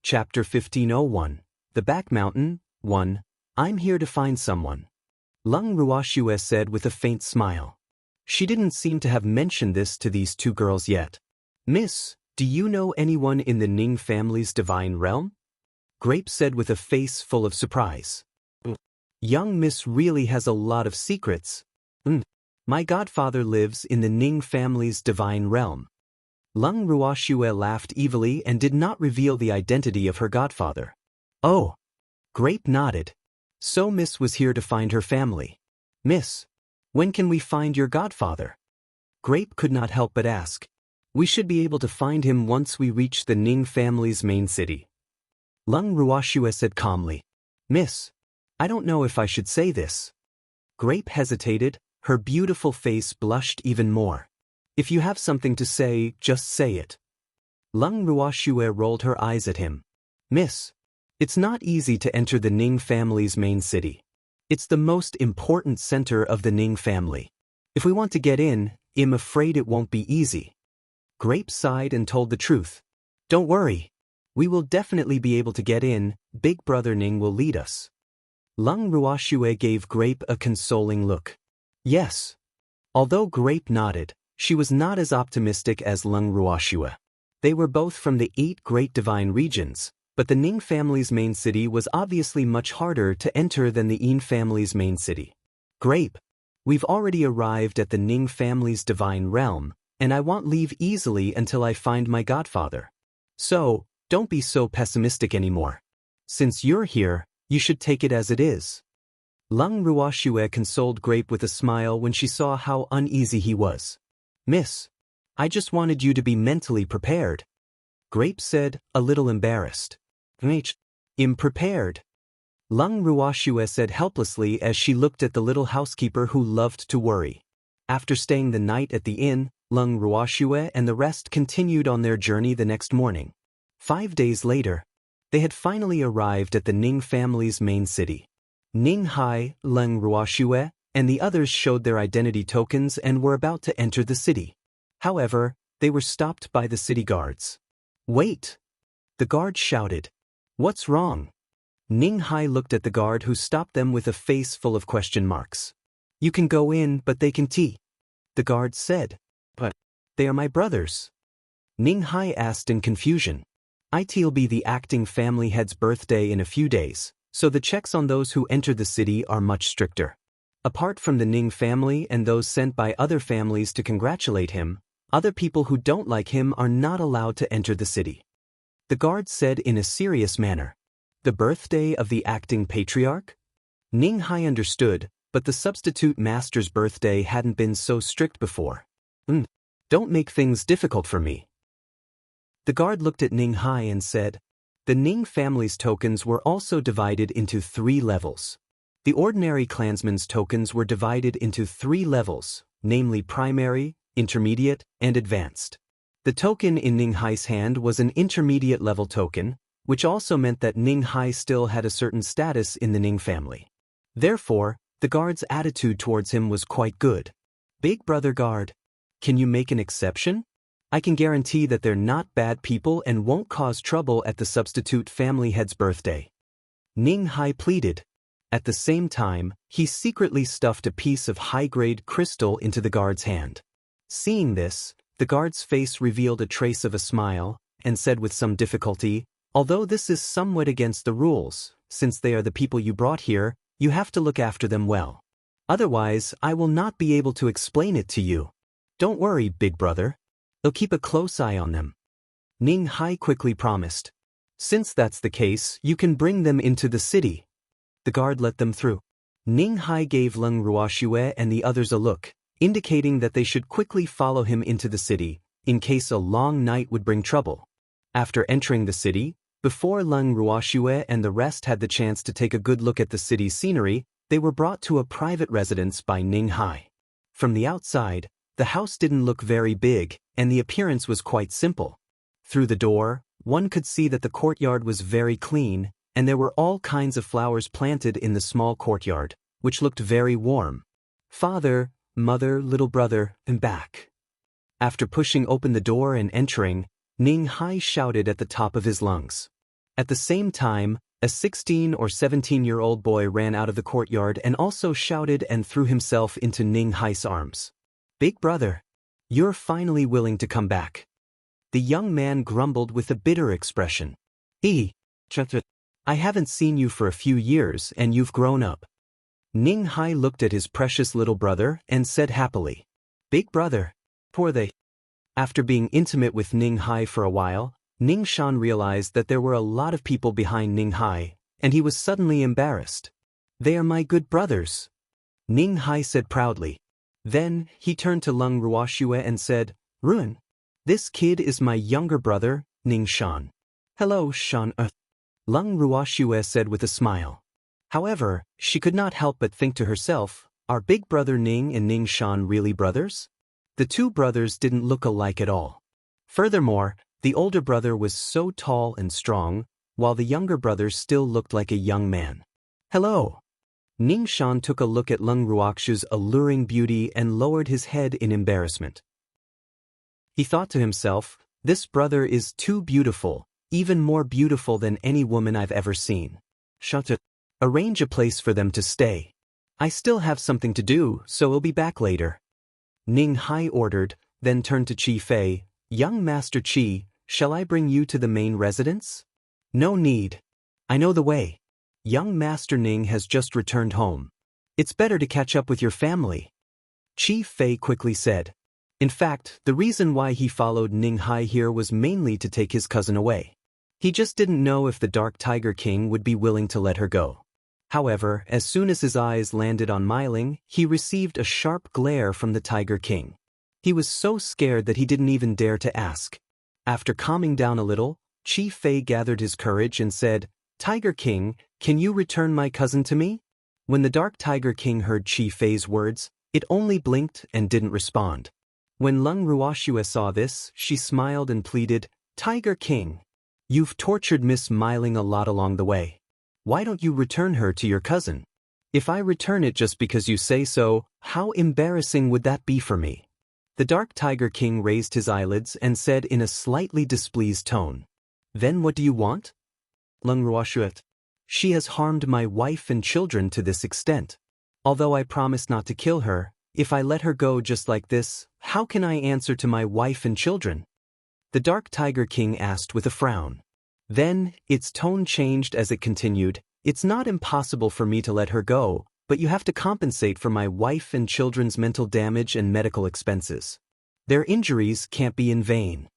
Chapter 1501. The Back Mountain, 1. I'm here to find someone. Lung Ruoxue said with a faint smile. She didn't seem to have mentioned this to these two girls yet. Miss, do you know anyone in the Ning family's divine realm? Grape said with a face full of surprise. Young Miss really has a lot of secrets. My godfather lives in the Ning family's divine realm. Lung Ruoxue laughed evilly and did not reveal the identity of her godfather. Oh. Grape nodded. So Miss was here to find her family. Miss, when can we find your godfather? Grape could not help but ask. We should be able to find him once we reach the Ning family's main city. Lung Ruoxue said calmly. Miss, I don't know if I should say this. Grape hesitated, her beautiful face blushed even more. If you have something to say, just say it. Lung Ruoxue rolled her eyes at him. Miss, it's not easy to enter the Ning family's main city. It's the most important center of the Ning family. If we want to get in, I'm afraid it won't be easy. Grape sighed and told the truth. Don't worry. We will definitely be able to get in, Big Brother Ning will lead us. Lung Ruoxue gave Grape a consoling look. Yes. Although Grape nodded, she was not as optimistic as Lung Ruoxue. They were both from the 8 great divine regions, but the Ning family's main city was obviously much harder to enter than the Yin family's main city. Grape, we've already arrived at the Ning family's divine realm, and I won't leave easily until I find my godfather. So, don't be so pessimistic anymore. Since you're here, you should take it as it is. Lung Ruoxue consoled Grape with a smile when she saw how uneasy he was. Miss, I just wanted you to be mentally prepared. Grape said, a little embarrassed. I'm prepared. Lung Ruoxue said helplessly as she looked at the little housekeeper who loved to worry. After staying the night at the inn, Lung Ruoxue and the rest continued on their journey the next morning. 5 days later, they had finally arrived at the Ning family's main city. Ning Hai, Lung Ruoxue, and the others showed their identity tokens and were about to enter the city. However, they were stopped by the city guards. Wait! The guard shouted. What's wrong? Ning Hai looked at the guard who stopped them with a face full of question marks. You can go in, but they can tea. The guard said. But they are my brothers. Ning Hai asked in confusion. It'll be the acting family head's birthday in a few days, so the checks on those who enter the city are much stricter. Apart from the Ning family and those sent by other families to congratulate him, other people who don't like him are not allowed to enter the city. The guard said in a serious manner. The birthday of the acting patriarch? Ning Hai understood, but the substitute master's birthday hadn't been so strict before. Don't make things difficult for me. The guard looked at Ning Hai and said, the Ning family's tokens were also divided into 3 levels. The ordinary clansman's tokens were divided into 3 levels, namely primary, intermediate, and advanced. The token in Ning Hai's hand was an intermediate level token, which also meant that Ning Hai still had a certain status in the Ning family. Therefore, the guard's attitude towards him was quite good. Big brother guard, can you make an exception? I can guarantee that they're not bad people and won't cause trouble at the substitute family head's birthday. Ning Hai pleaded. At the same time, he secretly stuffed a piece of high-grade crystal into the guard's hand. Seeing this, the guard's face revealed a trace of a smile, and said with some difficulty, although this is somewhat against the rules, since they are the people you brought here, you have to look after them well. Otherwise, I will not be able to explain it to you. Don't worry, big brother. I'll keep a close eye on them. Ning Hai quickly promised. Since that's the case, you can bring them into the city. The guard let them through. Ning Hai gave Lung Ruoxue and the others a look, indicating that they should quickly follow him into the city, in case a long night would bring trouble. After entering the city, before Lung Ruoxue and the rest had the chance to take a good look at the city's scenery, they were brought to a private residence by Ning Hai. From the outside, the house didn't look very big, and the appearance was quite simple. Through the door, one could see that the courtyard was very clean, and there were all kinds of flowers planted in the small courtyard, which looked very warm. Father, mother, little brother, and back. After pushing open the door and entering, Ning Hai shouted at the top of his lungs. At the same time, a 16 or 17-year-old boy ran out of the courtyard and also shouted and threw himself into Ning Hai's arms. "Big brother, you're finally willing to come back." The young man grumbled with a bitter expression. I haven't seen you for a few years and you've grown up." Ning Hai looked at his precious little brother and said happily, "Big brother, poor they." After being intimate with Ning Hai for a while, Ning Shan realized that there were a lot of people behind Ning Hai, and he was suddenly embarrassed. "They are my good brothers," Ning Hai said proudly. Then, he turned to Lung Ruoxue and said, "Ruan, this kid is my younger brother, Ning Shan." "Hello, Shan." Lung Ruoxue said with a smile. However, she could not help but think to herself, are big brother Ning and Ning Shan really brothers? The two brothers didn't look alike at all. Furthermore, the older brother was so tall and strong, while the younger brother still looked like a young man. "Hello." Ning Shan took a look at Lung Ruoxue's alluring beauty and lowered his head in embarrassment. He thought to himself, this brother is too beautiful, even more beautiful than any woman I've ever seen. "Shut it. Arrange a place for them to stay. I still have something to do, so I'll be back later." Ning Hai ordered, then turned to Qi Fei. "Young Master Qi, shall I bring you to the main residence?" "No need. I know the way. Young Master Ning has just returned home. It's better to catch up with your family," Qi Fei quickly said. In fact, the reason why he followed Ning Hai here was mainly to take his cousin away. He just didn't know if the Dark Tiger King would be willing to let her go. However, as soon as his eyes landed on Myling, he received a sharp glare from the Tiger King. He was so scared that he didn't even dare to ask. After calming down a little, Qi Fei gathered his courage and said, "Tiger King, can you return my cousin to me?" When the Dark Tiger King heard Qi Fei's words, it only blinked and didn't respond. When Lung Ruoxue saw this, she smiled and pleaded, "Tiger King, you've tortured Miss Myling a lot along the way. Why don't you return her to your cousin? If I return it just because you say so, how embarrassing would that be for me?" The Dark Tiger King raised his eyelids and said in a slightly displeased tone, "Then what do you want?" Lung Ruoxue, "She has harmed my wife and children to this extent. Although I promised not to kill her, if I let her go just like this, how can I answer to my wife and children?" The Dark Tiger King asked with a frown. Then, its tone changed as it continued, "It's not impossible for me to let her go, but you have to compensate for my wife and children's mental damage and medical expenses. Their injuries can't be in vain."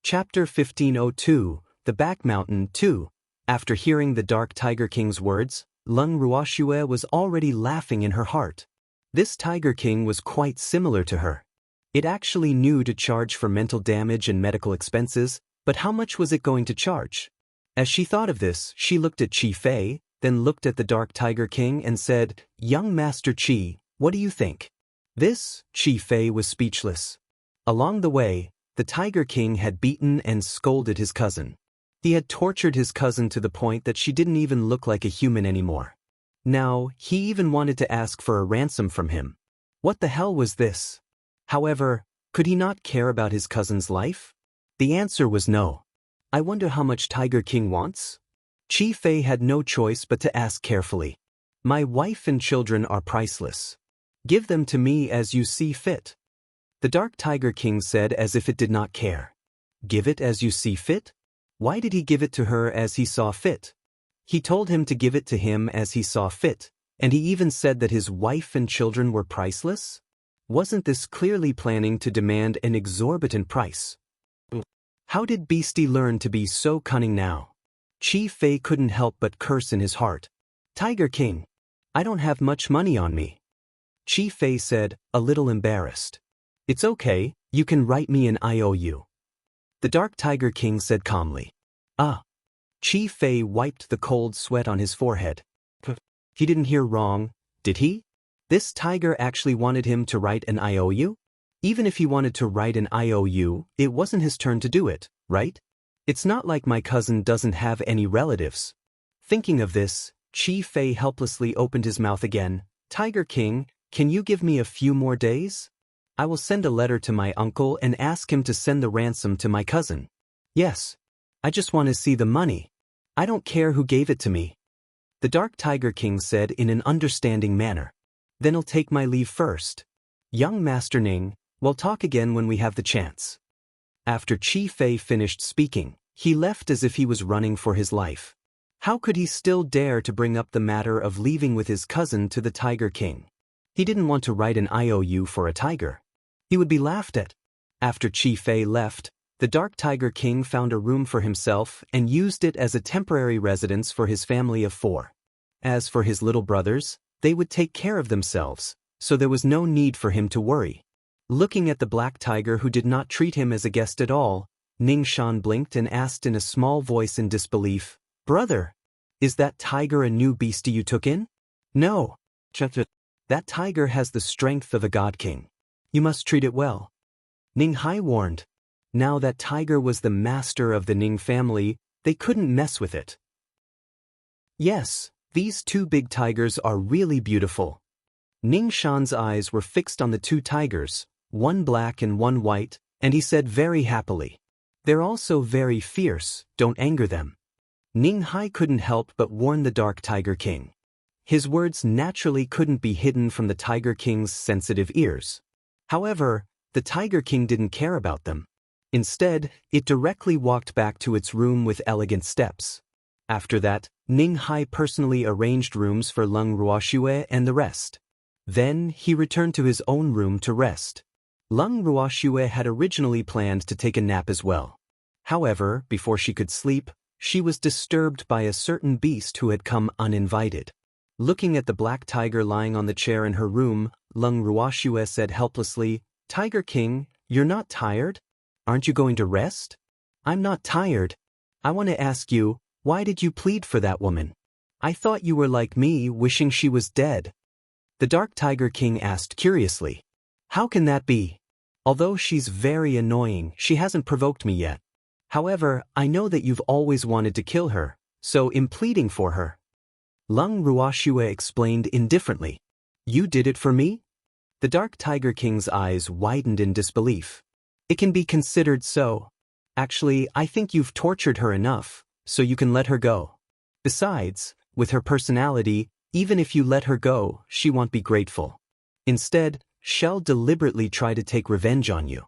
Chapter 1502, The Back Mountain 2. After hearing the Dark Tiger King's words, Lung Ruoxue was already laughing in her heart. This Tiger King was quite similar to her. It actually knew to charge for mental damage and medical expenses, but how much was it going to charge? As she thought of this, she looked at Qi Fei, then looked at the Dark Tiger King and said, "Young Master Qi, what do you think?" Qi Fei was speechless. Along the way, the Tiger King had beaten and scolded his cousin. He had tortured his cousin to the point that she didn't even look like a human anymore. Now, he even wanted to ask for a ransom from him. What the hell was this? However, could he not care about his cousin's life? The answer was no. "I wonder how much Tiger King wants?" Qi Fei had no choice but to ask carefully. "My wife and children are priceless. Give them to me as you see fit." The Dark Tiger King said as if it did not care. Give it as you see fit? Why did he give it to her as he saw fit? He told him to give it to him as he saw fit, and he even said that his wife and children were priceless? Wasn't this clearly planning to demand an exorbitant price? How did Beastie learn to be so cunning now? Qi Fei couldn't help but curse in his heart. "Tiger King, I don't have much money on me," Qi Fei said, a little embarrassed. "It's okay, you can write me an IOU," the Dark Tiger King said calmly. "Ah." Qi Fei wiped the cold sweat on his forehead. He didn't hear wrong, did he? This tiger actually wanted him to write an IOU? Even if he wanted to write an IOU, it wasn't his turn to do it, right? It's not like my cousin doesn't have any relatives. Thinking of this, Qi Fei helplessly opened his mouth again. "Tiger King, can you give me a few more days? I will send a letter to my uncle and ask him to send the ransom to my cousin." "Yes." I just want to see the money. I don't care who gave it to me. The Dark Tiger King said in an understanding manner. Then I'll take my leave first. Young Master Ning, we'll talk again when we have the chance. After Chi Fei finished speaking, he left as if he was running for his life. How could he still dare to bring up the matter of leaving with his cousin to the Tiger King? He didn't want to write an IOU for a tiger. He would be laughed at. After Chi Fei left, the Dark Tiger King found a room for himself and used it as a temporary residence for his family of 4. As for his little brothers, they would take care of themselves, so there was no need for him to worry. Looking at the black tiger who did not treat him as a guest at all, Ning Shan blinked and asked in a small voice in disbelief, "Brother, is that tiger a new beastie you took in?" "No. That tiger has the strength of a god king. You must treat it well." Ning Hai warned. Now that tiger was the master of the Ning family, they couldn't mess with it. Yes, these 2 big tigers are really beautiful. Ning Shan's eyes were fixed on the 2 tigers, one black and one white, and he said very happily, "They're also very fierce, don't anger them." Ning Hai couldn't help but warn the Dark Tiger King. His words naturally couldn't be hidden from the Tiger King's sensitive ears. However, the Tiger King didn't care about them. Instead, it directly walked back to its room with elegant steps. After that, Ning Hai personally arranged rooms for Lung Ruoxue and the rest. Then, he returned to his own room to rest. Lung Ruoxue had originally planned to take a nap as well. However, before she could sleep, she was disturbed by a certain beast who had come uninvited. Looking at the black tiger lying on the chair in her room, Lung Ruoxue said helplessly, "Tiger King, you're not tired? Aren't you going to rest?" "I'm not tired. I want to ask you, why did you plead for that woman? I thought you were like me, wishing she was dead." The Dark Tiger King asked curiously. "How can that be? Although she's very annoying, she hasn't provoked me yet. However, I know that you've always wanted to kill her, so I'm pleading for her." Lung Ruoxue explained indifferently. "You did it for me?" The Dark Tiger King's eyes widened in disbelief. "It can be considered so. Actually, I think you've tortured her enough, so you can let her go. Besides, with her personality, even if you let her go, she won't be grateful. Instead, she'll deliberately try to take revenge on you.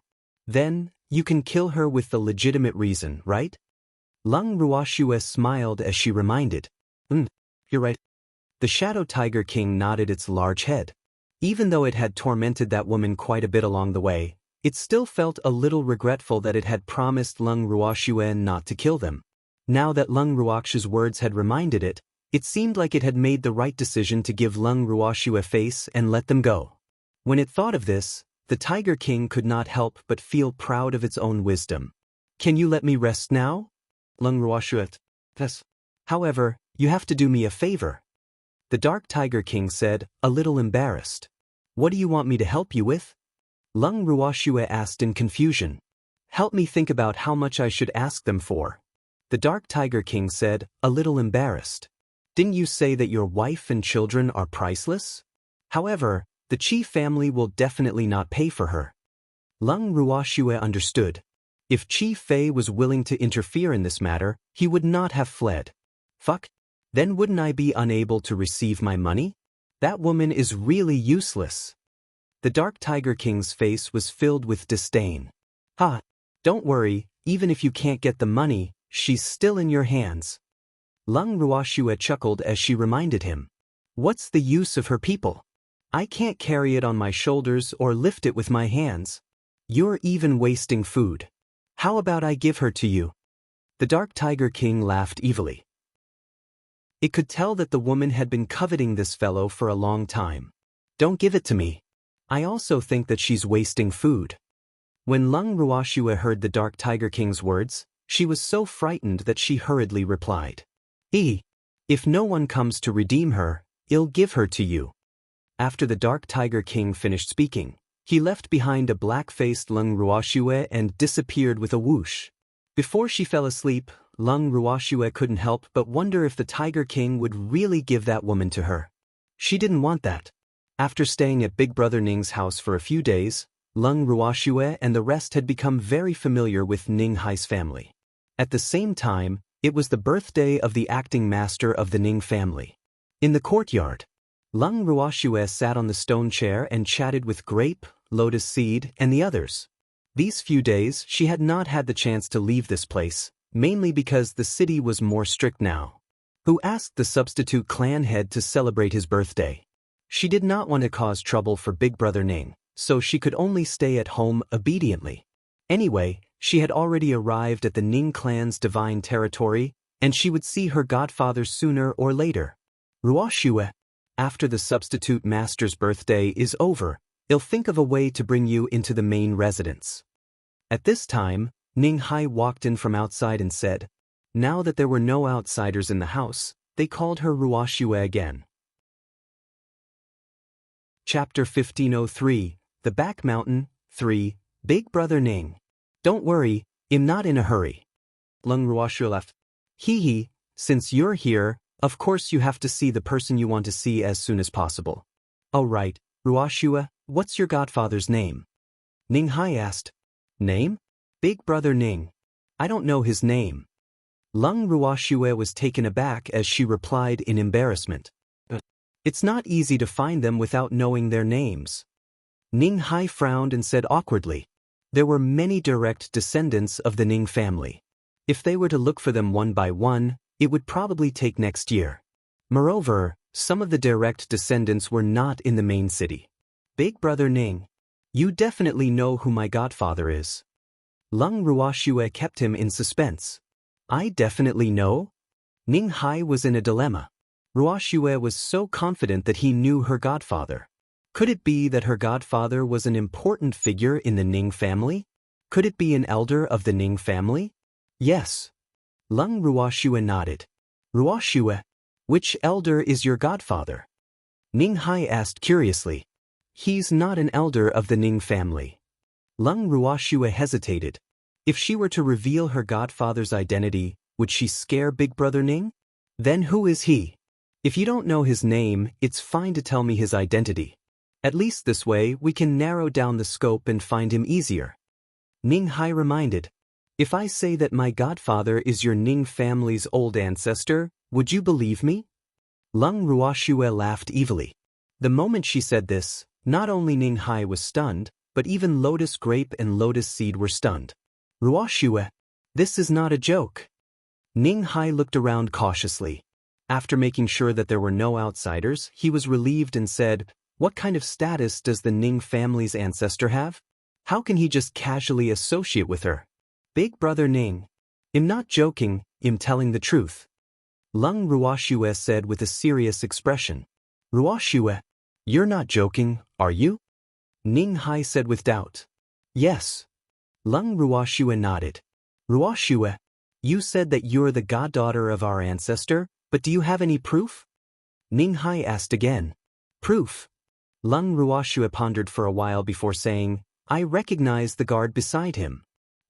Then, you can kill her with the legitimate reason, right?" Lung Ruoxue smiled as she reminded. You're right." The Shadow Tiger King nodded its large head. Even though it had tormented that woman quite a bit along the way, it still felt a little regretful that it had promised Lung Ruoxue not to kill them. Now that Lung Ruoxue's words had reminded it, it seemed like it had made the right decision to give Lung Ruoxue a face and let them go. When it thought of this, the Tiger King could not help but feel proud of its own wisdom. "Can you let me rest now?" Lung Ruoxue. "Yes. However, you have to do me a favor." The Dark Tiger King said, a little embarrassed. "What do you want me to help you with?" Lung Ruoxue asked in confusion. "Help me think about how much I should ask them for." The Dark Tiger King said, a little embarrassed. "Didn't you say that your wife and children are priceless? However, the Qi family will definitely not pay for her." Lung Ruoxue understood. If Qi Fei was willing to interfere in this matter, he would not have fled. Fuck. Then wouldn't I be unable to receive my money? That woman is really useless. The Dark Tiger King's face was filled with disdain. "Ha! Don't worry, even if you can't get the money, she's still in your hands." Lung Ruoxue chuckled as she reminded him. "What's the use of her people? I can't carry it on my shoulders or lift it with my hands. You're even wasting food. How about I give her to you?" The Dark Tiger King laughed evilly. It could tell that the woman had been coveting this fellow for a long time. "Don't give it to me. I also think that she's wasting food." When Lung Ruoxue heard the Dark Tiger King's words, she was so frightened that she hurriedly replied. If no one comes to redeem her, I'll give her to you." After the Dark Tiger King finished speaking, he left behind a black-faced Lung Ruoxue and disappeared with a whoosh. Before she fell asleep, Lung Ruoxue couldn't help but wonder if the Tiger King would really give that woman to her. She didn't want that. After staying at Big Brother Ning's house for a few days, Lung Ruoxue and the rest had become very familiar with Ning Hai's family. At the same time, it was the birthday of the acting master of the Ning family. In the courtyard, Lung Ruoxue sat on the stone chair and chatted with Grape, Lotus Seed, and the others. These few days she had not had the chance to leave this place, mainly because the city was more strict now. Who asked the substitute clan head to celebrate his birthday? She did not want to cause trouble for Big Brother Ning, so she could only stay at home obediently. Anyway, she had already arrived at the Ning clan's divine territory, and she would see her godfather sooner or later. Ruoxue, after the substitute master's birthday is over, I'll think of a way to bring you into the main residence. At this time, Ning Hai walked in from outside and said, now that there were no outsiders in the house, they called her Ruoxue again. Chapter 1503, The Back Mountain, 3, Big Brother Ning. Don't worry, I'm not in a hurry. Lung Ruoxue laughed. Hee, since you're here, of course you have to see the person you want to see as soon as possible. Oh right, Ruoxue, what's your godfather's name? Ning Hai asked. Name? Big Brother Ning. I don't know his name. Lung Ruoxue was taken aback as she replied in embarrassment. It's not easy to find them without knowing their names. Ning Hai frowned and said awkwardly. There were many direct descendants of the Ning family. If they were to look for them one by one, it would probably take next year. Moreover, some of the direct descendants were not in the main city. Big Brother Ning, you definitely know who my godfather is. Lung Ruoxue kept him in suspense. I definitely know? Ning Hai was in a dilemma. Ruoxue was so confident that he knew her godfather. Could it be that her godfather was an important figure in the Ning family? Could it be an elder of the Ning family? Yes. Lung Ruoxue nodded. Ruoxue, which elder is your godfather? Ning Hai asked curiously. He's not an elder of the Ning family. Lung Ruoxue hesitated. If she were to reveal her godfather's identity, would she scare Big Brother Ning? Then who is he? If you don't know his name, it's fine to tell me his identity. At least this way we can narrow down the scope and find him easier. Ning Hai reminded. If I say that my godfather is your Ning family's old ancestor, would you believe me? Lung Ruoxue laughed evilly. The moment she said this, not only Ning Hai was stunned, but even Lotus Grape and Lotus Seed were stunned. Ruoxue, this is not a joke. Ning Hai looked around cautiously. After making sure that there were no outsiders, he was relieved and said, what kind of status does the Ning family's ancestor have? How can he just casually associate with her? Big Brother Ning, I'm not joking, I'm telling the truth. Lung Ruoxue said with a serious expression. Ruoxue, you're not joking, are you? Ning Hai said with doubt. Yes. Lung Ruoxue nodded. Ruoxue, you said that you're the goddaughter of our ancestor, but do you have any proof? Ning Hai asked again. Proof? Lung Ruoxue pondered for a while before saying, I recognize the guard beside him.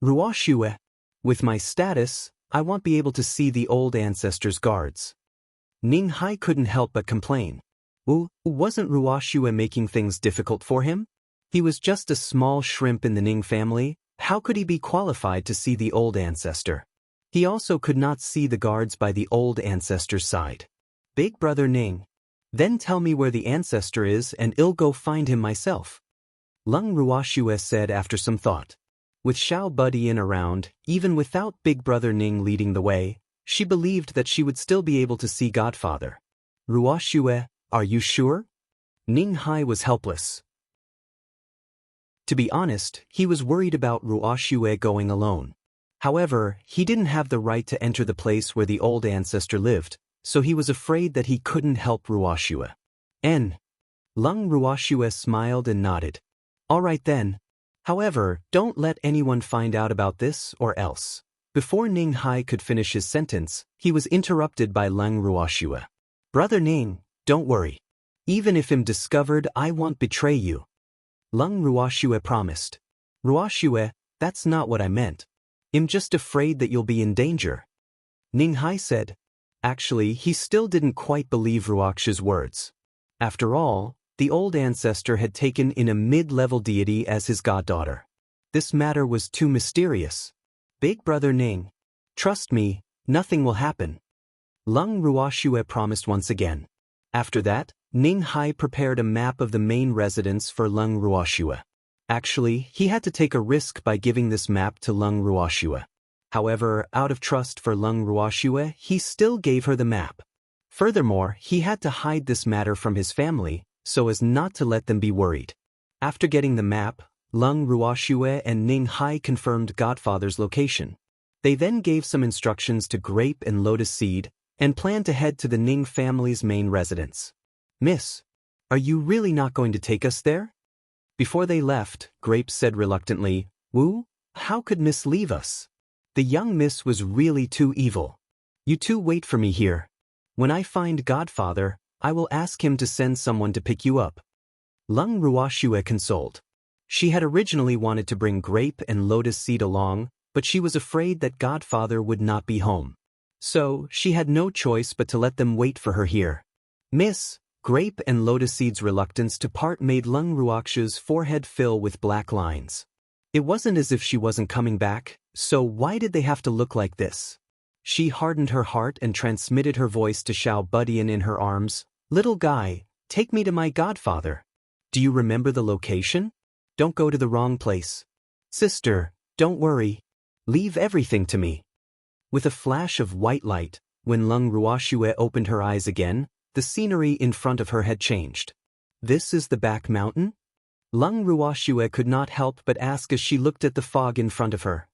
Ruoxue, with my status, I won't be able to see the old ancestor's guards. Ning Hai couldn't help but complain. Wasn't Ruoxue making things difficult for him? He was just a small shrimp in the Ning family. How could he be qualified to see the old ancestor? He also could not see the guards by the old ancestor's side. Big Brother Ning, then tell me where the ancestor is and I'll go find him myself. Lung Ruoxue said after some thought. With Xiao Budian around, even without Big Brother Ning leading the way, she believed that she would still be able to see Godfather. Ruoxue, are you sure? Ning Hai was helpless. To be honest, he was worried about Ruoxue going alone. However, he didn't have the right to enter the place where the old ancestor lived, so he was afraid that he couldn't help Ruoxue. Lung Ruoxue smiled and nodded. All right then. However, don't let anyone find out about this or else. Before Ning Hai could finish his sentence, he was interrupted by Lung Ruoxue. Brother Ning, don't worry. Even if I'm discovered, I won't betray you. Lung Ruoxue promised. Ruoxue, that's not what I meant. I'm just afraid that you'll be in danger. Ning Hai said. Actually, he still didn't quite believe Ruoxue's words. After all, the old ancestor had taken in a mid-level deity as his goddaughter. This matter was too mysterious. Big Brother Ning, Trust me, nothing will happen. Lung Ruoxue promised once again. After that, Ning Hai prepared a map of the main residence for Lung Ruoxue. Actually, he had to take a risk by giving this map to Lung Ruoxue. However, out of trust for Lung Ruoxue, he still gave her the map. Furthermore, he had to hide this matter from his family, so as not to let them be worried. After getting the map, Lung Ruoxue and Ning Hai confirmed Godfather's location. They then gave some instructions to Grape and Lotus Seed, and planned to head to the Ning family's main residence. Miss, are you really not going to take us there? Before they left, Grape said reluctantly, Wu, how could Miss leave us? The young miss was really too evil. You two wait for me here. When I find Godfather, I will ask him to send someone to pick you up. Lung Ruoxue consoled. She had originally wanted to bring Grape and Lotus Seed along, but she was afraid that Godfather would not be home. So, she had no choice but to let them wait for her here. Miss, Grape and Lotus Seed's reluctance to part made Lung Ruoxue's forehead fill with black lines. It wasn't as if she wasn't coming back, so why did they have to look like this? She hardened her heart and transmitted her voice to Xiao Budian in her arms. Little guy, take me to my Godfather. Do you remember the location? Don't go to the wrong place. Sister, don't worry. Leave everything to me. With a flash of white light, when Lung Ruoxue opened her eyes again, the scenery in front of her had changed. This is the back mountain? Lung Ruoxue could not help but ask as she looked at the fog in front of her.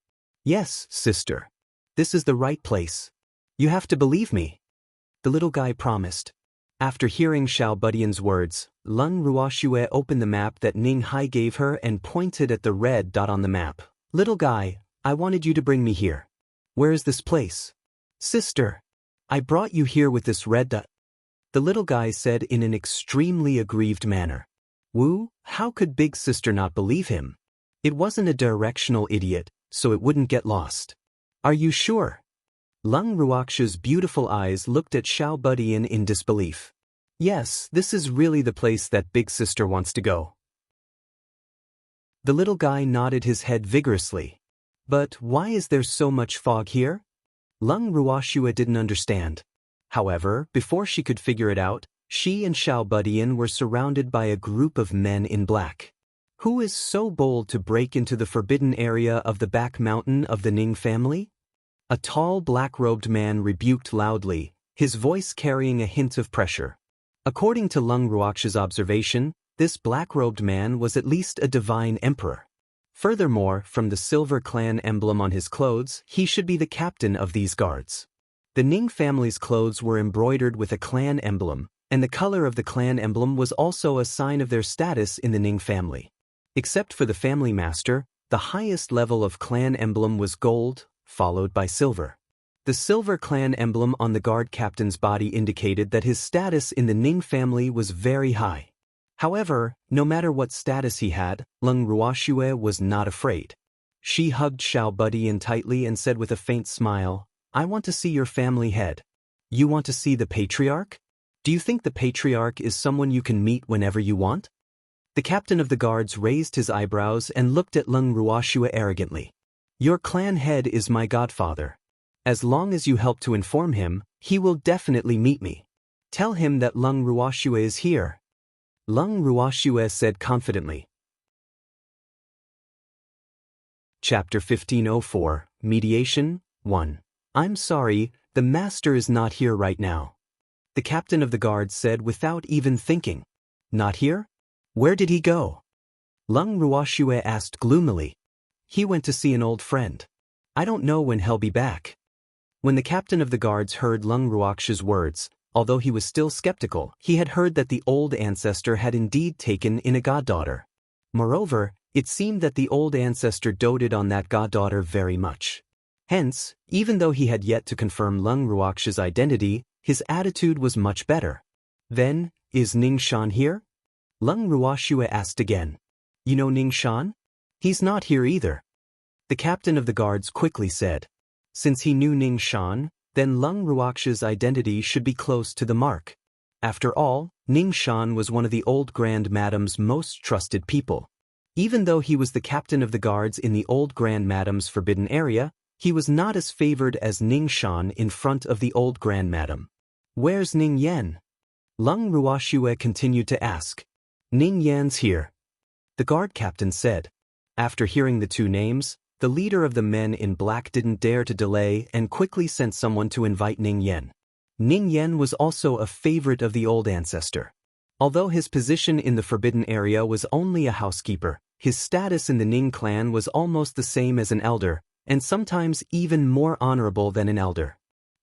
Yes, sister. This is the right place. You have to believe me. The little guy promised. After hearing Xiao Budian's words, Lung Ruoxue opened the map that Ning Hai gave her and pointed at the red dot on the map. Little guy, I wanted you to bring me here. Where is this place? Sister, I brought you here with this red dot. The little guy said in an extremely aggrieved manner. Wu, how could big sister not believe him? It wasn't a directional idiot, so it wouldn't get lost. Are you sure? Lung Ruoxue's beautiful eyes looked at Xiao Budian in disbelief. Yes, this is really the place that big sister wants to go. The little guy nodded his head vigorously. But why is there so much fog here? Lung Ruoxue didn't understand. However, before she could figure it out, she and Xiao Budian were surrounded by a group of men in black. Who is so bold to break into the forbidden area of the back mountain of the Ning family? A tall black-robed man rebuked loudly, his voice carrying a hint of pressure. According to Lung Ruoxue's observation, this black-robed man was at least a divine emperor. Furthermore, from the silver clan emblem on his clothes, he should be the captain of these guards. The Ning family's clothes were embroidered with a clan emblem, and the color of the clan emblem was also a sign of their status in the Ning family. Except for the family master, the highest level of clan emblem was gold, followed by silver. The silver clan emblem on the guard captain's body indicated that his status in the Ning family was very high. However, no matter what status he had, Lung Ruoxue was not afraid. She hugged Xiao Budian tightly and said with a faint smile, I want to see your family head. You want to see the patriarch? Do you think the patriarch is someone you can meet whenever you want? The captain of the guards raised his eyebrows and looked at Lung Ruoxue arrogantly. Your clan head is my godfather. As long as you help to inform him, he will definitely meet me. Tell him that Lung Ruoxue is here. Lung Ruoxue said confidently. Chapter 1504, Mediation, 1. I'm sorry, the master is not here right now. The captain of the guards said without even thinking. Not here? Where did he go? Lung Ruoxue asked gloomily. He went to see an old friend. I don't know when he'll be back. When the captain of the guards heard Lung Ruoxue's words, although he was still skeptical, he had heard that the old ancestor had indeed taken in a goddaughter. Moreover, it seemed that the old ancestor doted on that goddaughter very much. Hence, even though he had yet to confirm Lung Ruoxue's identity, his attitude was much better. Then, is Ning Shan here? Lung Ruoxue asked again. You know Ning Shan? He's not here either. The captain of the guards quickly said. Since he knew Ning Shan, then Lung Ruoxue's identity should be close to the mark. After all, Ning Shan was one of the old Grand Madame's most trusted people. Even though he was the captain of the guards in the old Grand Madame's forbidden area, He was not as favored as Ning Shan in front of the old grandmadam. Where's Ning Yan? Lung Ruoxue continued to ask. Ning Yan's here, the guard captain said. After hearing the two names, the leader of the men in black didn't dare to delay and quickly sent someone to invite Ning Yan. Ning Yan was also a favorite of the old ancestor. Although his position in the forbidden area was only a housekeeper, his status in the Ning clan was almost the same as an elder, and sometimes even more honorable than an elder.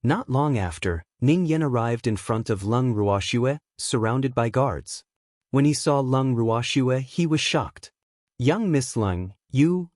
Not long after, Ning Yan arrived in front of Lung Ruoxue, surrounded by guards. When he saw Lung Ruoxue, he was shocked. Young Miss Lung,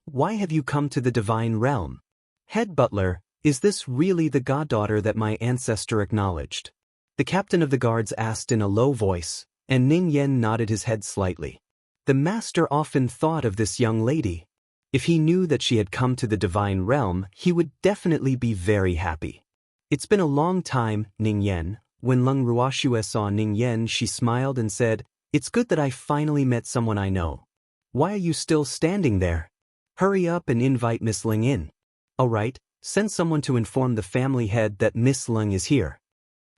why have you come to the divine realm? Head butler, is this really the goddaughter that my ancestor acknowledged? The captain of the guards asked in a low voice, and Ning Yan nodded his head slightly. The master often thought of this young lady. If he knew that she had come to the divine realm, he would definitely be very happy. It's been a long time, Ning Yan. When Lung Ruoxue saw Ning Yan, she smiled and said, "It's good that I finally met someone I know. Why are you still standing there? Hurry up and invite Miss Ling in. All right, send someone to inform the family head that Miss Ling is here."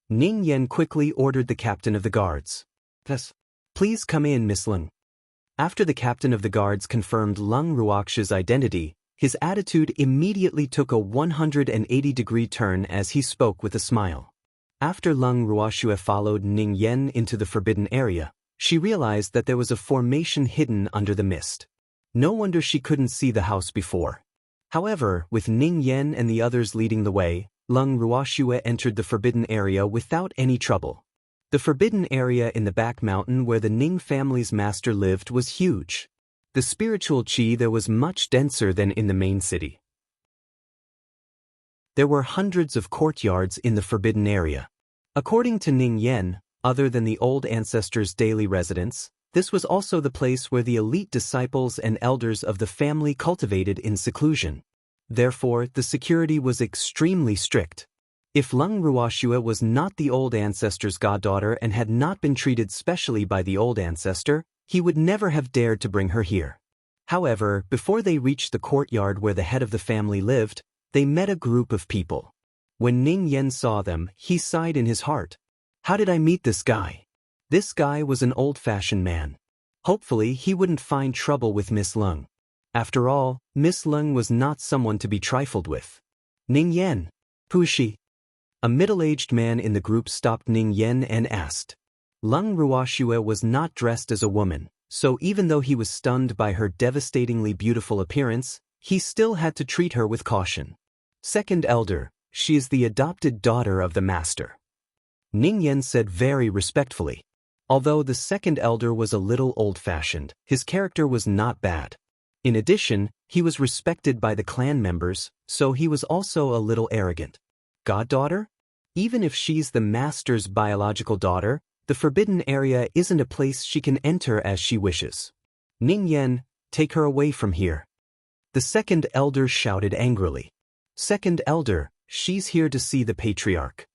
Ning Yan quickly ordered the captain of the guards. Please come in, Miss Ling. After the captain of the guards confirmed Lung Ruoxue's identity, his attitude immediately took a 180-degree turn as he spoke with a smile. After Lung Ruoxue followed Ning Yan into the forbidden area, she realized that there was a formation hidden under the mist. No wonder she couldn't see the house before. However, with Ning Yan and the others leading the way, Lung Ruoxue entered the forbidden area without any trouble. The forbidden area in the back mountain where the Ning family's master lived was huge. The spiritual qi there was much denser than in the main city. There were hundreds of courtyards in the forbidden area. According to Ning Yan, other than the old ancestors' daily residence, this was also the place where the elite disciples and elders of the family cultivated in seclusion. Therefore, the security was extremely strict. If Lung Ruoxue was not the old ancestor's goddaughter and had not been treated specially by the old ancestor, he would never have dared to bring her here. However, before they reached the courtyard where the head of the family lived, they met a group of people. When Ning Yan saw them, he sighed in his heart. How did I meet this guy? This guy was an old-fashioned man. Hopefully he wouldn't find trouble with Miss Lung. After all, Miss Lung was not someone to be trifled with. Ning Yan, who is she? A middle-aged man in the group stopped Ning Yan and asked. Lung Ruoxue was not dressed as a woman, so even though he was stunned by her devastatingly beautiful appearance, he still had to treat her with caution. Second elder, she is the adopted daughter of the master. Ning Yan said very respectfully. Although the second elder was a little old-fashioned, his character was not bad. In addition, he was respected by the clan members, so he was also a little arrogant. Goddaughter? Even if she's the master's biological daughter, the forbidden area isn't a place she can enter as she wishes. Ning Yan, take her away from here. The second elder shouted angrily. Second elder, she's here to see the patriarch.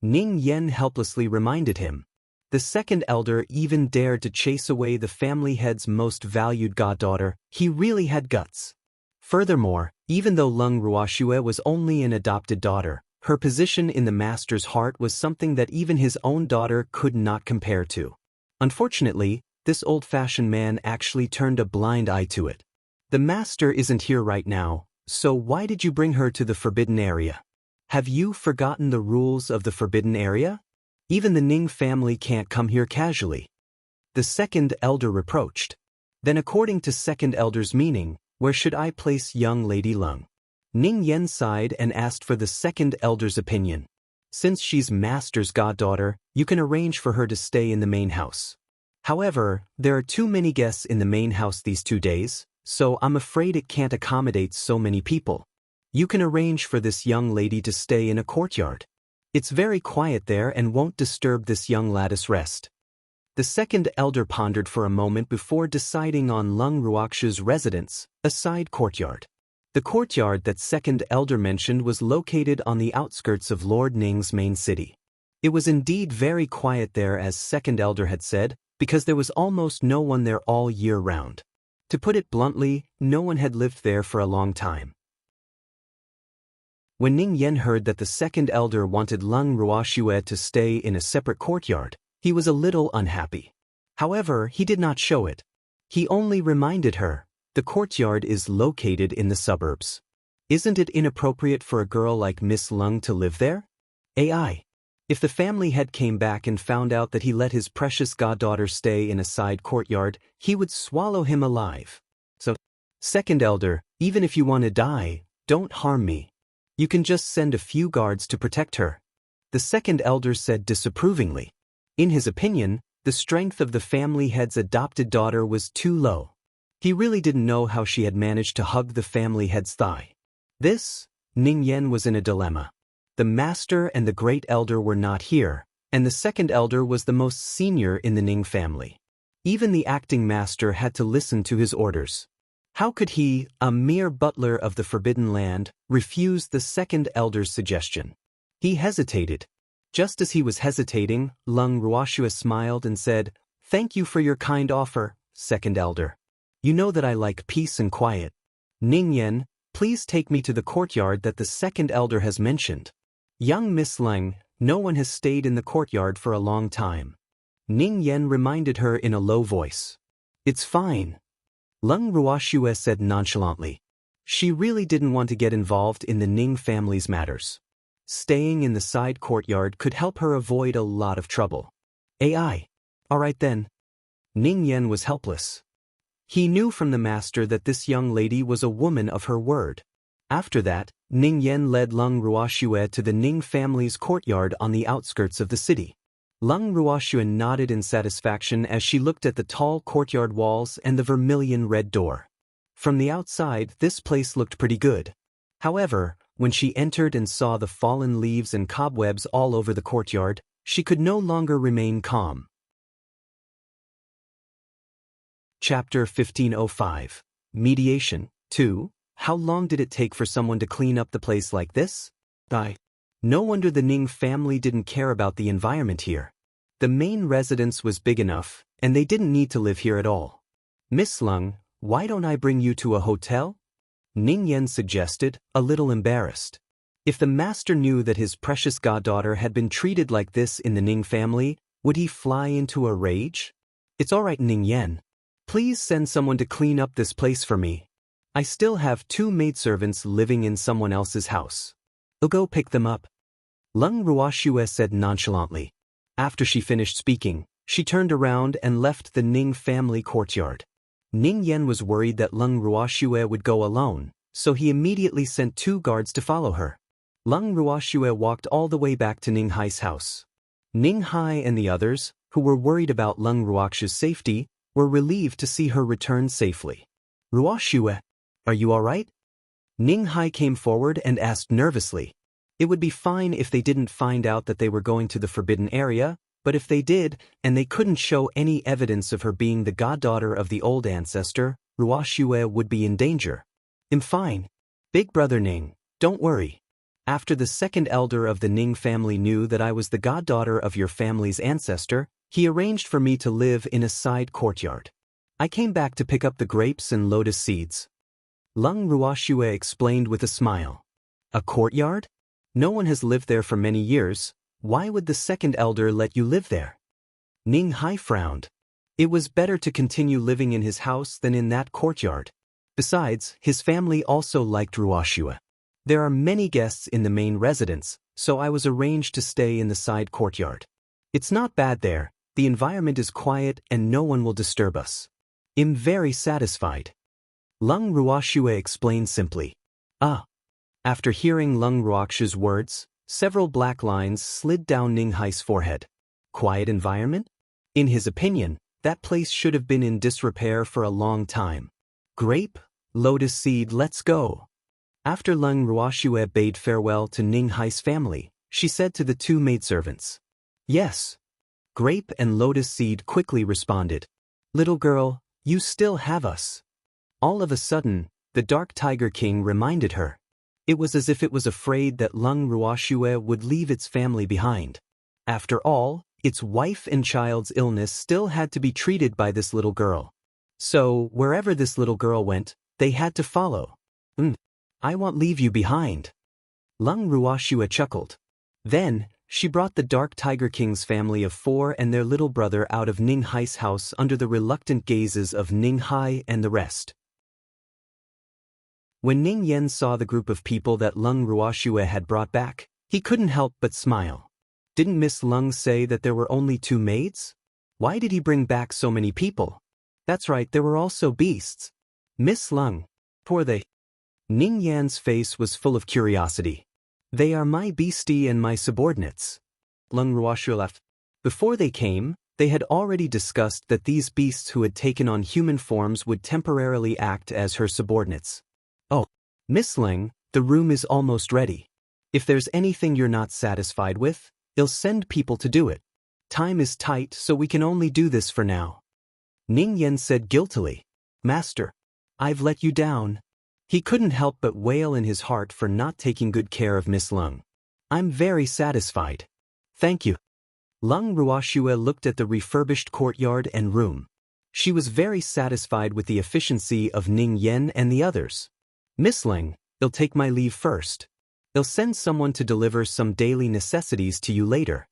Ning Yan helplessly reminded him. The second elder even dared to chase away the family head's most valued goddaughter. He really had guts. Furthermore, even though Lung Ruoxue was only an adopted daughter, her position in the master's heart was something that even his own daughter could not compare to. Unfortunately, this old-fashioned man actually turned a blind eye to it. The master isn't here right now, so why did you bring her to the forbidden area? Have you forgotten the rules of the forbidden area? Even the Ning family can't come here casually. The second elder reproached. Then according to second elder's meaning, where should I place young Lady Lung? Ning Yan sighed and asked for the second elder's opinion. Since she's master's goddaughter, you can arrange for her to stay in the main house. However, there are too many guests in the main house these 2 days, so I'm afraid it can't accommodate so many people. You can arrange for this young lady to stay in a courtyard. It's very quiet there and won't disturb this young lad's rest. The second elder pondered for a moment before deciding on Lung Ruoxue's residence, a side courtyard. The courtyard that second elder mentioned was located on the outskirts of Lord Ning's main city. It was indeed very quiet there, as second elder had said, because there was almost no one there all year round. To put it bluntly, no one had lived there for a long time. When Ning Yen heard that the second elder wanted Lung Ruoxue to stay in a separate courtyard, he was a little unhappy. However, he did not show it. He only reminded her, the courtyard is located in the suburbs. Isn't it inappropriate for a girl like Miss Lung to live there? AI. If the family head came back and found out that he let his precious goddaughter stay in a side courtyard, he would swallow him alive. So, second elder, even if you want to die, don't harm me. You can just send a few guards to protect her. The second elder said disapprovingly. In his opinion, the strength of the family head's adopted daughter was too low. He really didn't know how she had managed to hug the family head's thigh. Ning Yen was in a dilemma. The master and the great elder were not here, and the second elder was the most senior in the Ning family. Even the acting master had to listen to his orders. How could he, a mere butler of the Forbidden Land, refuse the second elder's suggestion? He hesitated. Just as he was hesitating, Lung Ruoxue smiled and said, "Thank you for your kind offer, second elder. You know that I like peace and quiet. Ning Yen, please take me to the courtyard that the second elder has mentioned." Young Miss Lung, no one has stayed in the courtyard for a long time. Ning Yen reminded her in a low voice. "It's fine." Lung Ruoxue said nonchalantly. She really didn't want to get involved in the Ning family's matters. Staying in the side courtyard could help her avoid a lot of trouble. AI. All right then. Ning Yen was helpless. He knew from the master that this young lady was a woman of her word. After that, Ning Yen led Lung Ruoxue to the Ning family's courtyard on the outskirts of the city. Lung Ruoxue nodded in satisfaction as she looked at the tall courtyard walls and the vermilion red door. From the outside, this place looked pretty good. However, when she entered and saw the fallen leaves and cobwebs all over the courtyard, she could no longer remain calm. Chapter 1505. Mediation 2. How long did it take for someone to clean up the place like this? No wonder the Ning family didn't care about the environment here. The main residence was big enough, and they didn't need to live here at all. "Miss Lung, why don't I bring you to a hotel?" Ning Yen suggested, a little embarrassed. If the master knew that his precious goddaughter had been treated like this in the Ning family, would he fly into a rage? "It's all right, Ning Yen. Please send someone to clean up this place for me. I still have 2 maidservants living in someone else's house. I'll go pick them up." Lung Ruoxue said nonchalantly. After she finished speaking, she turned around and left the Ning family courtyard. Ning Yen was worried that Lung Ruoxue would go alone, so he immediately sent 2 guards to follow her. Lung Ruoxue walked all the way back to Ning Hai's house. Ning Hai and the others, who were worried about Lung Ruoxue's safety, were relieved to see her return safely. "Ruoxue, are you all right?" Ning Hai came forward and asked nervously. It would be fine if they didn't find out that they were going to the forbidden area, but if they did, and they couldn't show any evidence of her being the goddaughter of the old ancestor, Ruoxue would be in danger. "I'm fine. Big brother Ning, don't worry. After the second elder of the Ning family knew that I was the goddaughter of your family's ancestor, he arranged for me to live in a side courtyard. I came back to pick up the grapes and lotus seeds." Lung Ruoxue explained with a smile. "A courtyard? No one has lived there for many years. Why would the second elder let you live there?" Ning Hai frowned. It was better to continue living in his house than in that courtyard. Besides, his family also liked Ruoxue. There are many guests in the main residence, so I was arranged to stay in the side courtyard. It's not bad there, the environment is quiet and no one will disturb us. I'm very satisfied. Lung Ruoxue explained simply. After hearing Lung Ruoxue's words, several black lines slid down Ning Hai's forehead. Quiet environment? In his opinion, that place should have been in disrepair for a long time. Grape, lotus seed, let's go. After Lung Ruoxue bade farewell to Ning Hai's family, she said to the 2 maidservants. "Yes." Grape and lotus seed quickly responded. "Little girl, you still have us." All of a sudden, the Dark Tiger King reminded her. It was as if it was afraid that Lung Ruoxue would leave its family behind. After all, its wife and child's illness still had to be treated by this little girl. So, wherever this little girl went, they had to follow. I won't leave you behind." Lung Ruoxue chuckled. Then, she brought the Dark Tiger King's family of 4 and their little brother out of Ning Hai's house under the reluctant gazes of Ning Hai and the rest. When Ning Yen saw the group of people that Lung Ruoxue had brought back, he couldn't help but smile. Didn't Miss Lung say that there were only 2 maids? Why did he bring back so many people? That's right, there were also beasts. Miss Lung. Poor they. Ning Yan's face was full of curiosity. They are my beastie and my subordinates. Lung Ruoxue laughed. Before they came, they had already discussed that these beasts who had taken on human forms would temporarily act as her subordinates. Oh, Miss Ling, the room is almost ready. If there's anything you're not satisfied with, I'll send people to do it. Time is tight, so we can only do this for now. Ning Yen said guiltily. Master, I've let you down. He couldn't help but wail in his heart for not taking good care of Miss Lung. I'm very satisfied. Thank you. Lung Ruoxue looked at the refurbished courtyard and room. She was very satisfied with the efficiency of Ning Yen and the others. Miss Ling, I'll take my leave first. I'll send someone to deliver some daily necessities to you later.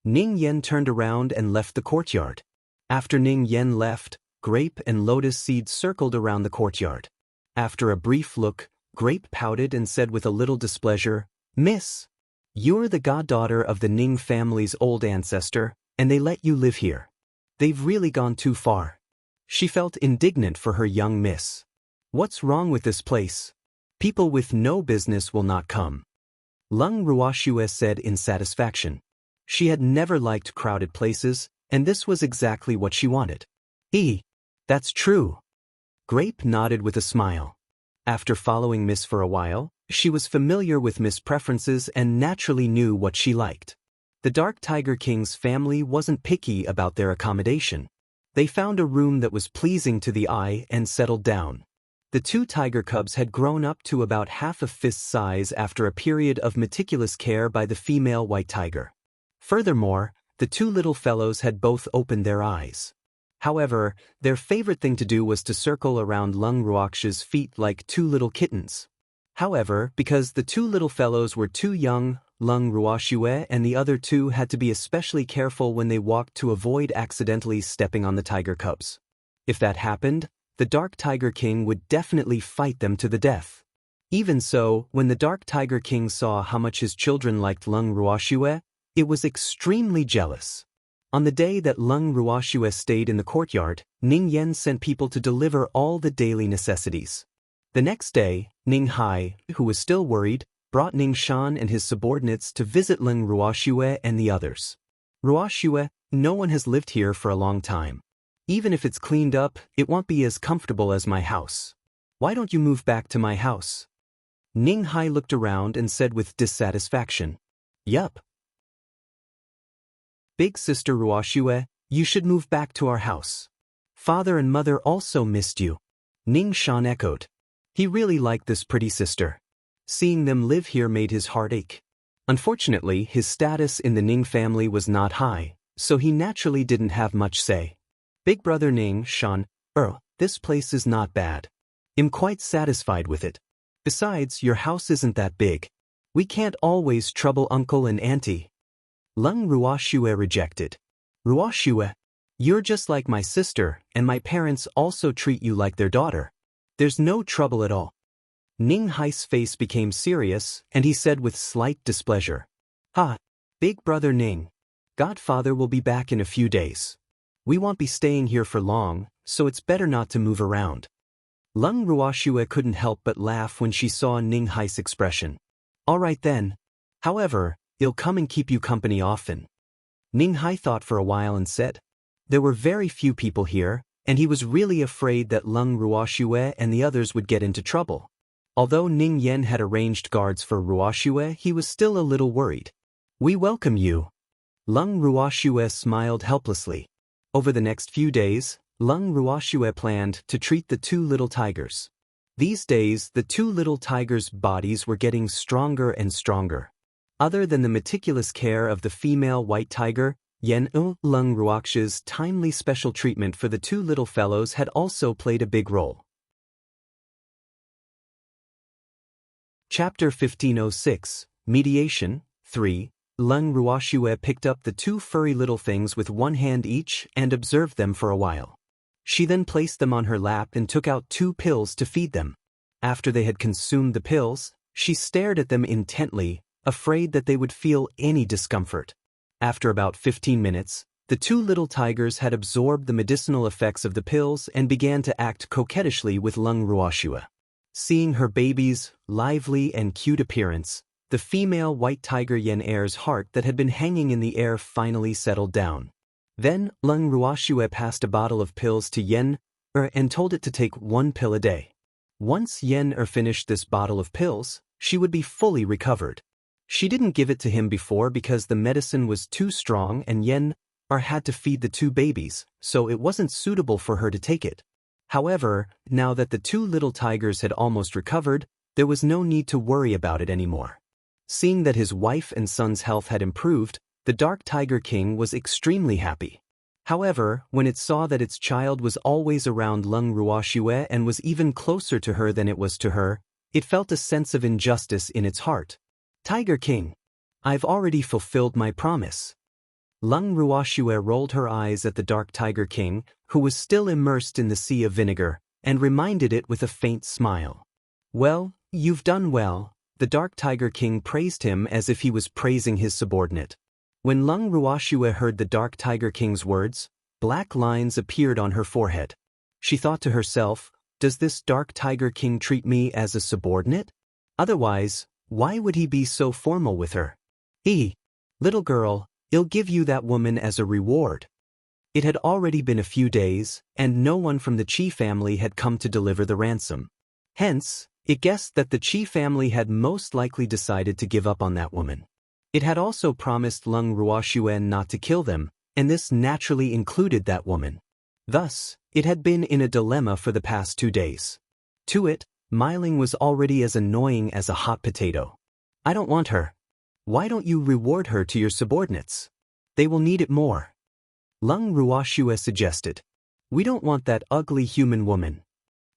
Ning Yen turned around and left the courtyard. After Ning Yen left, Grape and Lotus Seed circled around the courtyard. After a brief look, Grape pouted and said with a little displeasure, Miss, you're the goddaughter of the Ning family's old ancestor, and they let you live here. They've really gone too far. She felt indignant for her young miss. What's wrong with this place? People with no business will not come. Lung Ruoxue said in satisfaction. She had never liked crowded places, and this was exactly what she wanted. That's true. Grape nodded with a smile. After following Miss for a while, she was familiar with Miss' preferences and naturally knew what she liked. The Dark Tiger King's family wasn't picky about their accommodation. They found a room that was pleasing to the eye and settled down. The 2 tiger cubs had grown up to about half a fist size after a period of meticulous care by the female white tiger. Furthermore, the 2 little fellows had both opened their eyes. However, their favorite thing to do was to circle around Lung Ruoxue's feet like 2 little kittens. However, because the 2 little fellows were too young, Lung Ruoxue and the other 2 had to be especially careful when they walked to avoid accidentally stepping on the tiger cubs. If that happened, the Dark Tiger King would definitely fight them to the death. Even so, when the Dark Tiger King saw how much his children liked Lung Ruoxue, it was extremely jealous. On the day that Lung Ruoxue stayed in the courtyard, Ning Yen sent people to deliver all the daily necessities. The next day, Ning Hai, who was still worried, brought Ning Shan and his subordinates to visit Lung Ruoxue and the others. Ruoxue, no one has lived here for a long time. Even if it's cleaned up, it won't be as comfortable as my house. Why don't you move back to my house? Ning Hai looked around and said with dissatisfaction. Yup. Big sister Ruoxue, you should move back to our house. Father and mother also missed you. Ning Shan echoed. He really liked this pretty sister. Seeing them live here made his heart ache. Unfortunately, his status in the Ning family was not high, so he naturally didn't have much say. Big brother Ning Shan, this place is not bad. I'm quite satisfied with it. Besides, your house isn't that big. We can't always trouble uncle and auntie. Lung Ruoxue rejected. Ruoxue, you're just like my sister, and my parents also treat you like their daughter. There's no trouble at all. Ning Hai's face became serious, and he said with slight displeasure. Big brother Ning. Godfather will be back in a few days. We won't be staying here for long, so it's better not to move around. Lung Ruoxue couldn't help but laugh when she saw Ning Hai's expression. All right then. However, I'll come and keep you company often. Ning Hai thought for a while and said. There were very few people here, and he was really afraid that Lung Ruoxue and the others would get into trouble. Although Ning Yen had arranged guards for Ruoxue, he was still a little worried. We welcome you. Lung Ruoxue smiled helplessly. Over the next few days, Lung Ruoxue planned to treat the 2 little tigers. These days, the 2 little tigers' bodies were getting stronger and stronger. Other than the meticulous care of the female white tiger, Lung Ruoxue's timely special treatment for the 2 little fellows had also played a big role. Chapter 1506, Mediation, 3. Lung Ruoxue picked up the two furry little things with one hand each and observed them for a while. She then placed them on her lap and took out 2 pills to feed them. After they had consumed the pills, she stared at them intently, afraid that they would feel any discomfort. After about 15 minutes, the 2 little tigers had absorbed the medicinal effects of the pills and began to act coquettishly with Lung Ruoxue. Seeing her baby's lively and cute appearance, the female white tiger Yen Air's heart that had been hanging in the air finally settled down. Then, Lung Ruoxue passed a bottle of pills to Yen Er and told it to take 1 pill a day. Once Yen Er finished this bottle of pills, she would be fully recovered. She didn't give it to him before because the medicine was too strong and Yen Er had to feed the 2 babies, so it wasn't suitable for her to take it. However, now that the 2 little tigers had almost recovered, there was no need to worry about it anymore. Seeing that his wife and son's health had improved, the Dark Tiger King was extremely happy. However, when it saw that its child was always around Lung Ruoxue and was even closer to her than it was to her, it felt a sense of injustice in its heart. Tiger King, I've already fulfilled my promise. Lung Ruoxue rolled her eyes at the Dark Tiger King, who was still immersed in the sea of vinegar, and reminded it with a faint smile. Well, you've done well. The Dark Tiger King praised him as if he was praising his subordinate. When Lung Ruoxue heard the Dark Tiger King's words, black lines appeared on her forehead. She thought to herself, does this Dark Tiger King treat me as a subordinate? Otherwise, why would he be so formal with her? Little girl, I'll give you that woman as a reward. It had already been a few days, and no one from the Qi family had come to deliver the ransom. Hence, it guessed that the Qi family had most likely decided to give up on that woman. It had also promised Lung Ruoxue not to kill them, and this naturally included that woman. Thus, it had been in a dilemma for the past 2 days. To it, Myling was already as annoying as a hot potato. I don't want her. Why don't you reward her to your subordinates? They will need it more. Lung Ruoxue suggested. We don't want that ugly human woman.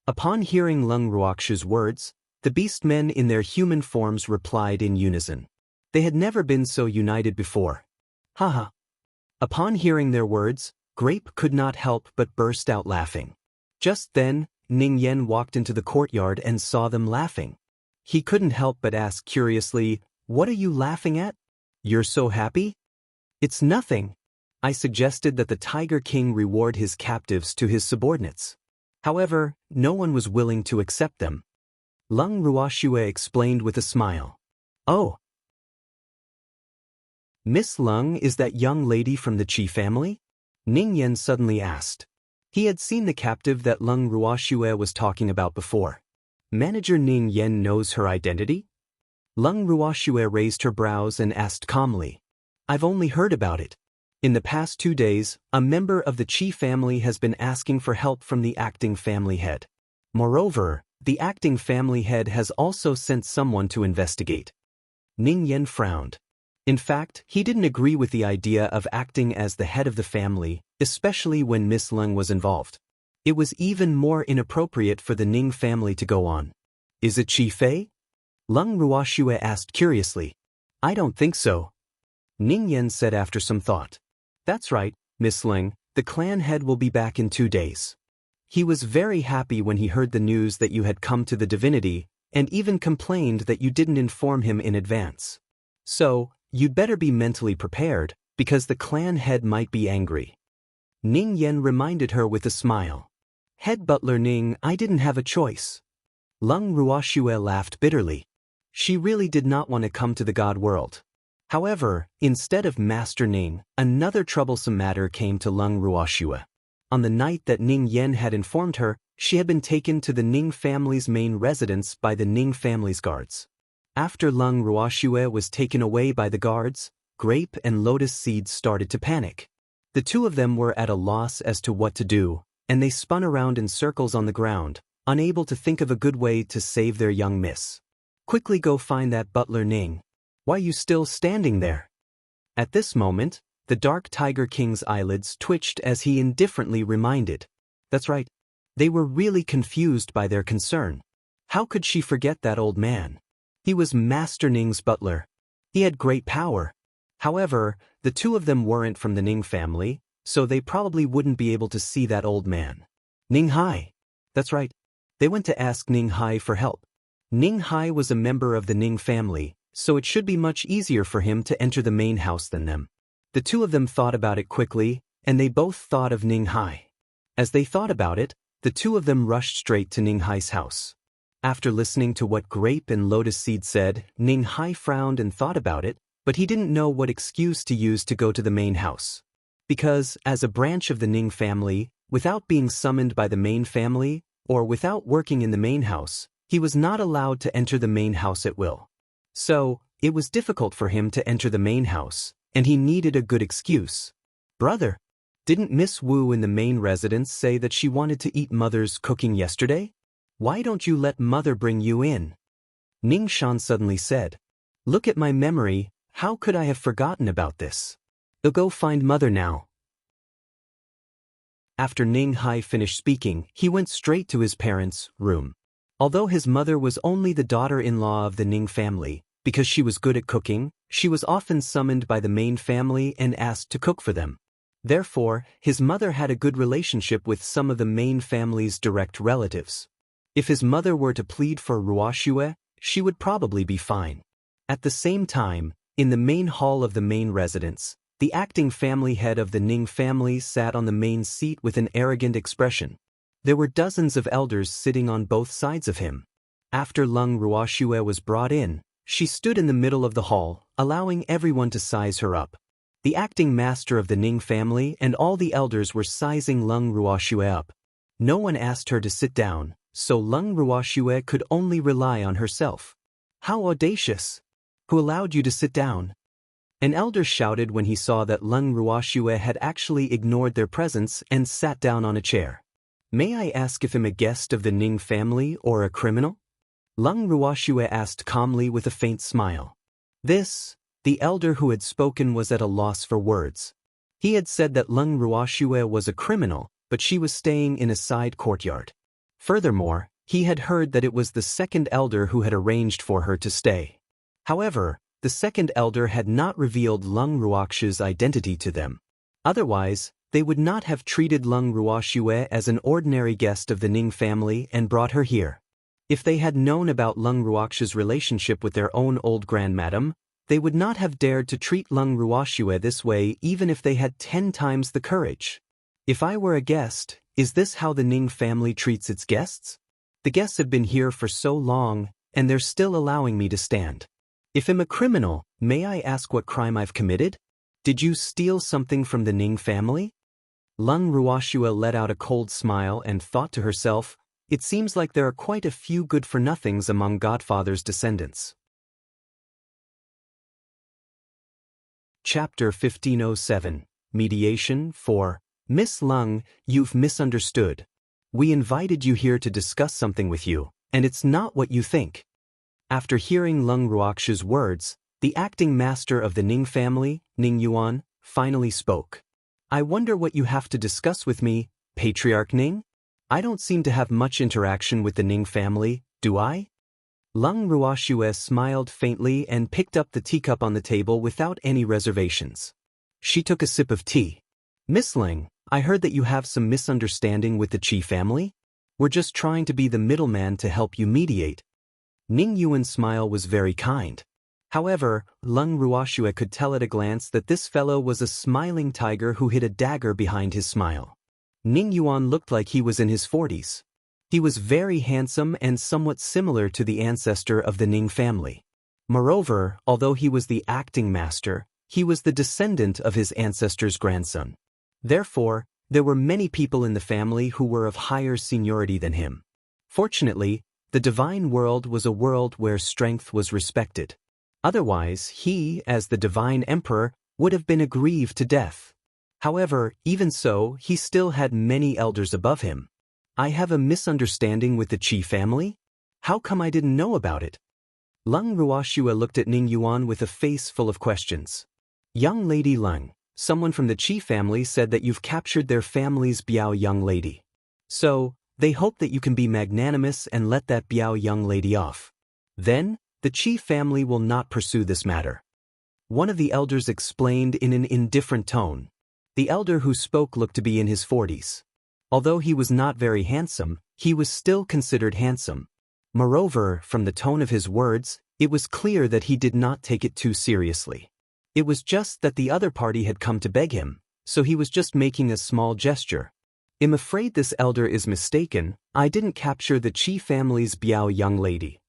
Upon hearing Lung Ruoxue's words, the beast men in their human forms replied in unison. They had never been so united before. Haha. Upon hearing their words, Grape could not help but burst out laughing. Just then, Ning Yen walked into the courtyard and saw them laughing. He couldn't help but ask curiously, what are you laughing at? You're so happy? It's nothing. I suggested that the Tiger King reward his captives to his subordinates. However, no one was willing to accept them. Lung Ruoxue explained with a smile. Oh. Miss Lung is that young lady from the Qi family? Ning Yen suddenly asked. He had seen the captive that Lung Ruoxue was talking about before. Manager Ning Yen knows her identity? Lung Ruoxue raised her brows and asked calmly. I've only heard about it. In the past 2 days, a member of the Qi family has been asking for help from the acting family head. Moreover, the acting family head has also sent someone to investigate. Ning Yen frowned. In fact, he didn't agree with the idea of acting as the head of the family, especially when Miss Lung was involved. It was even more inappropriate for the Ning family to go on. Is it Qi Fei? Lung Ruoxue asked curiously. I don't think so. Ning Yen said after some thought. That's right, Miss Ling, the clan head will be back in 2 days. He was very happy when he heard the news that you had come to the divinity, and even complained that you didn't inform him in advance. So, you'd better be mentally prepared, because the clan head might be angry. Ning Yen reminded her with a smile. Head butler Ning, I didn't have a choice. Lung Ruoxue laughed bitterly. She really did not want to come to the God world. However, instead of Master Ning, another troublesome matter came to Lung Ruoxue. On the night that Ning Yen had informed her, she had been taken to the Ning family's main residence by the Ning family's guards. After Lung Ruoxue was taken away by the guards, Grape and Lotus Seed started to panic. The 2 of them were at a loss as to what to do, and they spun around in circles on the ground, unable to think of a good way to save their young miss. Quickly go find that butler Ning. Why you still standing there? At this moment, the Dark Tiger King's eyelids twitched as he indifferently reminded. That's right. They were really confused by their concern. How could she forget that old man? He was Master Ning's butler. He had great power. However, the two of them weren't from the Ning family, so they probably wouldn't be able to see that old man. Ning Hai. That's right. They went to ask Ning Hai for help. Ning Hai was a member of the Ning family, so it should be much easier for him to enter the main house than them. The two of them thought about it quickly, and they both thought of Ning Hai. As they thought about it, the two of them rushed straight to Ning Hai's house. After listening to what Grape and Lotus Seed said, Ning Hai frowned and thought about it, but he didn't know what excuse to use to go to the main house. Because, as a branch of the Ning family, without being summoned by the main family, or without working in the main house, he was not allowed to enter the main house at will. So, it was difficult for him to enter the main house, and he needed a good excuse. Brother, didn't Miss Wu in the main residence say that she wanted to eat Mother's cooking yesterday? Why don't you let Mother bring you in? Ning Shan suddenly said. Look at my memory, how could I have forgotten about this? I'll go find Mother now. After Ning Hai finished speaking, he went straight to his parents' room. Although his mother was only the daughter-in-law of the Ning family, because she was good at cooking, she was often summoned by the main family and asked to cook for them. Therefore, his mother had a good relationship with some of the main family's direct relatives. If his mother were to plead for Ruoxue, she would probably be fine. At the same time, in the main hall of the main residence, the acting family head of the Ning family sat on the main seat with an arrogant expression. There were dozens of elders sitting on both sides of him. After Lung Ruoxue was brought in, she stood in the middle of the hall, allowing everyone to size her up. The acting master of the Ning family and all the elders were sizing Lung Ruoxue up. No one asked her to sit down, so Lung Ruoxue could only rely on herself. How audacious! Who allowed you to sit down? An elder shouted when he saw that Lung Ruoxue had actually ignored their presence and sat down on a chair. May I ask if I'm a guest of the Ning family or a criminal? Lung Ruoxue asked calmly with a faint smile. The elder who had spoken was at a loss for words. He had said that Lung Ruoxue was a criminal, but she was staying in a side courtyard. Furthermore, he had heard that it was the second elder who had arranged for her to stay. However, the second elder had not revealed Lung Ruoxue's identity to them. Otherwise, they would not have treated Lung Ruoxue as an ordinary guest of the Ning family and brought her here. If they had known about Lung Ruoxue's relationship with their own old grandmadam, they would not have dared to treat Lung Ruoxue this way even if they had 10 times the courage. If I were a guest, is this how the Ning family treats its guests? The guests have been here for so long, and they're still allowing me to stand. If I'm a criminal, may I ask what crime I've committed? Did you steal something from the Ning family? Lung Ruoxue let out a cold smile and thought to herself, it seems like there are quite a few good-for-nothings among Godfather's descendants. Chapter 1507, Mediation 4. Miss Lung, you've misunderstood. We invited you here to discuss something with you, and it's not what you think. After hearing Lung Ruoxue's words, the acting master of the Ning family, Ning Yuan, finally spoke. I wonder what you have to discuss with me, Patriarch Ning? I don't seem to have much interaction with the Ning family, do I? Lung Ruoxue smiled faintly and picked up the teacup on the table without any reservations. She took a sip of tea. Miss Ling, I heard that you have some misunderstanding with the Qi family? We're just trying to be the middleman to help you mediate. Ning Yuan's smile was very kind. However, Lung Ruoxue could tell at a glance that this fellow was a smiling tiger who hid a dagger behind his smile. Ning Yuan looked like he was in his 40s. He was very handsome and somewhat similar to the ancestor of the Ning family. Moreover, although he was the acting master, he was the descendant of his ancestor's grandson. Therefore, there were many people in the family who were of higher seniority than him. Fortunately, the divine world was a world where strength was respected. Otherwise, he, as the divine emperor, would have been aggrieved to death. However, even so, he still had many elders above him. I have a misunderstanding with the Qi family? How come I didn't know about it? Lung Ruoxue looked at Ning Yuan with a face full of questions. Young lady Lung, someone from the Qi family said that you've captured their family's Biao young lady. So, they hope that you can be magnanimous and let that Biao young lady off. Then, The Chi family will not pursue this matter. One of the elders explained in an indifferent tone. The elder who spoke looked to be in his 40s. Although he was not very handsome, he was still considered handsome. Moreover, from the tone of his words, it was clear that he did not take it too seriously. It was just that the other party had come to beg him, so he was just making a small gesture. I'm afraid this elder is mistaken. I didn't capture the Chi family's Biao young lady.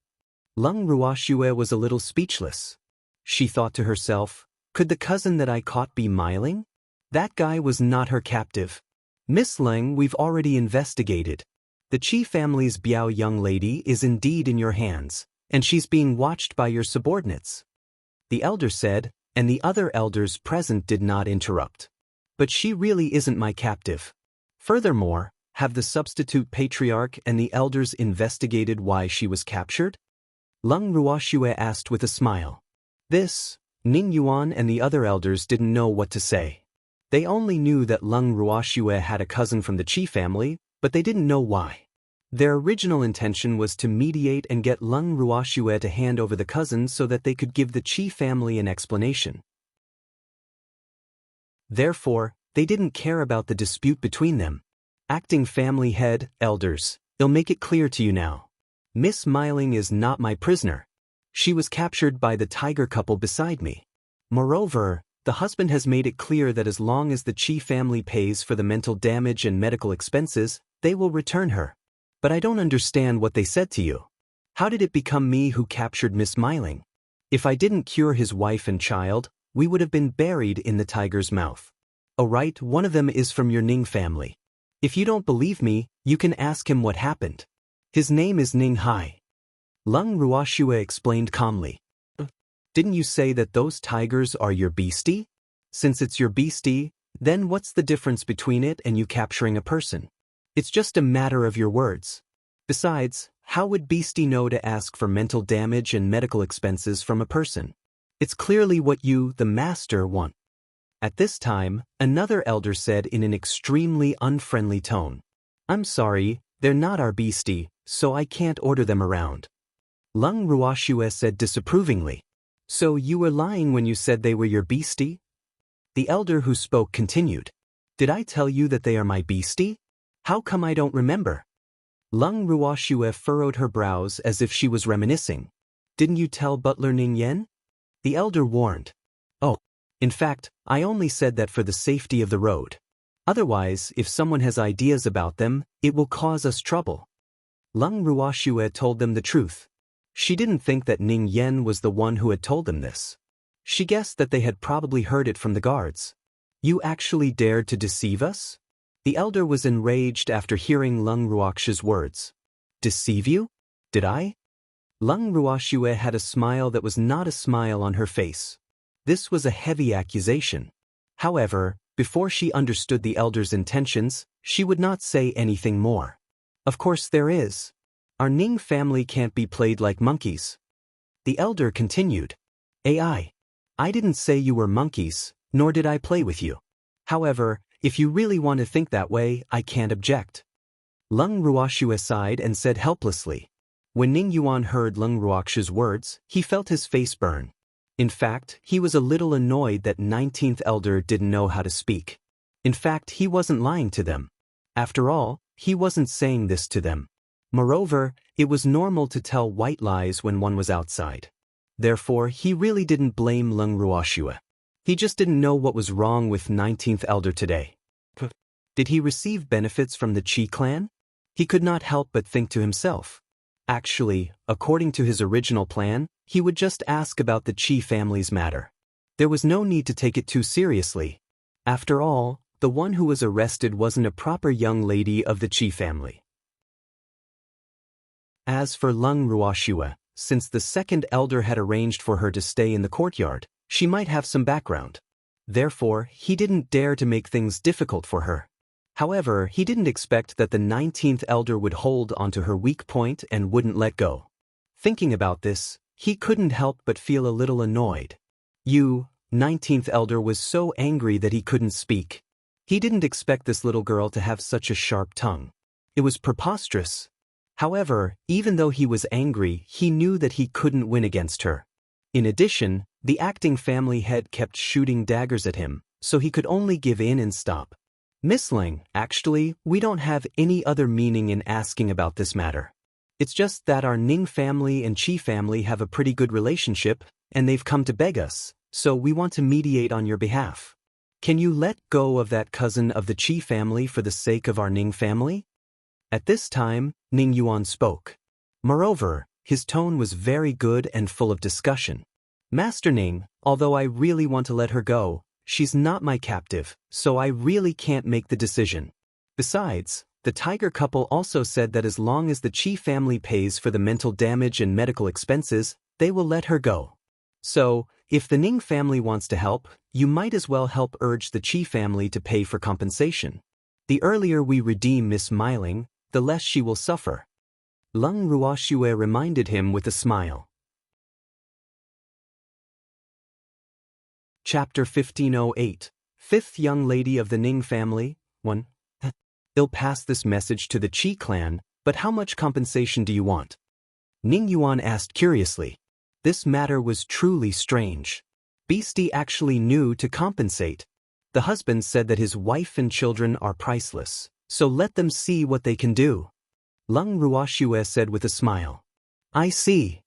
Lung Ruoxue was a little speechless. She thought to herself, could the cousin that I caught be Miling? That guy was not her captive. Miss Leng, we've already investigated. The Chi family's Biao young lady is indeed in your hands, and she's being watched by your subordinates. The elder said, and the other elders present did not interrupt. But she really isn't my captive. Furthermore, have the substitute patriarch and the elders investigated why she was captured? Lung Ruoxue asked with a smile. This, Ning Yuan and the other elders didn't know what to say. They only knew that Lung Ruoxue had a cousin from the Chi family, but they didn't know why. Their original intention was to mediate and get Lung Ruoxue to hand over the cousin so that they could give the Chi family an explanation. Therefore, they didn't care about the dispute between them. Acting family head, elders, I'll make it clear to you now. Miss Miling is not my prisoner. She was captured by the tiger couple beside me. Moreover, the husband has made it clear that as long as the Chi family pays for the mental damage and medical expenses, they will return her. But I don't understand what they said to you. How did it become me who captured Miss Miling? If I didn't cure his wife and child, we would have been buried in the tiger's mouth. Oh right, one of them is from your Ning family. If you don't believe me, you can ask him what happened. His name is Ning Hai. Lung Ruoxue explained calmly. Didn't you say that those tigers are your beastie? Since it's your beastie, then what's the difference between it and you capturing a person? It's just a matter of your words. Besides, how would beastie know to ask for mental damage and medical expenses from a person? It's clearly what you, the master, want. At this time, another elder said in an extremely unfriendly tone. I'm sorry, they're not our beastie, so I can't order them around. Lung Ruoxue said disapprovingly. So you were lying when you said they were your beastie? The elder who spoke continued. Did I tell you that they are my beastie? How come I don't remember? Lung Ruoxue furrowed her brows as if she was reminiscing. Didn't you tell Butler Ning Yen? The elder warned. Oh, in fact, I only said that for the safety of the road. Otherwise, if someone has ideas about them, it will cause us trouble. Lung Ruoxue told them the truth. She didn't think that Ning Yen was the one who had told them this. She guessed that they had probably heard it from the guards. You actually dared to deceive us? The elder was enraged after hearing Lung Ruoxue's words. Deceive you? Did I? Lung Ruoxue had a smile that was not a smile on her face. This was a heavy accusation. However, before she understood the elder's intentions, she would not say anything more. Of course there is. Our Ning family can't be played like monkeys. The elder continued. I didn't say you were monkeys, nor did I play with you. However, if you really want to think that way, I can't object. Lung Ruoxue sighed and said helplessly. When Ning Yuan heard Lung Ruoxue's words, he felt his face burn. In fact, he was a little annoyed that 19th elder didn't know how to speak. In fact, he wasn't lying to them. After all, he wasn't saying this to them. Moreover, it was normal to tell white lies when one was outside. Therefore, he really didn't blame Lung Ruoxue. He just didn't know what was wrong with 19th elder today. Did he receive benefits from the Chi clan? He could not help but think to himself. Actually, according to his original plan, he would just ask about the Chi family's matter. There was no need to take it too seriously. After all, the one who was arrested wasn't a proper young lady of the Chi family. As for Lung Ruoxue, since the second elder had arranged for her to stay in the courtyard, she might have some background. Therefore, he didn't dare to make things difficult for her. However, he didn't expect that the 19th elder would hold onto her weak point and wouldn't let go. Thinking about this, he couldn't help but feel a little annoyed. 19th elder was so angry that he couldn't speak. He didn't expect this little girl to have such a sharp tongue. It was preposterous. However, even though he was angry, he knew that he couldn't win against her. In addition, the acting family head kept shooting daggers at him, so he could only give in and stop. Miss Ling, actually, we don't have any other meaning in asking about this matter. It's just that our Ning family and Qi family have a pretty good relationship, and they've come to beg us, so we want to mediate on your behalf. Can you let go of that cousin of the Qi family for the sake of our Ning family? At this time, Ning Yuan spoke. Moreover, his tone was very good and full of discussion. Master Ning, although I really want to let her go, she's not my captive, so I really can't make the decision. Besides, the tiger couple also said that as long as the Qi family pays for the mental damage and medical expenses, they will let her go. So, if the Ning family wants to help, you might as well help urge the Qi family to pay for compensation. The earlier we redeem Miss Miling, the less she will suffer. Leng Ruoxue reminded him with a smile. Chapter 1508. Fifth Young Lady of the Ning Family, 1. I'll pass this message to the Qi clan, but how much compensation do you want? Ning Yuan asked curiously. This matter was truly strange. Beastie actually knew to compensate. The husband said that his wife and children are priceless, so let them see what they can do. Leng Ruoxue said with a smile. I see.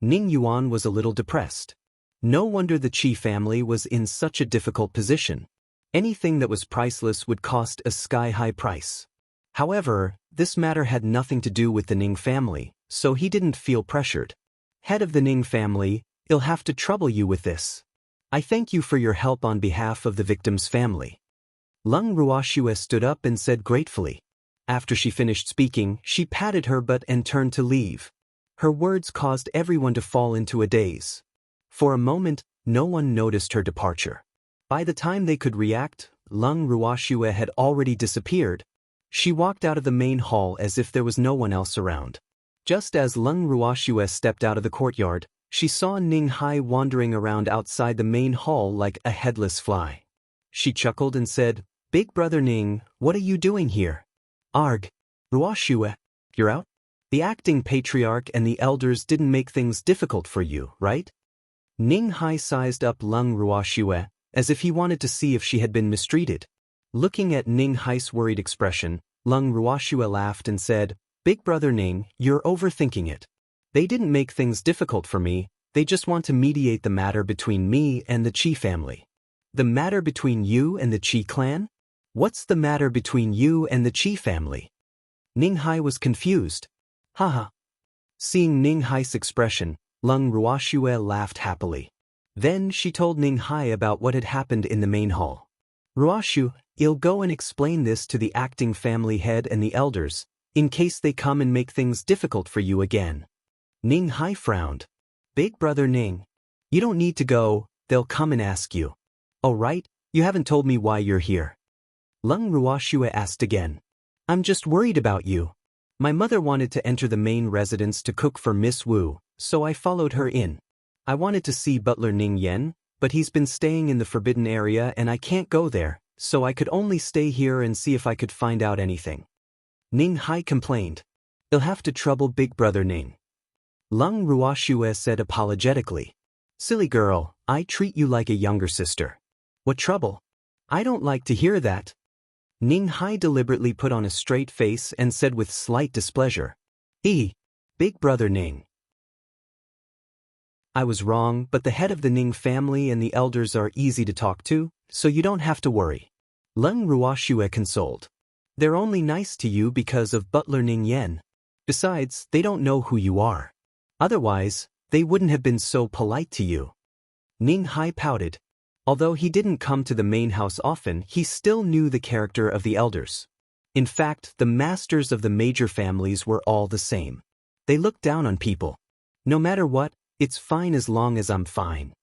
Ning Yuan was a little depressed. No wonder the Qi family was in such a difficult position. Anything that was priceless would cost a sky-high price. However, this matter had nothing to do with the Ning family, so he didn't feel pressured. Head of the Ning family, I'll have to trouble you with this. I thank you for your help on behalf of the victim's family. Leng Ruoxue stood up and said gratefully. After she finished speaking, she patted her butt and turned to leave. Her words caused everyone to fall into a daze. For a moment, no one noticed her departure. By the time they could react, Leng Ruoxue had already disappeared. She walked out of the main hall as if there was no one else around. Just as Leng Ruoxue stepped out of the courtyard, she saw Ning Hai wandering around outside the main hall like a headless fly. She chuckled and said, Big brother Ning, what are you doing here? Arg, Ruoxue, you're out? The acting patriarch and the elders didn't make things difficult for you, right? Ning Hai sized up Leng Ruoxue, as if he wanted to see if she had been mistreated. Looking at Ning Hai's worried expression, Leng Ruoxue laughed and said, Big brother Ning, you're overthinking it. They didn't make things difficult for me, they just want to mediate the matter between me and the Qi family. The matter between you and the Qi clan? What's the matter between you and the Qi family? Ning Hai was confused. Haha. Seeing Ning Hai's expression, Leng Ruoxue laughed happily. Then she told Ning Hai about what had happened in the main hall. Ruoxue, I'll go and explain this to the acting family head and the elders, in case they come and make things difficult for you again. Ning Hai frowned. Big brother Ning, you don't need to go, they'll come and ask you. Oh right, you haven't told me why you're here. Leng Ruoxue asked again. I'm just worried about you. My mother wanted to enter the main residence to cook for Miss Wu, so I followed her in. I wanted to see butler Ning Yen, but he's been staying in the forbidden area and I can't go there, so I could only stay here and see if I could find out anything. Ning Hai complained. You'll have to trouble big brother Ning. Leng Ruoxue said apologetically. Silly girl, I treat you like a younger sister. What trouble? I don't like to hear that. Ning Hai deliberately put on a straight face and said with slight displeasure. Big brother Ning. I was wrong, but the head of the Ning family and the elders are easy to talk to, so you don't have to worry. Leng Ruoxue consoled. They're only nice to you because of butler Ning Yen. Besides, they don't know who you are. Otherwise, they wouldn't have been so polite to you. Ning Hai pouted. Although he didn't come to the main house often, he still knew the character of the elders. In fact, the masters of the major families were all the same. They looked down on people. No matter what, it's fine as long as I'm fine.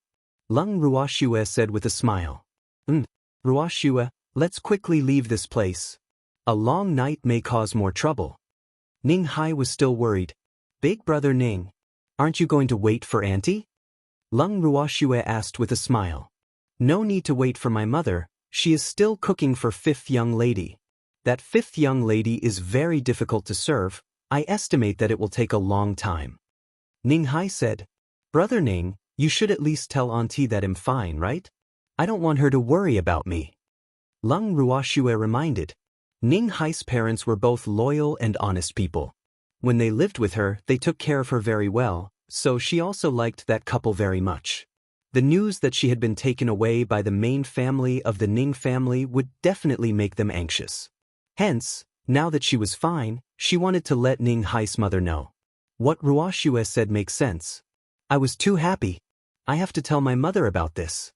Leng Ruoxue said with a smile. Ruoxue, let's quickly leave this place. A long night may cause more trouble. Ning Hai was still worried. Big brother Ning, aren't you going to wait for Auntie? Leng Ruoxue asked with a smile. No need to wait for my mother, she is still cooking for fifth young lady. That fifth young lady is very difficult to serve, I estimate that it will take a long time. Ning Hai said, Brother Ning, you should at least tell Auntie that I'm fine, right? I don't want her to worry about me. Lung Ruoxue reminded. Ning Hai's parents were both loyal and honest people. When they lived with her, they took care of her very well, so she also liked that couple very much. The news that she had been taken away by the main family of the Ning family would definitely make them anxious. Hence, now that she was fine, she wanted to let Ning Hai's mother know. What Ruoxue said makes sense. I was too happy. I have to tell my mother about this.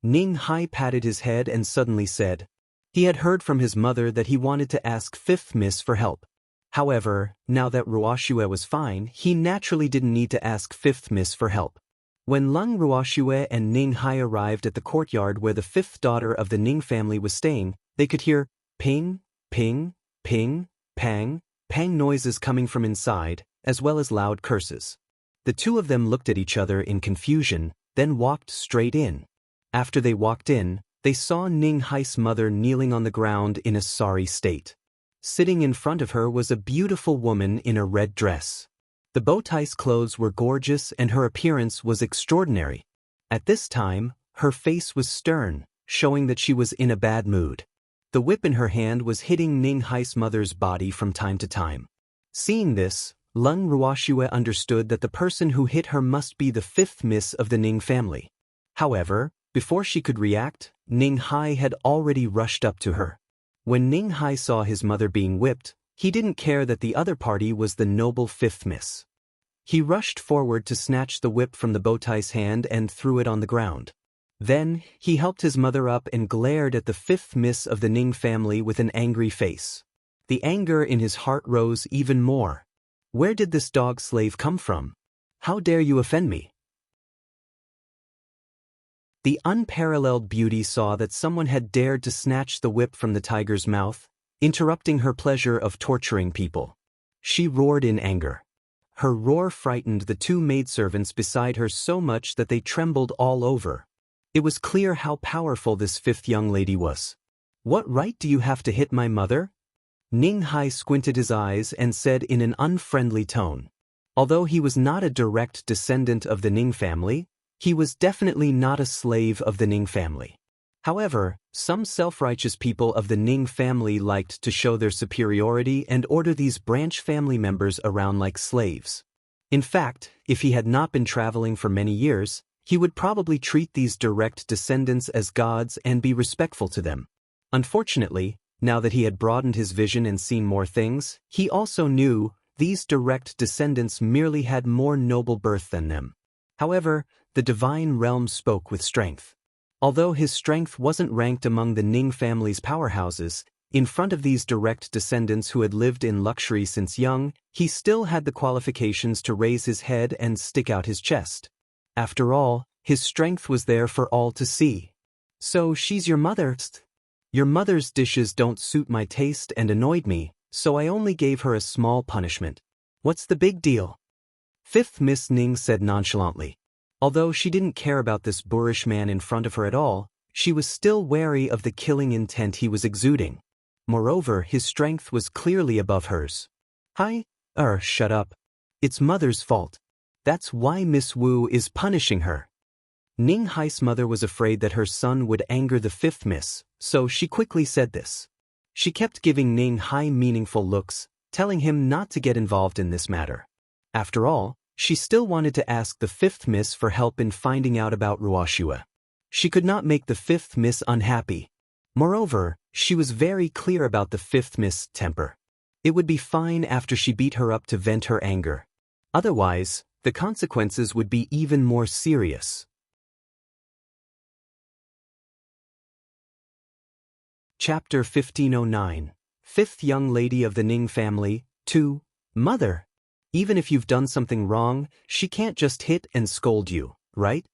Ning Hai patted his head and suddenly said. He had heard from his mother that he wanted to ask Fifth Miss for help. However, now that Ruoxue was fine, he naturally didn't need to ask Fifth Miss for help. When Lung Ruoxue and Ning Hai arrived at the courtyard where the fifth daughter of the Ning family was staying, they could hear ping, ping, ping, pang, pang noises coming from inside, as well as loud curses. The two of them looked at each other in confusion, then walked straight in. After they walked in, they saw Ning Hai's mother kneeling on the ground in a sorry state. Sitting in front of her was a beautiful woman in a red dress. The bowtie's clothes were gorgeous and her appearance was extraordinary. At this time, her face was stern, showing that she was in a bad mood. The whip in her hand was hitting Ning Hai's mother's body from time to time. Seeing this, Lung Ruoxue understood that the person who hit her must be the fifth miss of the Ning family. However, before she could react, Ning Hai had already rushed up to her. When Ning Hai saw his mother being whipped, he didn't care that the other party was the noble fifth miss. He rushed forward to snatch the whip from the bowtie's hand and threw it on the ground. Then, he helped his mother up and glared at the fifth miss of the Ning family with an angry face. The anger in his heart rose even more. Where did this dog slave come from? How dare you offend me? The unparalleled beauty saw that someone had dared to snatch the whip from the tiger's mouth, interrupting her pleasure of torturing people. She roared in anger. Her roar frightened the two maidservants beside her so much that they trembled all over. It was clear how powerful this fifth young lady was. What right do you have to hit my mother? Ning Hai squinted his eyes and said in an unfriendly tone. Although he was not a direct descendant of the Ning family, he was definitely not a slave of the Ning family. However, some self-righteous people of the Ning family liked to show their superiority and order these branch family members around like slaves. In fact, if he had not been traveling for many years, he would probably treat these direct descendants as gods and be respectful to them. Unfortunately, now that he had broadened his vision and seen more things, he also knew these direct descendants merely had more noble birth than them. However, the divine realm spoke with strength. Although his strength wasn't ranked among the Ning family's powerhouses, in front of these direct descendants who had lived in luxury since young, he still had the qualifications to raise his head and stick out his chest. After all, his strength was there for all to see. So she's your mother? Your mother's dishes don't suit my taste and annoyed me, so I only gave her a small punishment. What's the big deal? Fifth Miss Ning said nonchalantly. Although she didn't care about this boorish man in front of her at all, she was still wary of the killing intent he was exuding. Moreover, his strength was clearly above hers. Shut up. It's mother's fault. That's why Miss Wu is punishing her. Ning Hai's mother was afraid that her son would anger the fifth miss, so she quickly said this. She kept giving Ning Hai meaningful looks, telling him not to get involved in this matter. After all, she still wanted to ask the fifth miss for help in finding out about Ruoxue. She could not make the fifth miss unhappy. Moreover, she was very clear about the fifth miss' temper. It would be fine after she beat her up to vent her anger. Otherwise, the consequences would be even more serious. Chapter 1509. Fifth Young Lady of the Ning Family, 2. Mother. Even if you've done something wrong, she can't just hit and scold you, right?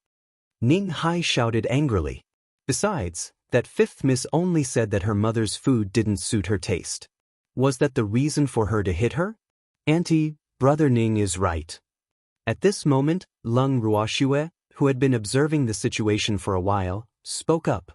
Ning Hai shouted angrily. Besides, that fifth miss only said that her mother's food didn't suit her taste. Was that the reason for her to hit her? Auntie, Brother Ning is right. At this moment, Lung Ruoxue, who had been observing the situation for a while, spoke up.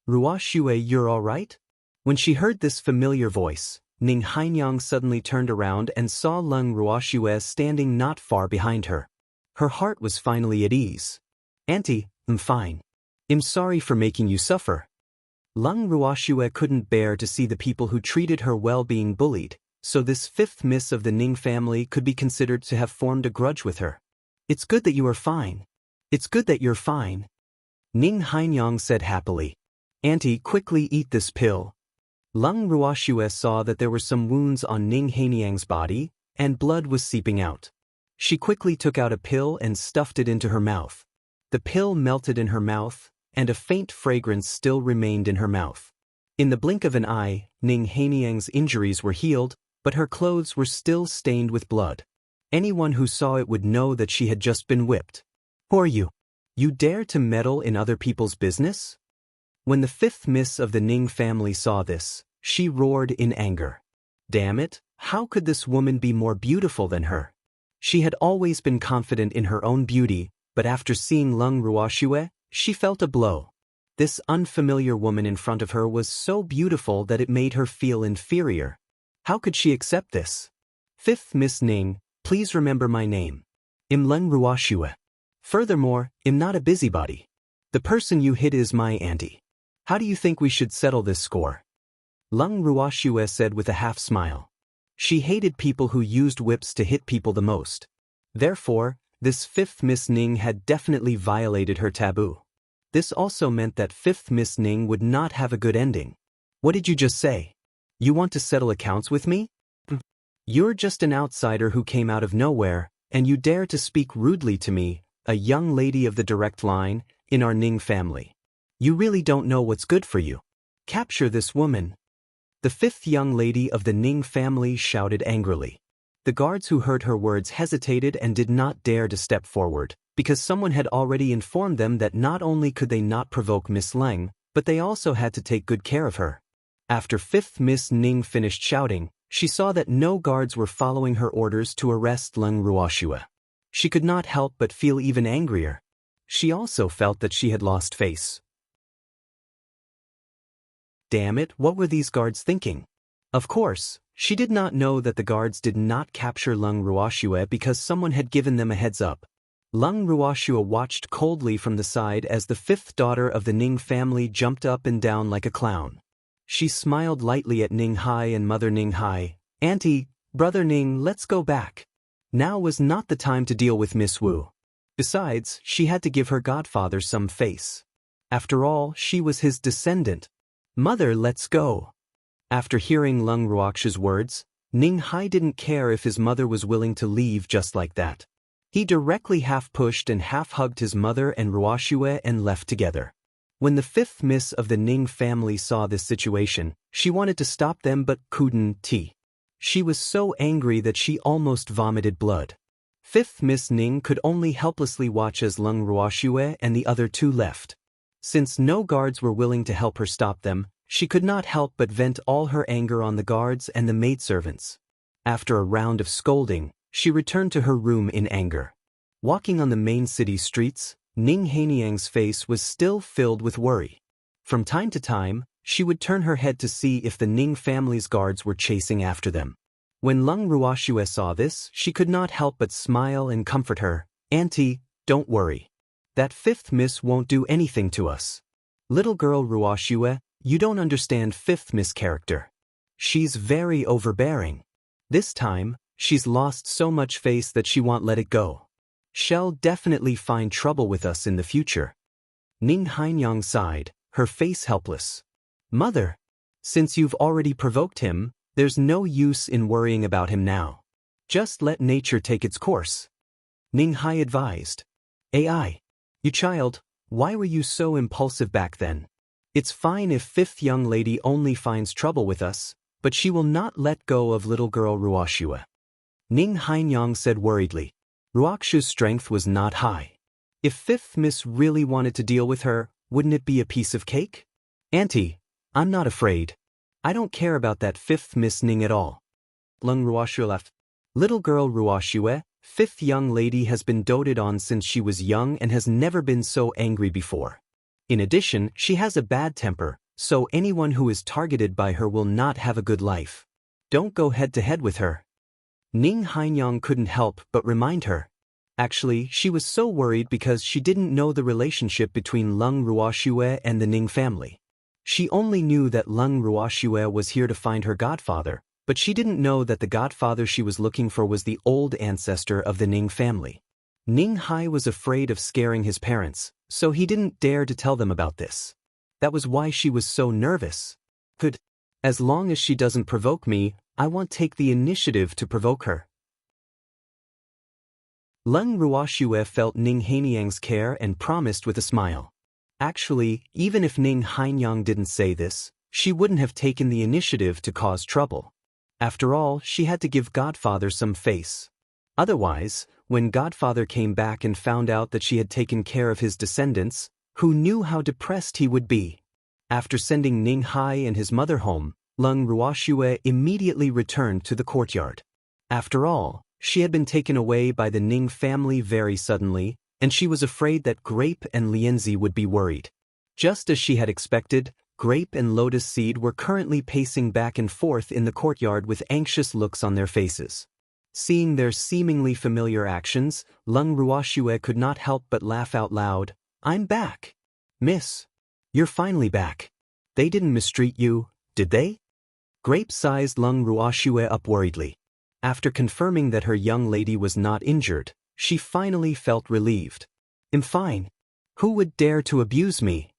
Ruoxue, you're all right? When she heard this familiar voice, Ning Hainyang suddenly turned around and saw Lung Ruoxue standing not far behind her. Her heart was finally at ease. Auntie, I'm fine. I'm sorry for making you suffer. Lung Ruoxue couldn't bear to see the people who treated her well being bullied, so this fifth miss of the Ning family could be considered to have formed a grudge with her. It's good that you are fine. It's good that you're fine. Ning Hainyang said happily. Auntie, quickly eat this pill. Lung Ruoxue saw that there were some wounds on Ning Hainyang's body, and blood was seeping out. She quickly took out a pill and stuffed it into her mouth. The pill melted in her mouth, and a faint fragrance still remained in her mouth. In the blink of an eye, Ning Hainyang's injuries were healed, but her clothes were still stained with blood. Anyone who saw it would know that she had just been whipped. Who are you? You dare to meddle in other people's business? When the fifth miss of the Ning family saw this, she roared in anger. Damn it, how could this woman be more beautiful than her? She had always been confident in her own beauty, but after seeing Lung Ruoxue, she felt a blow. This unfamiliar woman in front of her was so beautiful that it made her feel inferior. How could she accept this? Fifth Miss Ning, please remember my name. I'm Lung Ruoxue. Furthermore, I'm not a busybody. The person you hit is my auntie. How do you think we should settle this score? Lung Ruoxue said with a half smile. She hated people who used whips to hit people the most. Therefore, this fifth Miss Ning had definitely violated her taboo. This also meant that fifth Miss Ning would not have a good ending. What did you just say? You want to settle accounts with me? You're just an outsider who came out of nowhere, and you dare to speak rudely to me, a young lady of the direct line, in our Ning family. You really don't know what's good for you. Capture this woman. The fifth young lady of the Ning family shouted angrily. The guards who heard her words hesitated and did not dare to step forward, because someone had already informed them that not only could they not provoke Miss Leng, but they also had to take good care of her. After fifth Miss Ning finished shouting, she saw that no guards were following her orders to arrest Lung Ruoxue. She could not help but feel even angrier. She also felt that she had lost face. Damn it, what were these guards thinking? Of course, she did not know that the guards did not capture Lung Ruoxue because someone had given them a heads up. Lung Ruoxue watched coldly from the side as the fifth daughter of the Ning family jumped up and down like a clown. She smiled lightly at Ning Hai and Mother Ning Hai. Auntie, Brother Ning, let's go back. Now was not the time to deal with Miss Wu. Besides, she had to give her godfather some face. After all, she was his descendant. Mother, let's go. After hearing Lung Ruoxue's words, Ning Hai didn't care if his mother was willing to leave just like that. He directly half-pushed and half-hugged his mother and Ruoxue and left together. When the fifth miss of the Ning family saw this situation, she wanted to stop them but couldn't. She was so angry that she almost vomited blood. Fifth Miss Ning could only helplessly watch as Lung Ruoxue and the other two left. Since no guards were willing to help her stop them, she could not help but vent all her anger on the guards and the maidservants. After a round of scolding, she returned to her room in anger. Walking on the main city streets, Ning Hainyang's face was still filled with worry. From time to time, she would turn her head to see if the Ning family's guards were chasing after them. When Lung Ruoxue saw this, she could not help but smile and comfort her. Auntie, don't worry. That fifth miss won't do anything to us. Little girl Ruoxue, you don't understand fifth miss character. She's very overbearing. This time, she's lost so much face that she won't let it go. She'll definitely find trouble with us in the future. Ning Hainyang sighed, her face helpless. Mother, since you've already provoked him, there's no use in worrying about him now. Just let nature take its course. Ning Hai advised. AI. You child, why were you so impulsive back then? It's fine if fifth young lady only finds trouble with us, but she will not let go of little girl Ruoxue. Ning Hainyang said worriedly. Ruoxue's strength was not high. If fifth miss really wanted to deal with her, wouldn't it be a piece of cake? Auntie, I'm not afraid. I don't care about that fifth Miss Ning at all. Lung Ruoxue laughed. Little girl Ruoxue, fifth young lady has been doted on since she was young and has never been so angry before. In addition, she has a bad temper, so anyone who is targeted by her will not have a good life. Don't go head-to-head with her. Ning Hainyang couldn't help but remind her. Actually, she was so worried because she didn't know the relationship between Lung Ruoxue and the Ning family. She only knew that Lung Ruoxue was here to find her godfather, but she didn't know that the godfather she was looking for was the old ancestor of the Ning family. Ning Hai was afraid of scaring his parents, so he didn't dare to tell them about this. That was why she was so nervous. Good. As long as she doesn't provoke me, I won't take the initiative to provoke her. Lung Ruoxue felt Ning Hainyang's care and promised with a smile. Actually, even if Ning Hainyang didn't say this, she wouldn't have taken the initiative to cause trouble. After all, she had to give Godfather some face. Otherwise, when Godfather came back and found out that she had taken care of his descendants, who knew how depressed he would be? After sending Ning Hai and his mother home, Lung Ruoxue immediately returned to the courtyard. After all, she had been taken away by the Ning family very suddenly, and she was afraid that Grape and Lianzi would be worried. Just as she had expected, Grape and Lotus Seed were currently pacing back and forth in the courtyard with anxious looks on their faces. Seeing their seemingly familiar actions, Lung Ruoxue could not help but laugh out loud. "I'm back. Miss. You're finally back. They didn't mistreat you, did they?" Grape sized Lung Ruoxue up worriedly. After confirming that her young lady was not injured, she finally felt relieved. "I'm fine. Who would dare to abuse me?"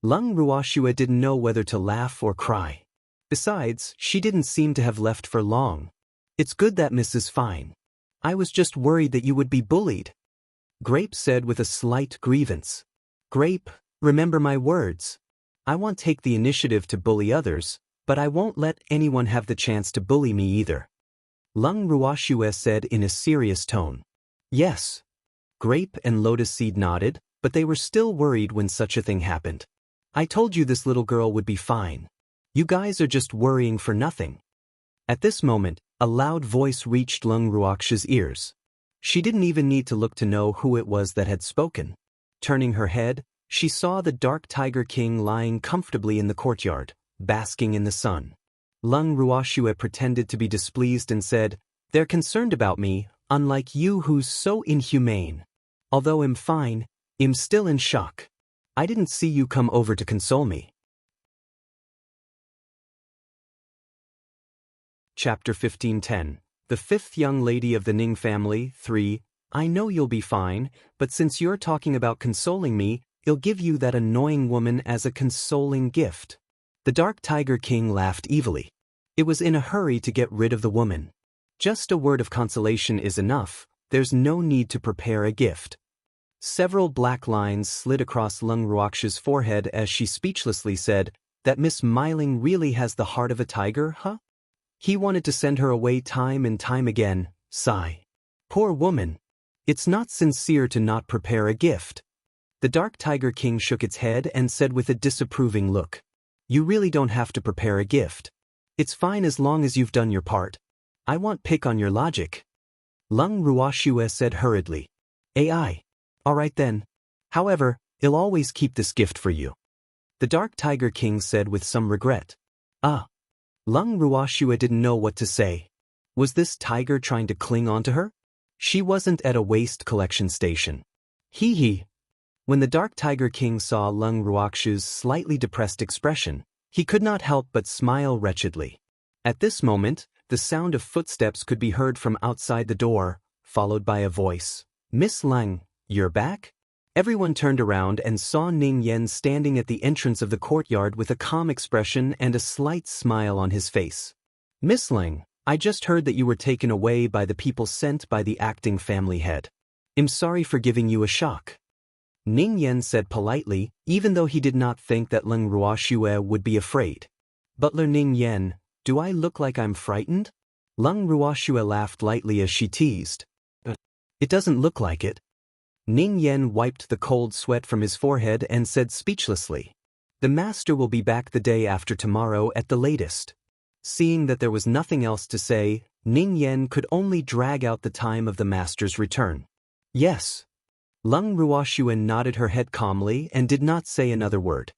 Lung Ruoxue didn't know whether to laugh or cry. Besides, she didn't seem to have left for long. "It's good that Miss is fine. I was just worried that you would be bullied," Grape said with a slight grievance. "Grape, remember my words. I won't take the initiative to bully others, but I won't let anyone have the chance to bully me either," Lung Ruoxue said in a serious tone. "Yes." Grape and Lotus Seed nodded, but they were still worried when such a thing happened. "I told you this little girl would be fine. You guys are just worrying for nothing." At this moment, a loud voice reached Lung Ruoxue's ears. She didn't even need to look to know who it was that had spoken. Turning her head, she saw the Dark Tiger King lying comfortably in the courtyard, basking in the sun. Lung Ruoxue pretended to be displeased and said, "They're concerned about me, unlike you who's so inhumane. Although I'm fine, I'm still in shock. I didn't see you come over to console me." Chapter 15:10. The fifth young lady of the Ning family, 3. "I know you'll be fine, but since you're talking about consoling me, I'll give you that annoying woman as a consoling gift." The Dark Tiger King laughed evilly. It was in a hurry to get rid of the woman. Just a word of consolation is enough, there's no need to prepare a gift. Several black lines slid across Lung Ruoxue's forehead as she speechlessly said, "That Miss Myling really has the heart of a tiger, huh?" He wanted to send her away time and time again, sigh. Poor woman. It's not sincere to not prepare a gift. The Dark Tiger King shook its head and said with a disapproving look, "You really don't have to prepare a gift. It's fine as long as you've done your part. I won't pick on your logic." Lung Ruoxue said hurriedly. "AI. All right then. However, I'll always keep this gift for you." The Dark Tiger King said with some regret. "Ah." Lung Ruoxue didn't know what to say. Was this tiger trying to cling onto her? She wasn't at a waste collection station. Hee hee. When the Dark Tiger King saw Lung Ruoxue's slightly depressed expression, he could not help but smile wretchedly. At this moment, the sound of footsteps could be heard from outside the door, followed by a voice. "Miss Lung, you're back?" Everyone turned around and saw Ning Yen standing at the entrance of the courtyard with a calm expression and a slight smile on his face. "Miss Lung, I just heard that you were taken away by the people sent by the acting family head. I'm sorry for giving you a shock," Ning Yen said politely, even though he did not think that Lung Ruoxue would be afraid. "Butler Ning Yen, do I look like I'm frightened?" Lung Ruoxue laughed lightly as she teased. "It doesn't look like it." Ning Yen wiped the cold sweat from his forehead and said speechlessly, "The master will be back the day after tomorrow at the latest." Seeing that there was nothing else to say, Ning Yen could only drag out the time of the master's return. "Yes." Lung Ruoxue nodded her head calmly and did not say another word.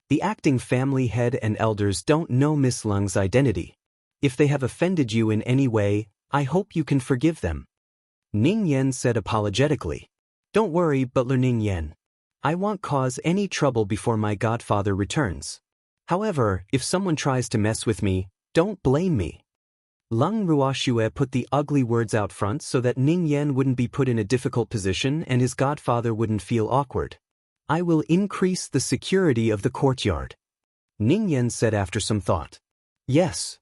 The acting family head and elders don't know Miss Lung's identity. If they have offended you in any way, I hope you can forgive them. Ning Yan said apologetically. Don't worry, butler Ning Yan. I won't cause any trouble before my godfather returns. However, if someone tries to mess with me, don't blame me. Lung Ruoxue put the ugly words out front so that Ning Yan wouldn't be put in a difficult position and his godfather wouldn't feel awkward. I will increase the security of the courtyard. Ning Yan said after some thought. Yes.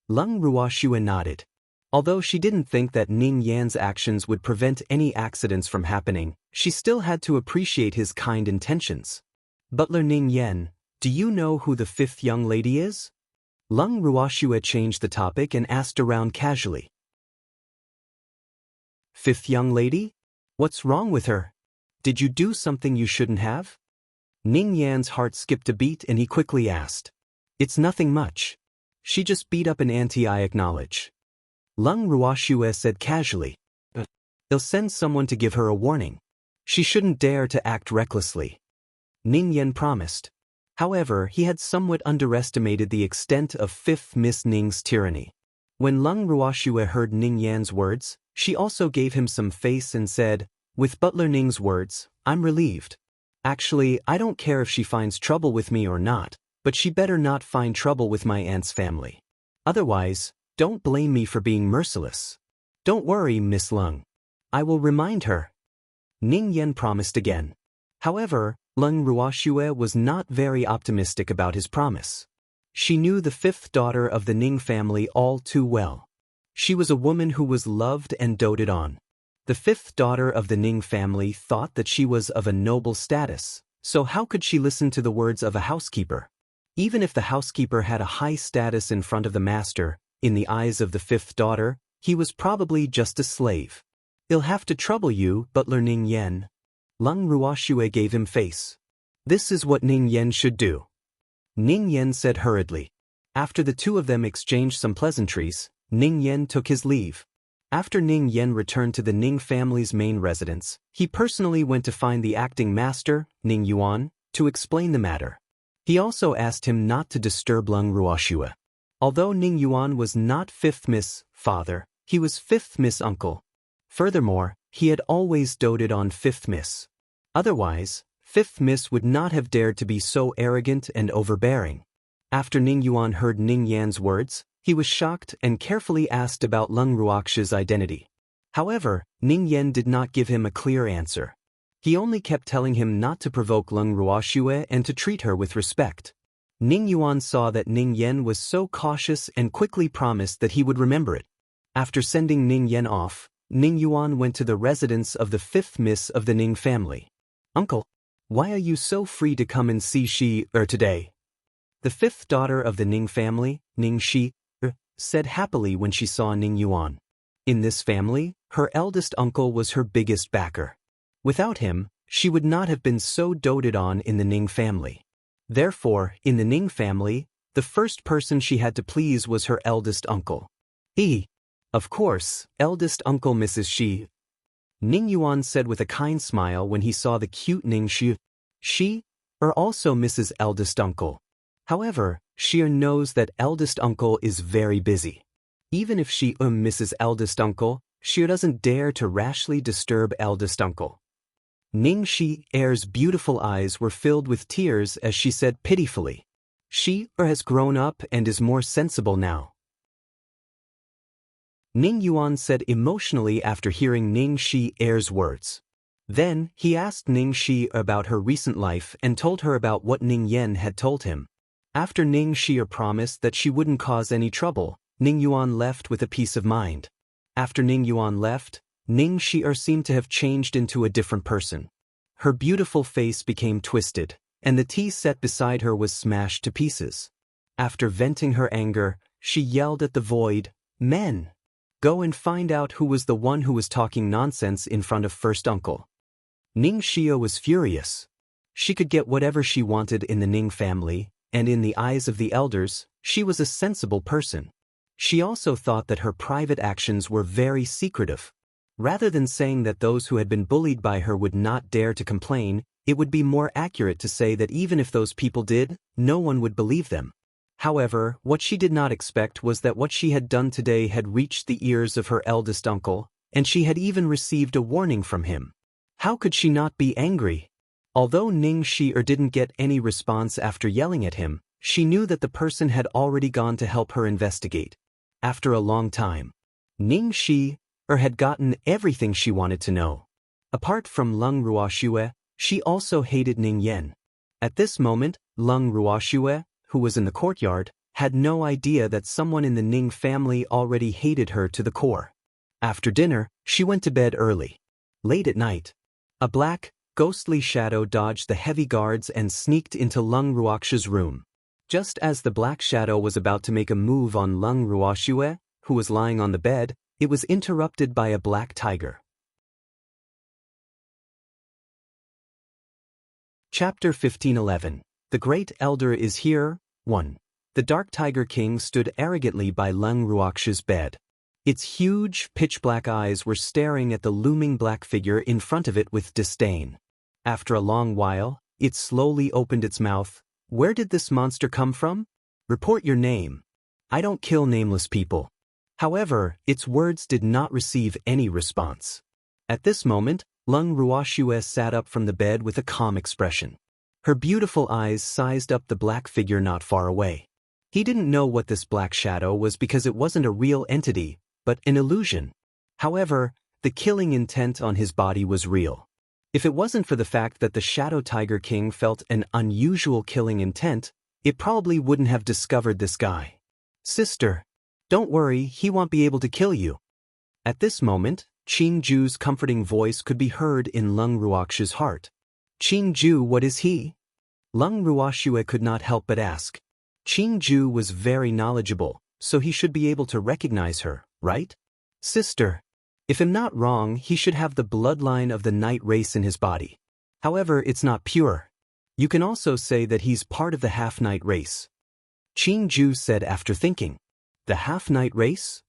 Lung Ruoxue nodded. Although she didn't think that Ning Yan's actions would prevent any accidents from happening, she still had to appreciate his kind intentions. Butler Ning Yan, do you know who the fifth young lady is? Lung Ruoxue changed the topic and asked around casually. Fifth young lady? What's wrong with her? Did you do something you shouldn't have? Ning Yan's heart skipped a beat and he quickly asked. It's nothing much. She just beat up an auntie, I acknowledge. Lung Ruoxue said casually. They'll send someone to give her a warning. She shouldn't dare to act recklessly. Ning Yan promised. However, he had somewhat underestimated the extent of Fifth Miss Ning's tyranny. When Lung Ruoxue heard Ning Yan's words, she also gave him some face and said, with Butler Ning's words, I'm relieved. Actually, I don't care if she finds trouble with me or not, but she better not find trouble with my aunt's family. Otherwise, don't blame me for being merciless. Don't worry, Miss Lung. I will remind her. Ning Yan promised again. However, Lung Ruoxue was not very optimistic about his promise. She knew the fifth daughter of the Ning family all too well. She was a woman who was loved and doted on. The fifth daughter of the Ning family thought that she was of a noble status, so how could she listen to the words of a housekeeper? Even if the housekeeper had a high status in front of the master, in the eyes of the fifth daughter, he was probably just a slave. It'll have to trouble you, butler Ning Yan. Lung Ruoxue gave him face. This is what Ning Yan should do. Ning Yan said hurriedly. After the two of them exchanged some pleasantries, Ning Yan took his leave. After Ning Yan returned to the Ning family's main residence, he personally went to find the acting master, Ning Yuan, to explain the matter. He also asked him not to disturb Lung Ruoxue. Although Ning Yuan was not fifth Miss Father, he was fifth Miss Uncle. Furthermore, he had always doted on fifth Miss. Otherwise, fifth Miss would not have dared to be so arrogant and overbearing. After Ning Yuan heard Ning Yan's words, he was shocked and carefully asked about Lung Ruoxue's identity. However, Ning Yan did not give him a clear answer. He only kept telling him not to provoke Lung Ruoxue and to treat her with respect. Ning Yuan saw that Ning Yan was so cautious and quickly promised that he would remember it. After sending Ning Yan off, Ning Yuan went to the residence of the fifth Miss of the Ning family. Uncle, why are you so free to come and see today? The fifth daughter of the Ning family, Ning said happily when she saw Ning Yuan. In this family, her eldest uncle was her biggest backer. Without him, she would not have been so doted on in the Ning family. Therefore, in the Ning family, the first person she had to please was her eldest uncle. Of course, eldest uncle Mrs. Shi. Ning Yuan said with a kind smile when he saw the cute Ning Shi. She are also Mrs. Eldest Uncle. However, she knows that eldest uncle is very busy. Even if she Mrs. Eldest Uncle, she doesn't dare to rashly disturb eldest uncle. Ning Shi's beautiful eyes were filled with tears as she said pitifully. She has grown up and is more sensible now. Ning Yuan said emotionally after hearing Ning Shi's words. Then, he asked Ning Shi about her recent life and told her about what Ning Yan had told him. After Ning Shi promised that she wouldn't cause any trouble, Ning Yuan left with a peace of mind. After Ning Yuan left, Ning Shi seemed to have changed into a different person. Her beautiful face became twisted, and the tea set beside her was smashed to pieces. After venting her anger, she yelled at the void, "Men! Go and find out who was the one who was talking nonsense in front of first uncle." Ning Shio was furious. She could get whatever she wanted in the Ning family, and in the eyes of the elders, she was a sensible person. She also thought that her private actions were very secretive. Rather than saying that those who had been bullied by her would not dare to complain, it would be more accurate to say that even if those people did, no one would believe them. However, what she did not expect was that what she had done today had reached the ears of her eldest uncle, and she had even received a warning from him. How could she not be angry? Although Ning didn't get any response after yelling at him, she knew that the person had already gone to help her investigate. After a long time, Ning had gotten everything she wanted to know. Apart from Lung Ruoxue, she also hated Ning Yan. At this moment, Lung Ruoxue, who was in the courtyard, had no idea that someone in the Ning family already hated her to the core. After dinner, she went to bed early. Late at night, a black, ghostly shadow dodged the heavy guards and sneaked into Lung Ruoxue's room. Just as the black shadow was about to make a move on Lung Ruoxue, who was lying on the bed, it was interrupted by a black tiger. Chapter 1511. The Great Elder is Here. 1. The Dark Tiger King stood arrogantly by Lung Ruoxue's bed. Its huge, pitch-black eyes were staring at the looming black figure in front of it with disdain. After a long while, it slowly opened its mouth. Where did this monster come from? Report your name. I don't kill nameless people. However, its words did not receive any response. At this moment, Lung Ruoxue sat up from the bed with a calm expression. Her beautiful eyes sized up the black figure not far away. He didn't know what this black shadow was because it wasn't a real entity, but an illusion. However, the killing intent on his body was real. If it wasn't for the fact that the Shadow Tiger King felt an unusual killing intent, it probably wouldn't have discovered this guy. Sister, don't worry, he won't be able to kill you. At this moment, Qingju's comforting voice could be heard in Lung Ruoxue's heart. Qingju, what is he? Lung Ruoxue could not help but ask. Qingju was very knowledgeable, so he should be able to recognize her, right? Sister, if I'm not wrong, he should have the bloodline of the night race in his body. However, it's not pure. You can also say that he's part of the half-night race. Qingju said after thinking. The half-night race?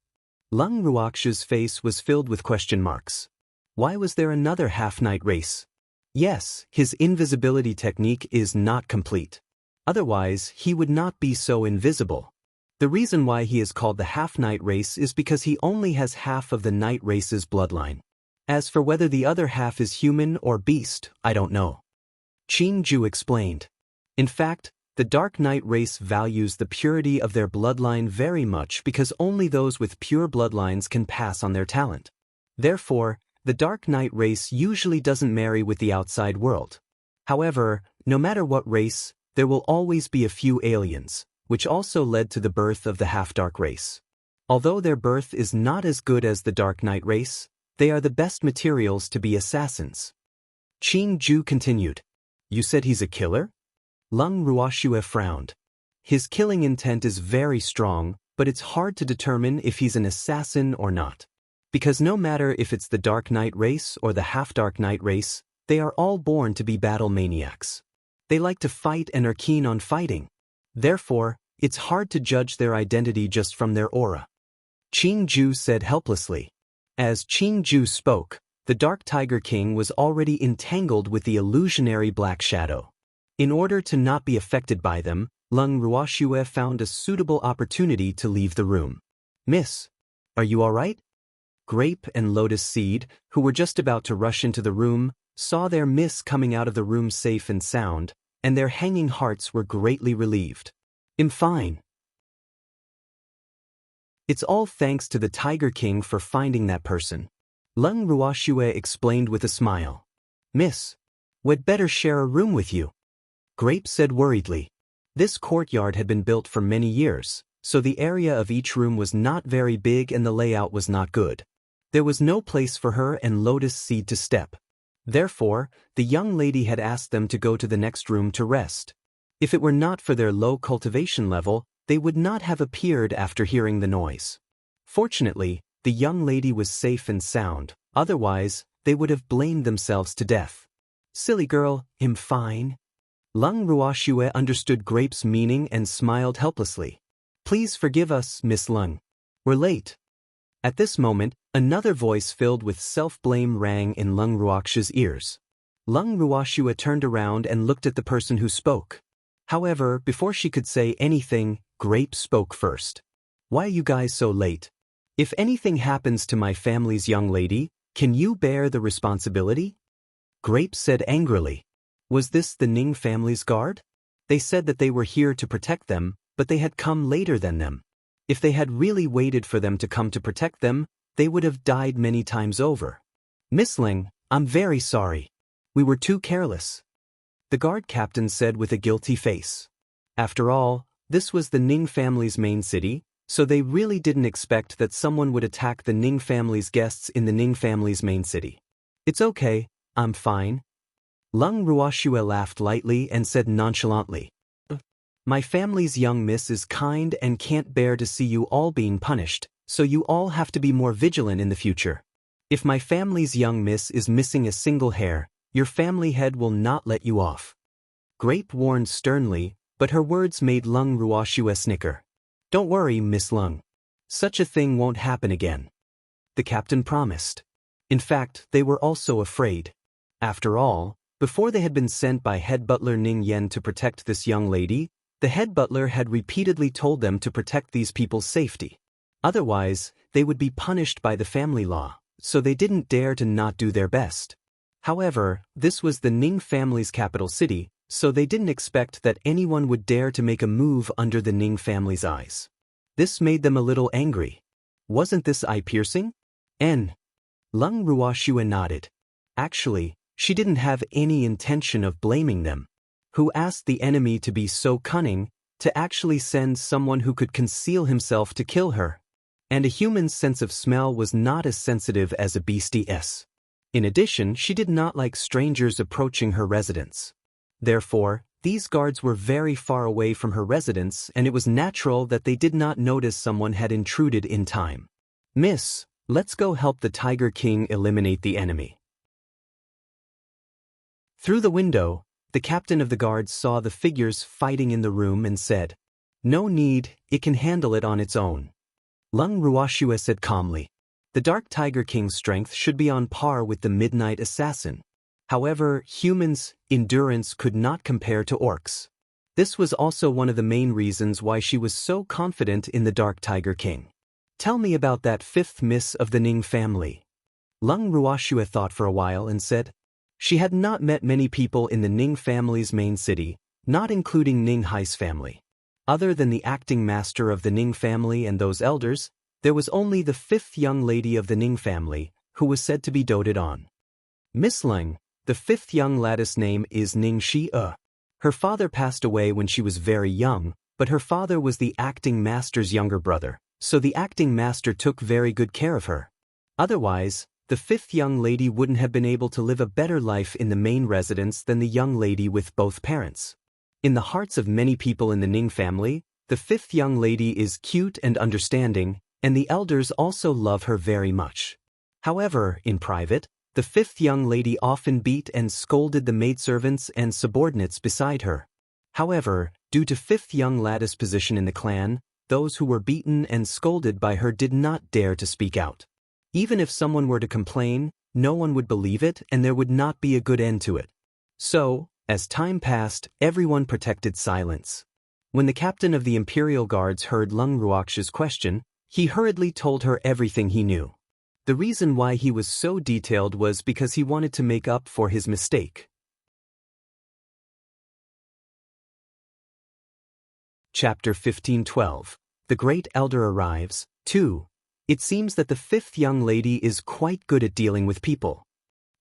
Lung Ruoxue's face was filled with question marks. Why was there another half-night race? Yes, his invisibility technique is not complete. Otherwise, he would not be so invisible. The reason why he is called the half-night race is because he only has half of the night race's bloodline. As for whether the other half is human or beast, I don't know. Qingju explained. In fact, the Dark Knight race values the purity of their bloodline very much because only those with pure bloodlines can pass on their talent. Therefore, the Dark Knight race usually doesn't marry with the outside world. However, no matter what race, there will always be a few aliens, which also led to the birth of the Half-Dark race. Although their birth is not as good as the Dark Knight race, they are the best materials to be assassins. Qingju continued. You said he's a killer? Lung Ruoxue frowned. His killing intent is very strong, but it's hard to determine if he's an assassin or not. Because no matter if it's the Dark Knight race or the Half-Dark Knight race, they are all born to be battle maniacs. They like to fight and are keen on fighting. Therefore, it's hard to judge their identity just from their aura. Qingju said helplessly. As Qingju spoke, the Dark Tiger King was already entangled with the illusionary black shadow. In order to not be affected by them, Lung Ruoxue found a suitable opportunity to leave the room. Miss, are you all right? Grape and Lotus Seed, who were just about to rush into the room, saw their miss coming out of the room safe and sound, and their hanging hearts were greatly relieved. I'm fine. It's all thanks to the Tiger King for finding that person. Lung Ruoxue explained with a smile. Miss, we'd better share a room with you. Grape said worriedly. This courtyard had been built for many years, so the area of each room was not very big and the layout was not good. There was no place for her and Lotus Seed to step. Therefore, the young lady had asked them to go to the next room to rest. If it were not for their low cultivation level, they would not have appeared after hearing the noise. Fortunately, the young lady was safe and sound, otherwise, they would have blamed themselves to death. Silly girl, I'm fine. Lung Ruoxue understood Grape's meaning and smiled helplessly. Please forgive us, Miss Lung. We're late. At this moment, another voice filled with self-blame rang in Lung Ruoxue's ears. Lung Ruoxue turned around and looked at the person who spoke. However, before she could say anything, Grape spoke first. Why are you guys so late? If anything happens to my family's young lady, can you bear the responsibility? Grape said angrily. Was this the Ning family's guard? They said that they were here to protect them, but they had come later than them. If they had really waited for them to come to protect them, they would have died many times over. Miss Ling, I'm very sorry. We were too careless. The guard captain said with a guilty face. After all, this was the Ning family's main city, so they really didn't expect that someone would attack the Ning family's guests in the Ning family's main city. It's okay, I'm fine. Lung Ruoxue laughed lightly and said nonchalantly. My family's young miss is kind and can't bear to see you all being punished, so you all have to be more vigilant in the future. If my family's young miss is missing a single hair, your family head will not let you off. Grape warned sternly, but her words made Lung Ruoxue snicker. Don't worry, Miss Lung. Such a thing won't happen again. The captain promised. In fact, they were also afraid. After all, before they had been sent by head butler Ning Yen to protect this young lady, the head butler had repeatedly told them to protect these people's safety. Otherwise, they would be punished by the family law, so they didn't dare to not do their best. However, this was the Ning family's capital city, so they didn't expect that anyone would dare to make a move under the Ning family's eyes. This made them a little angry. Wasn't this eye-piercing? Lung Ruoxue nodded. Actually, she didn't have any intention of blaming them. Who asked the enemy to be so cunning, to actually send someone who could conceal himself to kill her? And a human's sense of smell was not as sensitive as a beastie's. In addition, she did not like strangers approaching her residence. Therefore, these guards were very far away from her residence, and it was natural that they did not notice someone had intruded in time. Miss, let's go help the Tiger King eliminate the enemy. Through the window, the captain of the guards saw the figures fighting in the room and said, No need, it can handle it on its own. Lung Ruoxue said calmly. The Dark Tiger King's strength should be on par with the Midnight Assassin. However, humans' endurance could not compare to orcs. This was also one of the main reasons why she was so confident in the Dark Tiger King. Tell me about that fifth miss of the Ning family. Lung Ruoxue thought for a while and said, she had not met many people in the Ning family's main city, not including Ning Hai's family. Other than the acting master of the Ning family and those elders, there was only the fifth young lady of the Ning family, who was said to be doted on. Miss Ling, the fifth young lady's name is Ning Shi. Her father passed away when she was very young, but her father was the acting master's younger brother, so the acting master took very good care of her. Otherwise, the fifth young lady wouldn't have been able to live a better life in the main residence than the young lady with both parents. In the hearts of many people in the Ning family, the fifth young lady is cute and understanding, and the elders also love her very much. However, in private, the fifth young lady often beat and scolded the maidservants and subordinates beside her. However, due to fifth young lady's position in the clan, those who were beaten and scolded by her did not dare to speak out. Even if someone were to complain, no one would believe it and there would not be a good end to it. So, as time passed, everyone protected silence. When the captain of the Imperial Guards heard Lung Ruoxue's question, he hurriedly told her everything he knew. The reason why he was so detailed was because he wanted to make up for his mistake. Chapter 15:12. The Great Elder Arrives. 2. It seems that the fifth young lady is quite good at dealing with people.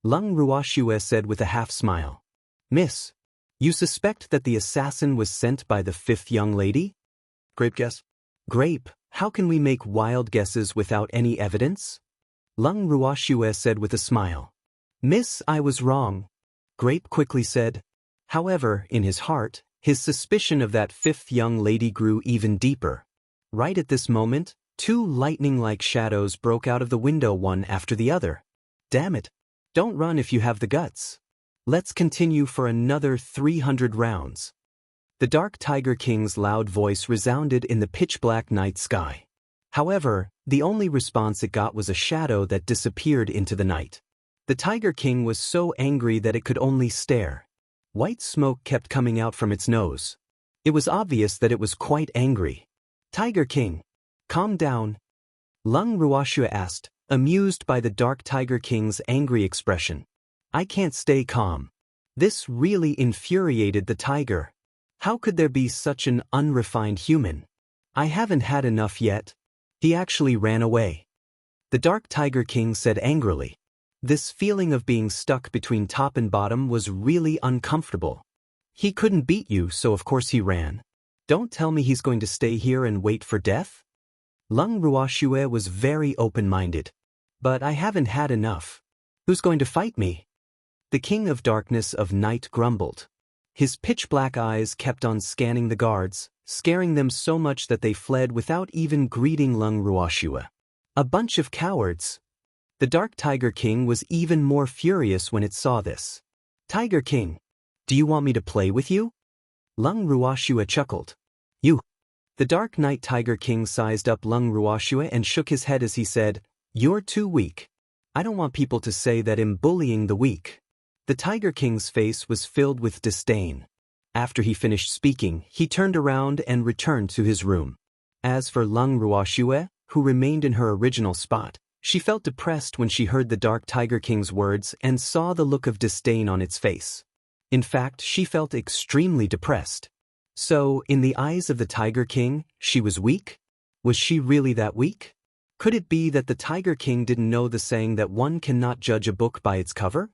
Lung Ruoxue said with a half-smile. Miss, you suspect that the assassin was sent by the fifth young lady? Grape guess. Grape, how can we make wild guesses without any evidence? Lung Ruoxue said with a smile. Miss, I was wrong. Grape quickly said. However, in his heart, his suspicion of that fifth young lady grew even deeper. Right at this moment, two lightning-like shadows broke out of the window one after the other. Damn it. Don't run if you have the guts. Let's continue for another 300 rounds. The Dark Tiger King's loud voice resounded in the pitch-black night sky. However, the only response it got was a shadow that disappeared into the night. The Tiger King was so angry that it could only stare. White smoke kept coming out from its nose. It was obvious that it was quite angry. Tiger King, calm down. Lung Ruoxue asked, amused by the Dark Tiger King's angry expression. I can't stay calm. This really infuriated the tiger. How could there be such an unrefined human? I haven't had enough yet. He actually ran away. The Dark Tiger King said angrily. This feeling of being stuck between top and bottom was really uncomfortable. He couldn't beat you, so of course he ran. Don't tell me he's going to stay here and wait for death? Lung Ruoxue was very open-minded. But I haven't had enough. Who's going to fight me? The King of Darkness of Night grumbled. His pitch-black eyes kept on scanning the guards, scaring them so much that they fled without even greeting Lung Ruoxue. A bunch of cowards. The Dark Tiger King was even more furious when it saw this. Tiger King, do you want me to play with you? Lung Ruoxue chuckled. You. The Dark Night Tiger King sized up Lung Ruoxue and shook his head as he said, You're too weak. I don't want people to say that I'm bullying the weak. The Tiger King's face was filled with disdain. After he finished speaking, he turned around and returned to his room. As for Lung Ruoxue, who remained in her original spot, she felt depressed when she heard the Dark Tiger King's words and saw the look of disdain on its face. In fact, she felt extremely depressed. So, in the eyes of the Tiger King, she was weak? Was she really that weak? Could it be that the Tiger King didn't know the saying that one cannot judge a book by its cover?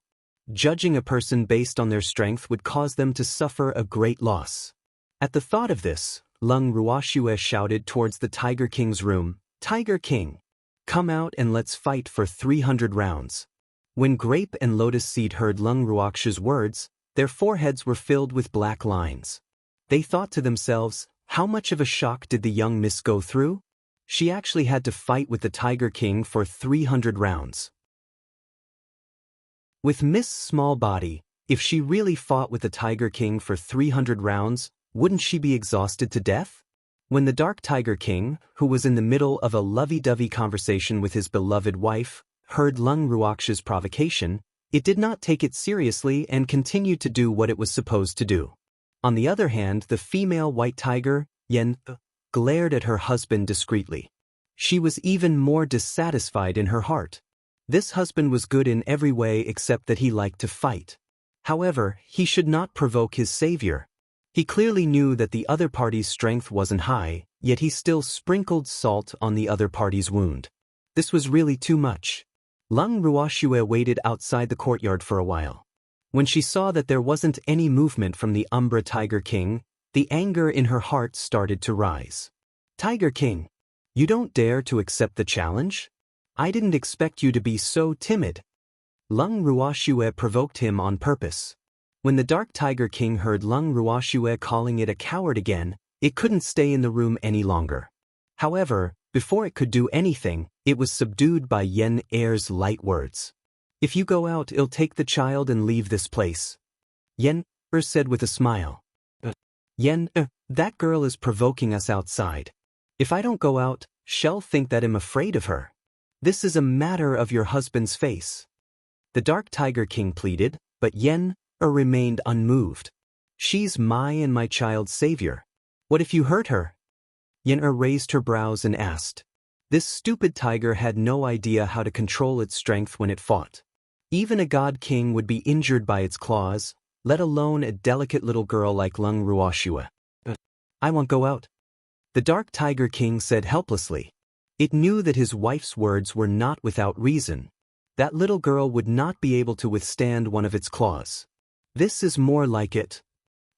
Judging a person based on their strength would cause them to suffer a great loss. At the thought of this, Lung Ruoxue shouted towards the Tiger King's room, Tiger King, come out and let's fight for 300 rounds. When Grape and Lotus Seed heard Lung Ruoxue's words, their foreheads were filled with black lines. They thought to themselves, how much of a shock did the young miss go through? She actually had to fight with the Tiger King for 300 rounds. With Miss Small Body, if she really fought with the Tiger King for 300 rounds, wouldn't she be exhausted to death? When the Dark Tiger King, who was in the middle of a lovey-dovey conversation with his beloved wife, heard Lung Ruoxue's provocation, it did not take it seriously and continued to do what it was supposed to do. On the other hand, the female white tiger, Yen, glared at her husband discreetly. She was even more dissatisfied in her heart. This husband was good in every way except that he liked to fight. However, he should not provoke his savior. He clearly knew that the other party's strength wasn't high, yet he still sprinkled salt on the other party's wound. This was really too much. Lung Ruoxue waited outside the courtyard for a while. When she saw that there wasn't any movement from the Umbra Tiger King, the anger in her heart started to rise. Tiger King, you don't dare to accept the challenge? I didn't expect you to be so timid. Lung Ruoxue provoked him on purpose. When the Dark Tiger King heard Lung Ruoxue calling it a coward again, it couldn't stay in the room any longer. However, before it could do anything, it was subdued by Yen Er's light words. If you go out, I'll take the child and leave this place. Yen Er said with a smile. Yen that girl is provoking us outside. If I don't go out, she'll think that I'm afraid of her. This is a matter of your husband's face. The Dark Tiger King pleaded, but Yen remained unmoved. She's my and my child's savior. What if you hurt her? Yen raised her brows and asked. This stupid tiger had no idea how to control its strength when it fought. Even a god king would be injured by its claws, let alone a delicate little girl like Lung Ruoxue. I won't go out. The Dark Tiger King said helplessly. It knew that his wife's words were not without reason. That little girl would not be able to withstand one of its claws. This is more like it.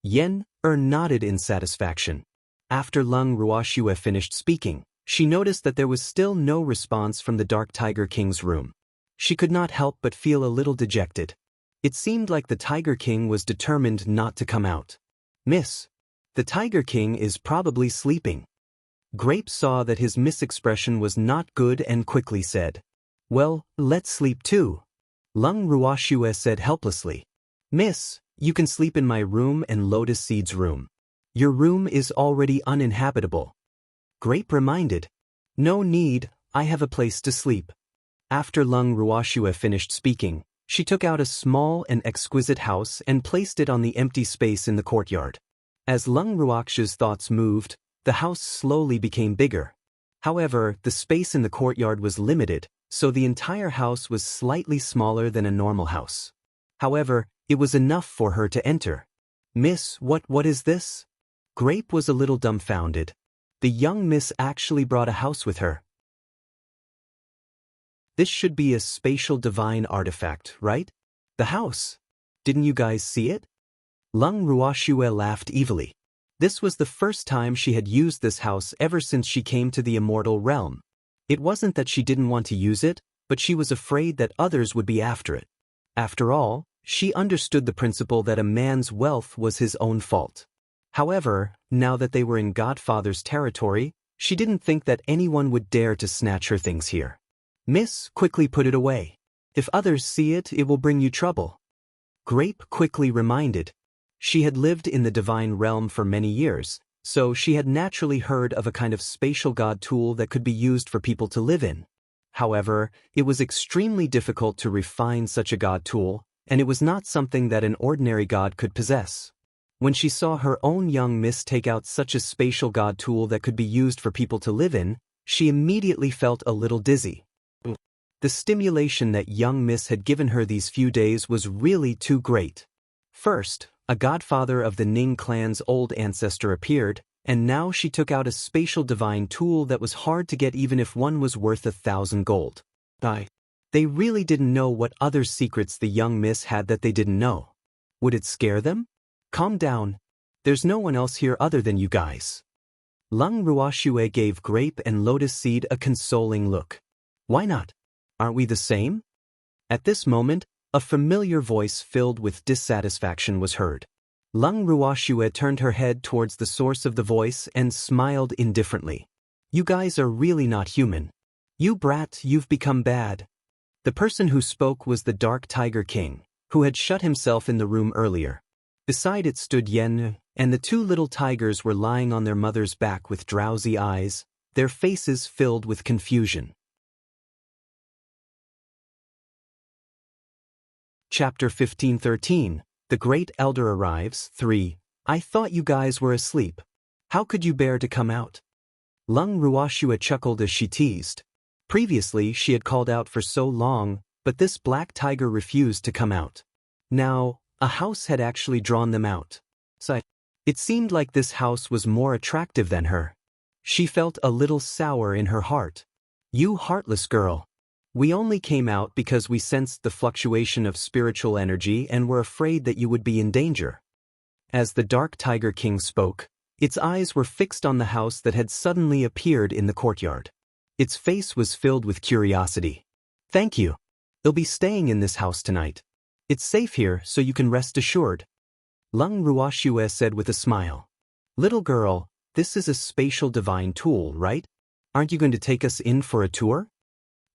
Yen nodded in satisfaction. After Lung Ruoxue finished speaking, she noticed that there was still no response from the Dark Tiger King's room. She could not help but feel a little dejected. It seemed like the Tiger King was determined not to come out. Miss, the Tiger King is probably sleeping. Grape saw that his misexpression was not good and quickly said, Well, let's sleep too. Lung Ruoxue said helplessly. Miss, you can sleep in my room and Lotus Seed's room. Your room is already uninhabitable. Grape reminded. No need, I have a place to sleep. After Lung Ruoxue finished speaking, she took out a small and exquisite house and placed it on the empty space in the courtyard. As Lung Ruoxia's thoughts moved, the house slowly became bigger. However, the space in the courtyard was limited, so the entire house was slightly smaller than a normal house. However, it was enough for her to enter. "Miss, what is this?" Grape was a little dumbfounded. The young miss actually brought a house with her. "This should be a spatial divine artifact, right? The house. Didn't you guys see it?" Lung Ruoxue laughed evilly. This was the first time she had used this house ever since she came to the immortal realm. It wasn't that she didn't want to use it, but she was afraid that others would be after it. After all, she understood the principle that a man's wealth was his own fault. However, now that they were in Godfather's territory, she didn't think that anyone would dare to snatch her things here. "Miss, quickly put it away. If others see it, it will bring you trouble." Grape quickly reminded. She had lived in the divine realm for many years, so she had naturally heard of a kind of spatial god tool that could be used for people to live in. However, it was extremely difficult to refine such a god tool, and it was not something that an ordinary god could possess. When she saw her own young miss take out such a spatial god tool that could be used for people to live in, she immediately felt a little dizzy. The stimulation that young miss had given her these few days was really too great. First, a godfather of the Ning clan's old ancestor appeared, and now she took out a spatial divine tool that was hard to get even if one was worth 1,000 gold. They really didn't know what other secrets the young miss had that they didn't know. Would it scare them? "Calm down. There's no one else here other than you guys." Lung Ruoxue gave Grape and Lotus Seed a consoling look. "Why not? Aren't we the same?" At this moment, a familiar voice filled with dissatisfaction was heard. Lung Ruoxue turned her head towards the source of the voice and smiled indifferently. "You guys are really not human. You brat, you've become bad." The person who spoke was the Dark Tiger King, who had shut himself in the room earlier. Beside it stood Yen, and the two little tigers were lying on their mother's back with drowsy eyes, their faces filled with confusion. Chapter 15:13, The Great Elder Arrives, 3. "I thought you guys were asleep. How could you bear to come out?" Lung Ruoxue chuckled as she teased. Previously she had called out for so long, but this black tiger refused to come out. Now, a house had actually drawn them out. It seemed like this house was more attractive than her. She felt a little sour in her heart. "You heartless girl. We only came out because we sensed the fluctuation of spiritual energy and were afraid that you would be in danger." As the Dark Tiger King spoke, its eyes were fixed on the house that had suddenly appeared in the courtyard. Its face was filled with curiosity. "Thank you. They'll be staying in this house tonight. It's safe here, so you can rest assured," Lung Ruoxue said with a smile. "Little girl, this is a spatial divine tool, right? Aren't you going to take us in for a tour?"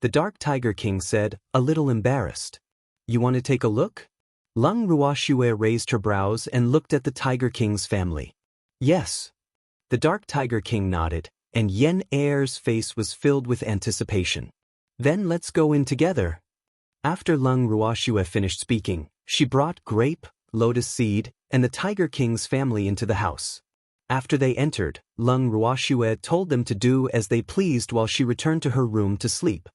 The Dark Tiger King said, a little embarrassed. "You want to take a look?" Lung Ruoxue raised her brows and looked at the Tiger King's family. "Yes." The Dark Tiger King nodded, and Yen Air's face was filled with anticipation. "Then let's go in together." After Lung Ruoxue finished speaking, she brought Grape, Lotus Seed, and the Tiger King's family into the house. After they entered, Lung Ruoxue told them to do as they pleased while she returned to her room to sleep.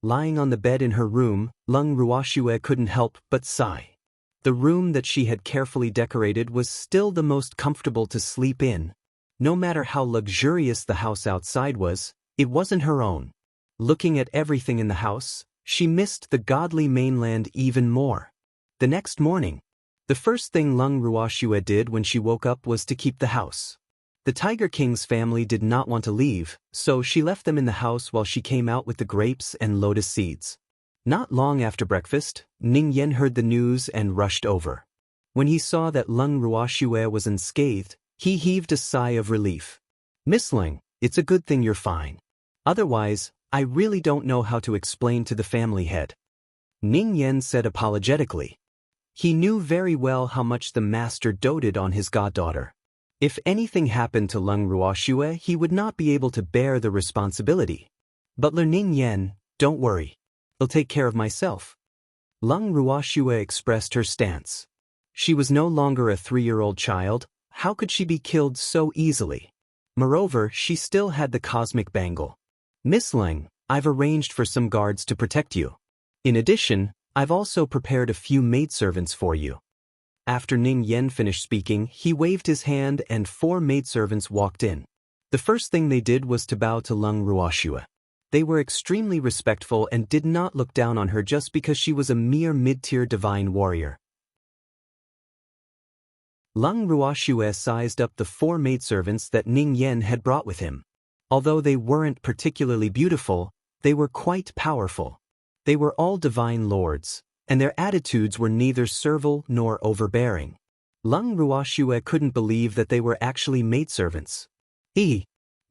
Lying on the bed in her room, Lung Ruoxue couldn't help but sigh. The room that she had carefully decorated was still the most comfortable to sleep in. No matter how luxurious the house outside was, it wasn't her own. Looking at everything in the house, she missed the godly mainland even more. The next morning, the first thing Lung Ruoxue did when she woke up was to keep the house. The Tiger King's family did not want to leave, so she left them in the house while she came out with the grapes and lotus seeds. Not long after breakfast, Ning Yen heard the news and rushed over. When he saw that Lung Ruoxue was unscathed, he heaved a sigh of relief. "Miss Ling, it's a good thing you're fine. Otherwise, I really don't know how to explain to the family head," Ning Yen said apologetically. He knew very well how much the master doted on his goddaughter. If anything happened to Lung Ruoxue, he would not be able to bear the responsibility. "Butler Ning Yen, don't worry. I'll take care of myself." Lung Ruoxue expressed her stance. She was no longer a 3-year-old child, how could she be killed so easily? Moreover, she still had the cosmic bangle. Miss Ling, I've arranged for some guards to protect you. In addition, I've also prepared a few maidservants for you. After Ning Yen finished speaking, he waved his hand and 4 maidservants walked in. The first thing they did was to bow to Lung Ruoxue. They were extremely respectful and did not look down on her just because she was a mere mid-tier divine warrior. Lung Ruoxue sized up the 4 maidservants that Ning Yen had brought with him. Although they weren't particularly beautiful, they were quite powerful. They were all divine lords, and their attitudes were neither servile nor overbearing. Lung Ruoxue couldn't believe that they were actually maidservants.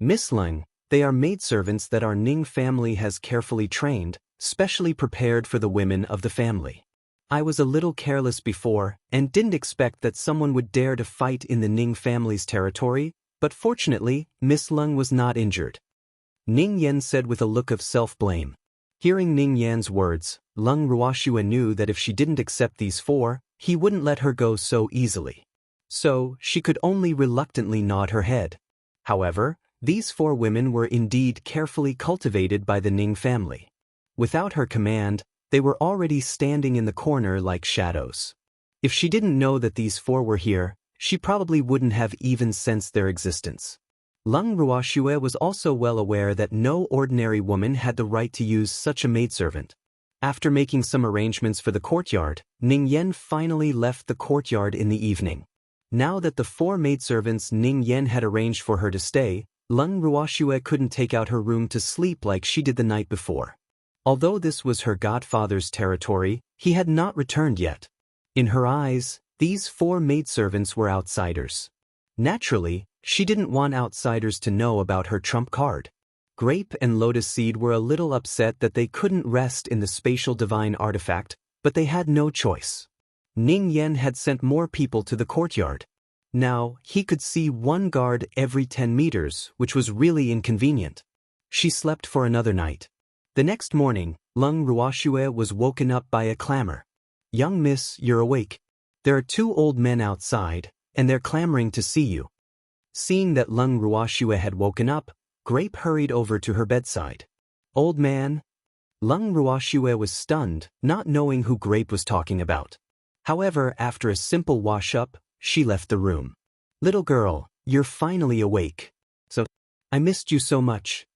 Miss Lung, they are maidservants that our Ning family has carefully trained, specially prepared for the women of the family. I was a little careless before and didn't expect that someone would dare to fight in the Ning family's territory, but fortunately, Miss Lung was not injured. Ning Yen said with a look of self-blame. Hearing Ning Yan's words, Lung Ruoxue knew that if she didn't accept these 4, he wouldn't let her go so easily. So, she could only reluctantly nod her head. However, these 4 women were indeed carefully cultivated by the Ning family. Without her command, they were already standing in the corner like shadows. If she didn't know that these 4 were here, she probably wouldn't have even sensed their existence. Lung Ruoxue was also well aware that no ordinary woman had the right to use such a maidservant. After making some arrangements for the courtyard, Ning Yen finally left the courtyard in the evening. Now that the 4 maidservants Ning Yen had arranged for her to stay, Lung Ruoxue couldn't take out her room to sleep like she did the night before. Although this was her godfather's territory, he had not returned yet. In her eyes, these 4 maidservants were outsiders. Naturally, she didn't want outsiders to know about her trump card. Grape and Lotus Seed were a little upset that they couldn't rest in the spatial divine artifact, but they had no choice. Ning Yen had sent more people to the courtyard. Now, he could see 1 guard every 10 meters, which was really inconvenient. She slept for another night. The next morning, Lung Ruoxue was woken up by a clamor. "Young miss, you're awake. There are 2 old men outside, and they're clamoring to see you." Seeing that Lung Ruoxue had woken up, Grape hurried over to her bedside. "Old man?" Lung Ruoxue was stunned, not knowing who Grape was talking about. However, after a simple wash-up, she left the room. "Little girl, you're finally awake. So, I missed you so much."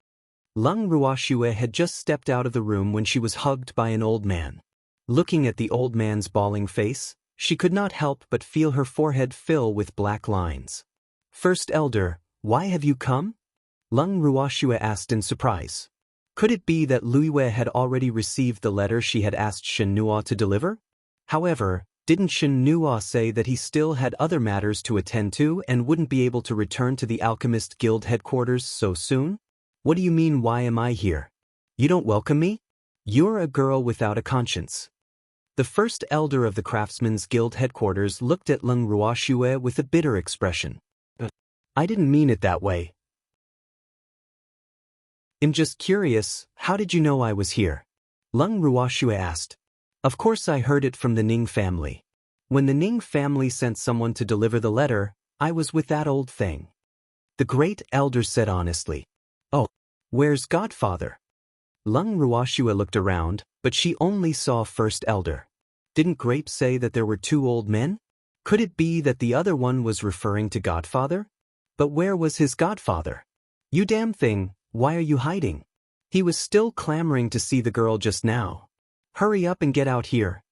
Lung Ruoxue had just stepped out of the room when she was hugged by an old man. Looking at the old man's bawling face, she could not help but feel her forehead fill with black lines. "First Elder, why have you come?" Lung Ruoxue asked in surprise. Could it be that Luiyue had already received the letter she had asked Shen Nuo to deliver? However, didn't Shen Nuo say that he still had other matters to attend to and wouldn't be able to return to the Alchemist Guild headquarters so soon? "What do you mean, why am I here? You don't welcome me? You're a girl without a conscience." The first elder of the Craftsmen's Guild headquarters looked at Lung Ruoxue with a bitter expression. "I didn't mean it that way. I'm just curious, how did you know I was here?" Lung Ruoxue asked. "Of course I heard it from the Ning family. When the Ning family sent someone to deliver the letter, I was with that old thing." The great elder said honestly. "Oh, where's Godfather?" Lung Ruoxue looked around, but she only saw First Elder. Didn't Grape say that there were 2 old men? Could it be that the other one was referring to Godfather? But where was his godfather? "You damn thing, why are you hiding? He was still clamoring to see the girl just now. Hurry up and get out here."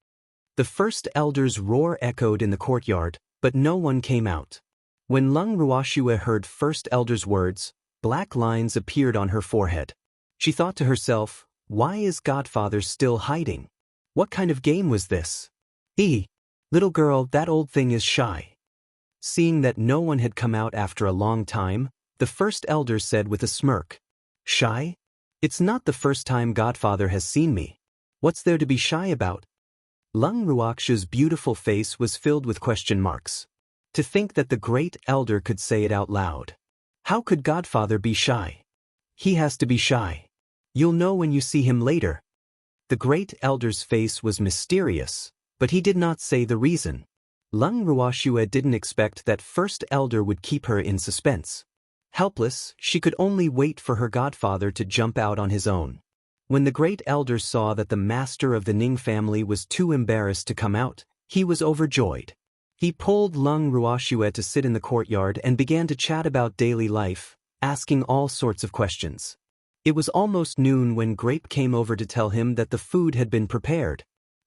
The first elder's roar echoed in the courtyard, but no one came out. When Lung Ruoxue heard First Elder's words, black lines appeared on her forehead. She thought to herself, why is Godfather still hiding? What kind of game was this? Little girl, that old thing is shy." Seeing that no one had come out after a long time, the first elder said with a smirk. "Shy? It's not the first time Godfather has seen me. What's there to be shy about?" Lung Ruoxue's beautiful face was filled with question marks. To think that the great elder could say it out loud. How could Godfather be shy? He has to be shy. You'll know when you see him later. The great elder's face was mysterious, but he did not say the reason. Lung Ruoxue didn't expect that first elder would keep her in suspense. Helpless, she could only wait for her godfather to jump out on his own. When the great elder saw that the master of the Ning family was too embarrassed to come out, he was overjoyed. He pulled Lung Ruoxue to sit in the courtyard and began to chat about daily life, asking all sorts of questions. It was almost noon when Grape came over to tell him that the food had been prepared.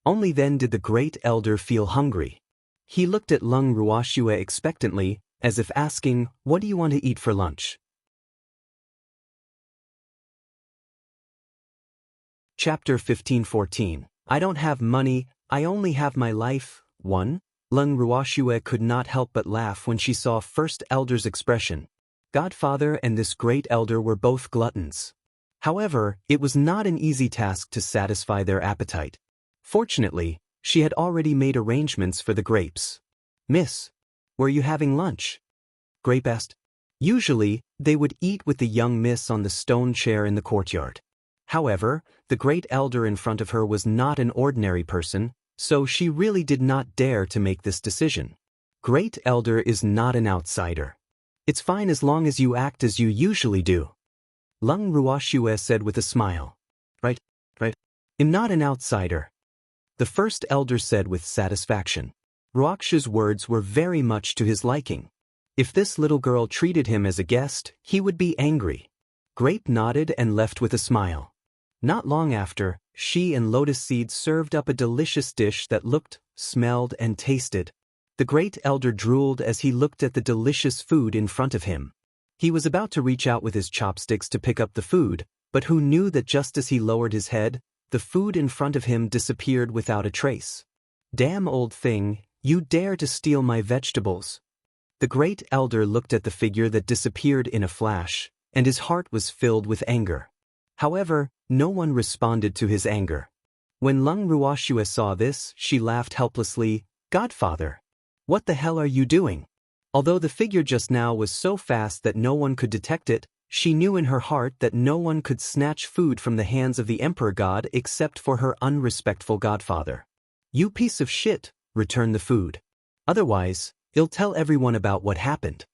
Only then did the great elder feel hungry. He looked at Lung Ruoxue expectantly, as if asking, "What do you want to eat for lunch?" Chapter 15-14. I don't have money, I only have my life. 1. Lung Ruoxue could not help but laugh when she saw First Elder's expression. Godfather and this great elder were both gluttons. However, it was not an easy task to satisfy their appetite. Fortunately, she had already made arrangements for the grapes. "Miss, were you having lunch?" Grape asked. Usually, they would eat with the young miss on the stone chair in the courtyard. However, the great elder in front of her was not an ordinary person, so she really did not dare to make this decision. Great elder is not an outsider. It's fine as long as you act as you usually do. Lung Ruoxue said with a smile. Right. I'm not an outsider. The first elder said with satisfaction. Ruoxue's words were very much to his liking. If this little girl treated him as a guest, he would be angry. Grape nodded and left with a smile. Not long after, she and Lotus Seed served up a delicious dish that looked, smelled, and tasted. The great elder drooled as he looked at the delicious food in front of him. He was about to reach out with his chopsticks to pick up the food, but who knew that just as he lowered his head, the food in front of him disappeared without a trace. "Damn old thing, you dare to steal my vegetables." The great elder looked at the figure that disappeared in a flash, and his heart was filled with anger. However, no one responded to his anger. When Lung Ruoxue saw this, she laughed helplessly. "Godfather, what the hell are you doing?" Although the figure just now was so fast that no one could detect it, she knew in her heart that no one could snatch food from the hands of the Emperor God except for her unrespectful godfather. "You piece of shit, return the food. Otherwise, I'll tell everyone about what happened."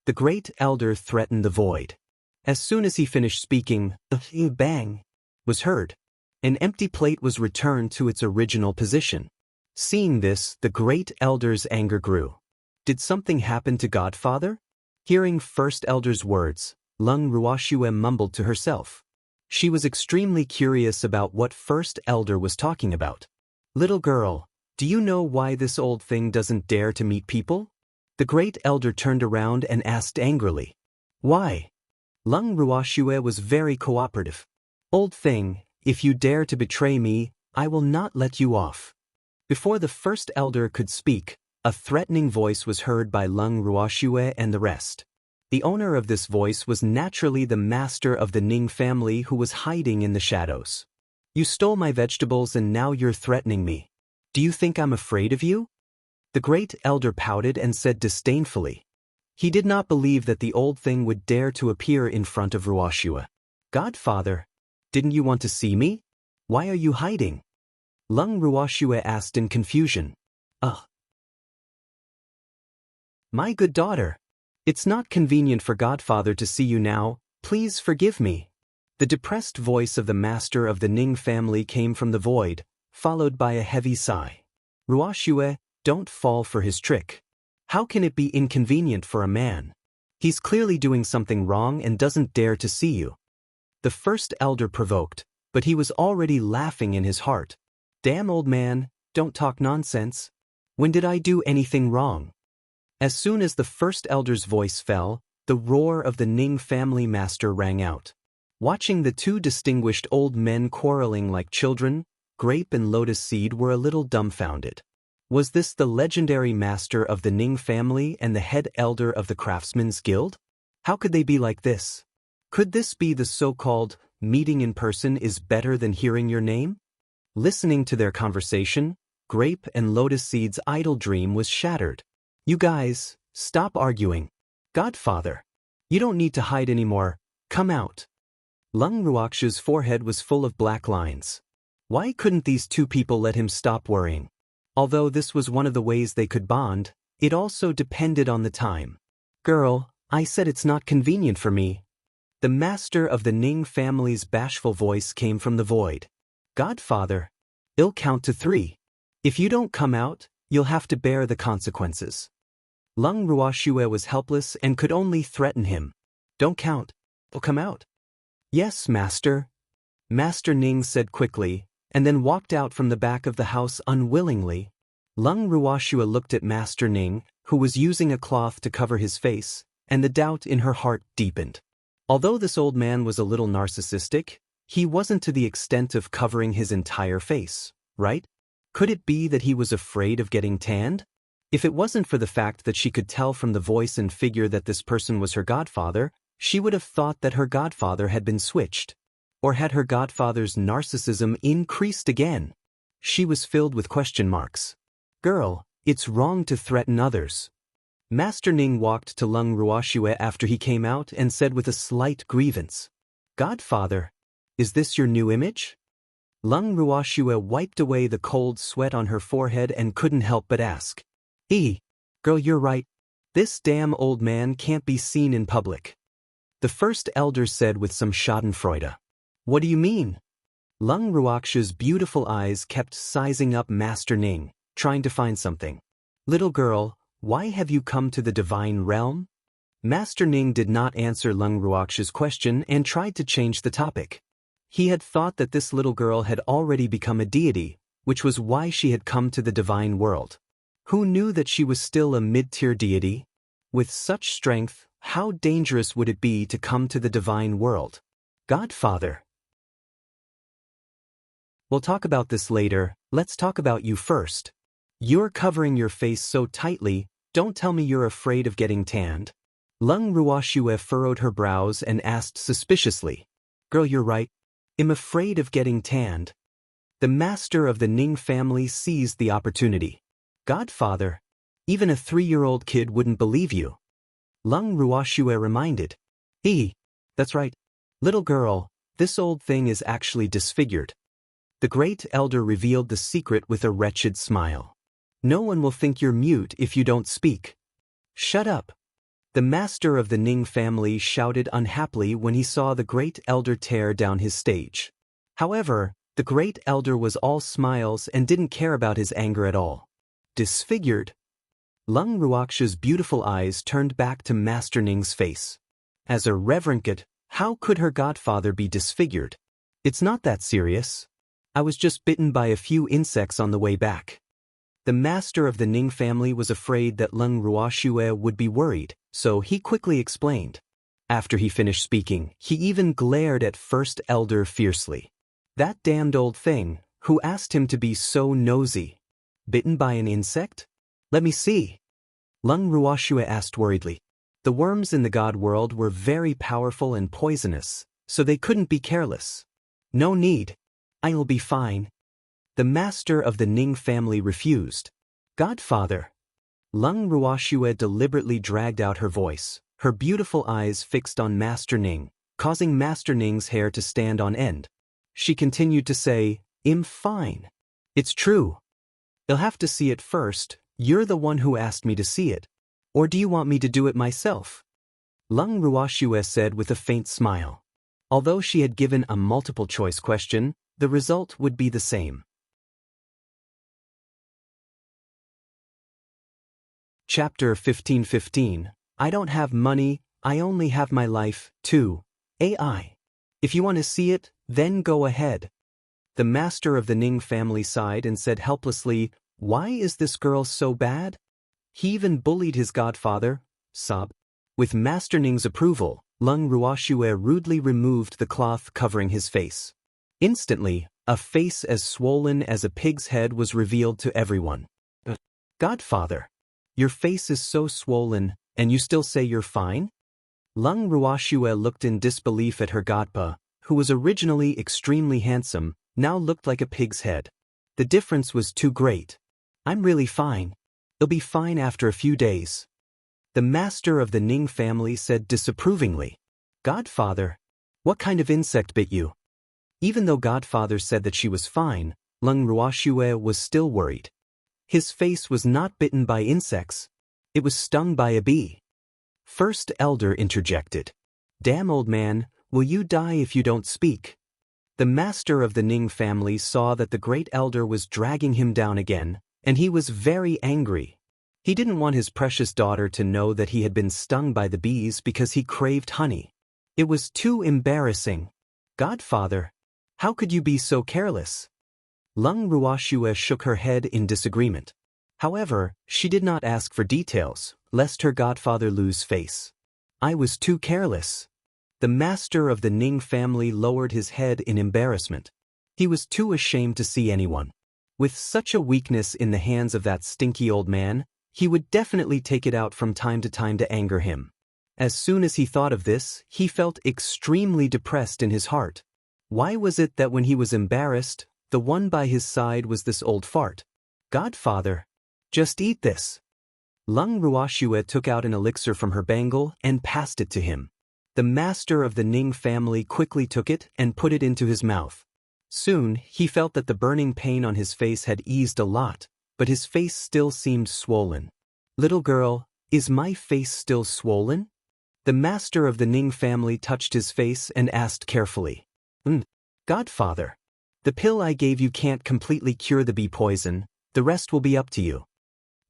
The great elder threatened the void. As soon as he finished speaking, a bang was heard. An empty plate was returned to its original position. Seeing this, the great elder's anger grew. Did something happen to Godfather? Hearing First Elder's words, Lung Ruoxue mumbled to herself. She was extremely curious about what First Elder was talking about. "Little girl, do you know why this old thing doesn't dare to meet people?" The great elder turned around and asked angrily. "Why?" Lung Ruoxue was very cooperative. "Old thing, if you dare to betray me, I will not let you off." Before the first elder could speak, a threatening voice was heard by Lung Ruoxue and the rest. The owner of this voice was naturally the master of the Ning family who was hiding in the shadows. "You stole my vegetables and now you're threatening me. Do you think I'm afraid of you?" The great elder pouted and said disdainfully. He did not believe that the old thing would dare to appear in front of Ruoxue. "Godfather, didn't you want to see me? Why are you hiding?" Lung Ruoxue asked in confusion. "Ugh. My good daughter, it's not convenient for Godfather to see you now, please forgive me." The depressed voice of the master of the Ning family came from the void, followed by a heavy sigh. "Ruoxue, don't fall for his trick. How can it be inconvenient for a man? He's clearly doing something wrong and doesn't dare to see you." The first elder provoked, but he was already laughing in his heart. "Damn old man, don't talk nonsense. When did I do anything wrong?" As soon as the first elder's voice fell, the roar of the Ning family master rang out. Watching the two distinguished old men quarreling like children, Grape and Lotus Seed were a little dumbfounded. Was this the legendary master of the Ning family and the head elder of the Craftsmen's Guild? How could they be like this? Could this be the so-called meeting in person is better than hearing your name? Listening to their conversation, Grape and Lotus Seed's idle dream was shattered. "You guys, stop arguing. Godfather, you don't need to hide anymore, come out." Lung Ruoxue's forehead was full of black lines. Why couldn't these two people let him stop worrying? Although this was one of the ways they could bond, it also depended on the time. Girl, I said it's not convenient for me. The master of the Ning family's bashful voice came from the void. Godfather, I'll count to 3. If you don't come out, you'll have to bear the consequences. Lung Ruoxue was helpless and could only threaten him. Don't count. I'll come out. Yes, master. Master Ning said quickly, and then walked out from the back of the house unwillingly. Lung Ruoxue looked at Master Ning, who was using a cloth to cover his face, and the doubt in her heart deepened. Although this old man was a little narcissistic, he wasn't to the extent of covering his entire face, right? Could it be that he was afraid of getting tanned? If it wasn't for the fact that she could tell from the voice and figure that this person was her godfather, she would have thought that her godfather had been switched. Or had her godfather's narcissism increased again? She was filled with question marks. Girl, it's wrong to threaten others. Master Ning walked to Lung Ruoxue after he came out and said with a slight grievance, Godfather, is this your new image? Lung Ruoxue wiped away the cold sweat on her forehead and couldn't help but ask. Girl, you're right. This damn old man can't be seen in public. The first elder said with some schadenfreude. What do you mean? Lung Ruoxue's beautiful eyes kept sizing up Master Ning, trying to find something. Little girl, why have you come to the divine realm? Master Ning did not answer Lung Ruoxue's question and tried to change the topic. He had thought that this little girl had already become a deity, which was why she had come to the divine world. Who knew that she was still a mid-tier deity? With such strength, how dangerous would it be to come to the divine world? Godfather. We'll talk about this later, let's talk about you first. You're covering your face so tightly, don't tell me you're afraid of getting tanned. Lung Ruoxue furrowed her brows and asked suspiciously. Girl, you're right. I'm afraid of getting tanned. The master of the Ning family seized the opportunity. Godfather, even a 3-year-old kid wouldn't believe you. Lung Ruoxue reminded. That's right. Little girl, this old thing is actually disfigured. The great elder revealed the secret with a wretched smile. No one will think you're mute if you don't speak. Shut up. The master of the Ning family shouted unhappily when he saw the great elder tear down his stage. However, the great elder was all smiles and didn't care about his anger at all. Disfigured? Lung Ruoxue's beautiful eyes turned back to Master Ning's face. As a reverend god, how could her godfather be disfigured? It's not that serious. I was just bitten by a few insects on the way back. The master of the Ning family was afraid that Lung Ruoxue would be worried, so he quickly explained. After he finished speaking, he even glared at First Elder fiercely. That damned old thing, who asked him to be so nosy. Bitten by an insect? Let me see. Lung Ruoxue asked worriedly. The worms in the god world were very powerful and poisonous, so they couldn't be careless. No need. I'll be fine. The master of the Ning family refused. Godfather. Lung Ruoxue deliberately dragged out her voice, her beautiful eyes fixed on Master Ning, causing Master Ning's hair to stand on end. She continued to say, I'm fine. It's true. You'll have to see it first. You're the one who asked me to see it. Or do you want me to do it myself? Lung Ruoxue said with a faint smile. Although she had given a multiple-choice question, the result would be the same. Chapter 15:15. I don't have money, I only have my life, too. AI. If you want to see it, then go ahead. The master of the Ning family sighed and said helplessly, Why is this girl so bad? He even bullied his godfather, sob. With Master Ning's approval, Lung Ruoxue rudely removed the cloth covering his face. Instantly, a face as swollen as a pig's head was revealed to everyone. Godfather, your face is so swollen, and you still say you're fine? Lung Ruoxue looked in disbelief at her godpa, who was originally extremely handsome, now looked like a pig's head. The difference was too great. I'm really fine. It'll be fine after a few days. The master of the Ning family said disapprovingly. Godfather, what kind of insect bit you? Even though Godfather said that she was fine, Lung Ruoxue was still worried. His face was not bitten by insects. It was stung by a bee. First elder interjected. Damn, old man, will you die if you don't speak? The master of the Ning family saw that the great elder was dragging him down again, and he was very angry. He didn't want his precious daughter to know that he had been stung by the bees because he craved honey. It was too embarrassing. Godfather, how could you be so careless? Lung Ruoxue shook her head in disagreement. However, she did not ask for details, lest her godfather lose face. I was too careless. The master of the Ning family lowered his head in embarrassment. He was too ashamed to see anyone. With such a weakness in the hands of that stinky old man, he would definitely take it out from time to time to anger him. As soon as he thought of this, he felt extremely depressed in his heart. Why was it that when he was embarrassed, the one by his side was this old fart? Godfather, just eat this. Lung Ruoxue took out an elixir from her bangle and passed it to him. The master of the Ning family quickly took it and put it into his mouth. Soon, he felt that the burning pain on his face had eased a lot, but his face still seemed swollen. Little girl, is my face still swollen? The master of the Ning family touched his face and asked carefully. Godfather, the pill I gave you can't completely cure the bee poison, the rest will be up to you.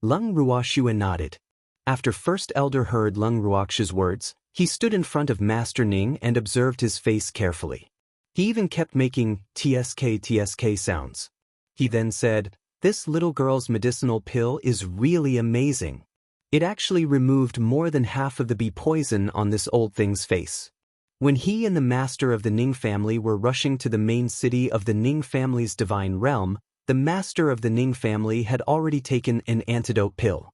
Lung Ruoxue nodded. After First Elder heard Lung Ruoxue's words, he stood in front of Master Ning and observed his face carefully. He even kept making tsk sounds. He then said, "This little girl's medicinal pill is really amazing. It actually removed more than half of the bee poison on this old thing's face." When he and the master of the Ning family were rushing to the main city of the Ning family's divine realm, the master of the Ning family had already taken an antidote pill.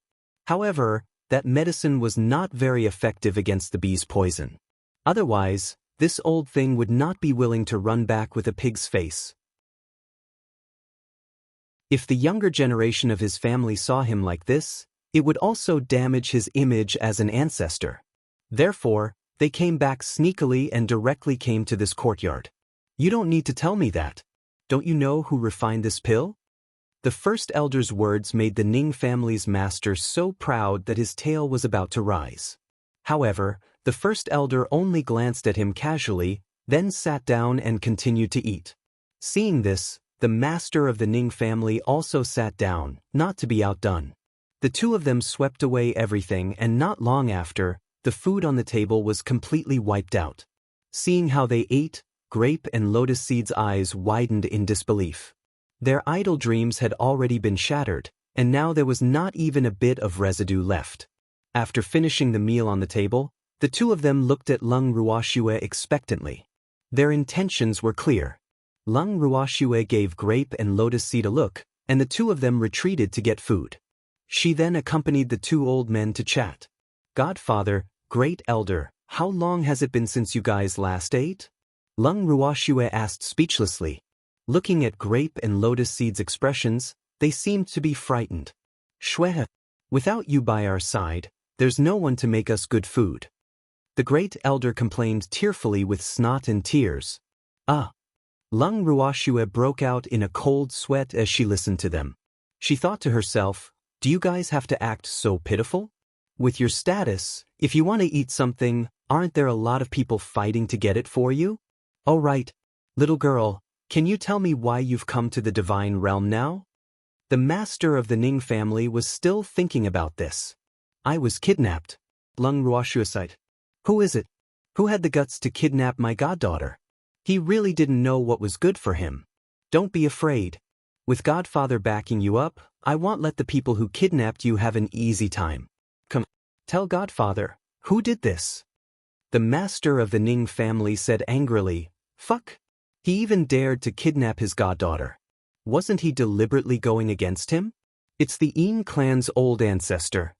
However, that medicine was not very effective against the bee's poison. Otherwise, this old thing would not be willing to run back with a pig's face. If the younger generation of his family saw him like this, it would also damage his image as an ancestor. Therefore, they came back sneakily and directly came to this courtyard. You don't need to tell me that. Don't you know who refined this pill? The first elder's words made the Ning family's master so proud that his tail was about to rise. However, the first elder only glanced at him casually, then sat down and continued to eat. Seeing this, the master of the Ning family also sat down, not to be outdone. The two of them swept away everything, and not long after, the food on the table was completely wiped out. Seeing how they ate, Grape and Lotus Seed's eyes widened in disbelief. Their idle dreams had already been shattered, and now there was not even a bit of residue left. After finishing the meal on the table, the two of them looked at Lung Ruoxue expectantly. Their intentions were clear. Lung Ruoxue gave Grape and Lotus Seed a look, and the two of them retreated to get food. She then accompanied the two old men to chat. Godfather, Great Elder, how long has it been since you guys last ate? Lung Ruoxue asked speechlessly. Looking at Grape and Lotus Seed's expressions, they seemed to be frightened. Shwe, without you by our side, there's no one to make us good food. The Great Elder complained tearfully with snot and tears. Lung Ruoxue broke out in a cold sweat as she listened to them. She thought to herself, do you guys have to act so pitiful? With your status, if you want to eat something, aren't there a lot of people fighting to get it for you? Oh right, little girl, can you tell me why you've come to the divine realm now? The master of the Ning family was still thinking about this. I was kidnapped. Lung Ruoxue sighed. Who is it? Who had the guts to kidnap my goddaughter? He really didn't know what was good for him. Don't be afraid. With Godfather backing you up, I won't let the people who kidnapped you have an easy time. Come, tell Godfather, who did this? The master of the Ning family said angrily, fuck. He even dared to kidnap his goddaughter. Wasn't he deliberately going against him? It's the Yin clan's old ancestor.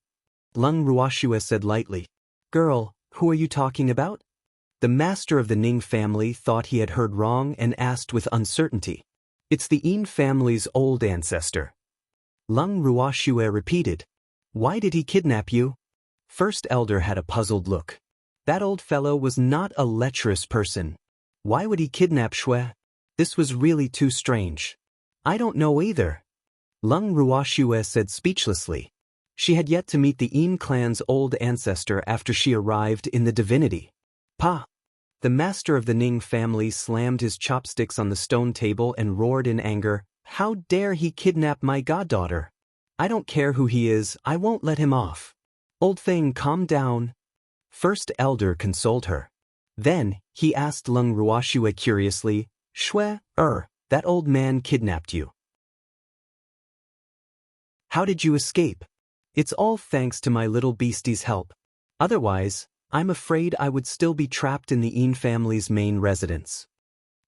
Lung Ruoxue said lightly. Girl, who are you talking about? The master of the Ning family thought he had heard wrong and asked with uncertainty. It's the Yin family's old ancestor. Lung Ruoxue repeated. Why did he kidnap you? First Elder had a puzzled look. That old fellow was not a lecherous person. Why would he kidnap Shwe? This was really too strange. I don't know either. Lung Ruoxue said speechlessly. She had yet to meet the Yin clan's old ancestor after she arrived in the divinity. Pa! The master of the Ning family slammed his chopsticks on the stone table and roared in anger, "How dare he kidnap my goddaughter? I don't care who he is, I won't let him off." "Old thing, calm down." First elder consoled her. Then, he asked Lung Ruoxue curiously, "Shue, that old man kidnapped you. How did you escape?" "It's all thanks to my little beastie's help. Otherwise, I'm afraid I would still be trapped in the Yin family's main residence,"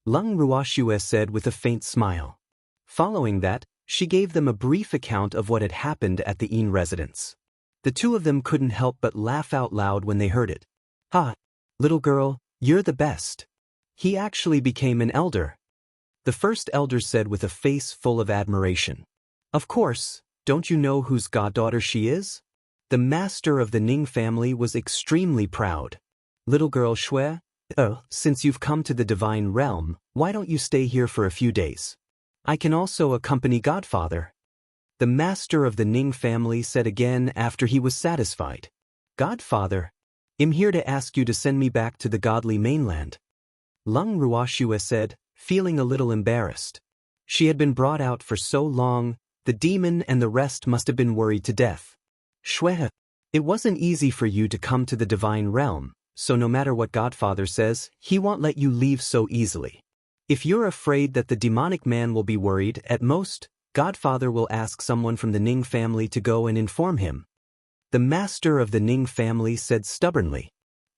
Lung Ruoxue said with a faint smile. Following that, she gave them a brief account of what had happened at the Yin residence. The two of them couldn't help but laugh out loud when they heard it. "Ha! Little girl, you're the best. He actually became an elder," the first elder said with a face full of admiration. "Of course, don't you know whose goddaughter she is?" The master of the Ning family was extremely proud. "Little girl Shue, since you've come to the divine realm, why don't you stay here for a few days? I can also accompany Godfather," the master of the Ning family said again after he was satisfied. "Godfather? I'm here to ask you to send me back to the godly mainland," Lung Ruoxue said, feeling a little embarrassed. She had been brought out for so long, the demon and the rest must have been worried to death. "Shue, it wasn't easy for you to come to the divine realm, so no matter what Godfather says, he won't let you leave so easily. If you're afraid that the demonic man will be worried, at most, Godfather will ask someone from the Ning family to go and inform him," the master of the Ning family said stubbornly.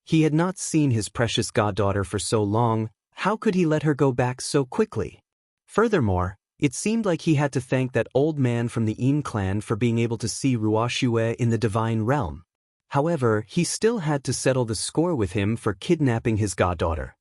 He had not seen his precious goddaughter for so long, how could he let her go back so quickly? Furthermore, it seemed like he had to thank that old man from the Yin clan for being able to see Ruoxue in the divine realm. However, he still had to settle the score with him for kidnapping his goddaughter.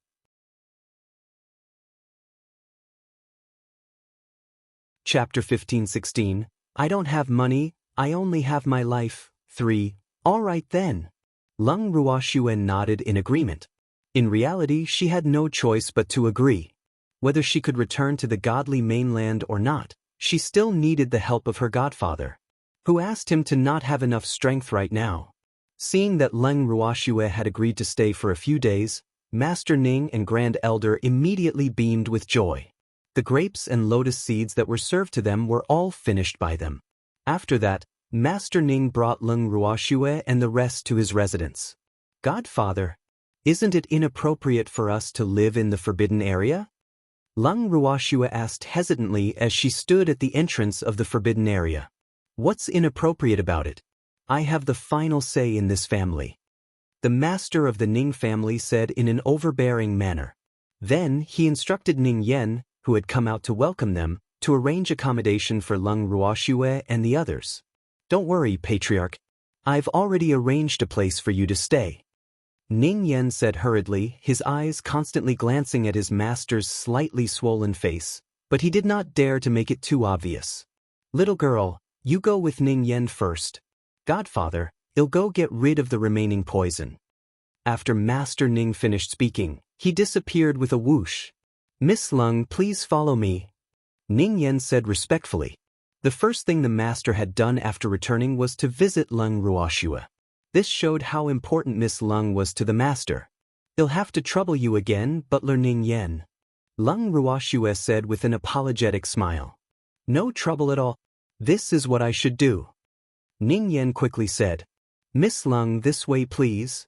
Chapter 15-16, I don't have money, I only have my life. 3. All right then. Lung Ruoxue nodded in agreement. In reality, she had no choice but to agree. Whether she could return to the godly mainland or not, she still needed the help of her godfather, who asked him to not have enough strength right now. Seeing that Lung Ruoxue had agreed to stay for a few days, Master Ning and Grand Elder immediately beamed with joy. The grapes and lotus seeds that were served to them were all finished by them. After that, Master Ning brought Lung Ruoxue and the rest to his residence. "Godfather, isn't it inappropriate for us to live in the forbidden area?" Lung Ruoxue asked hesitantly as she stood at the entrance of the forbidden area. "What's inappropriate about it? I have the final say in this family," the master of the Ning family said in an overbearing manner. Then he instructed Ning Yen, who had come out to welcome them, to arrange accommodation for Lung Ruoxue and the others. "Don't worry, Patriarch. I've already arranged a place for you to stay," Ning Yen said hurriedly, his eyes constantly glancing at his master's slightly swollen face, but he did not dare to make it too obvious. "Little girl, you go with Ning Yen first. Godfather, he'll go get rid of the remaining poison." After Master Ning finished speaking, he disappeared with a whoosh. "Miss Lung, please follow me," Ning Yen said respectfully. The first thing the master had done after returning was to visit Lung Ruoxue. This showed how important Miss Lung was to the master. "He'll have to trouble you again, Butler Ning Yen," Lung Ruoxue said with an apologetic smile. "No trouble at all. This is what I should do," Ning Yen quickly said. "Miss Lung, this way please,"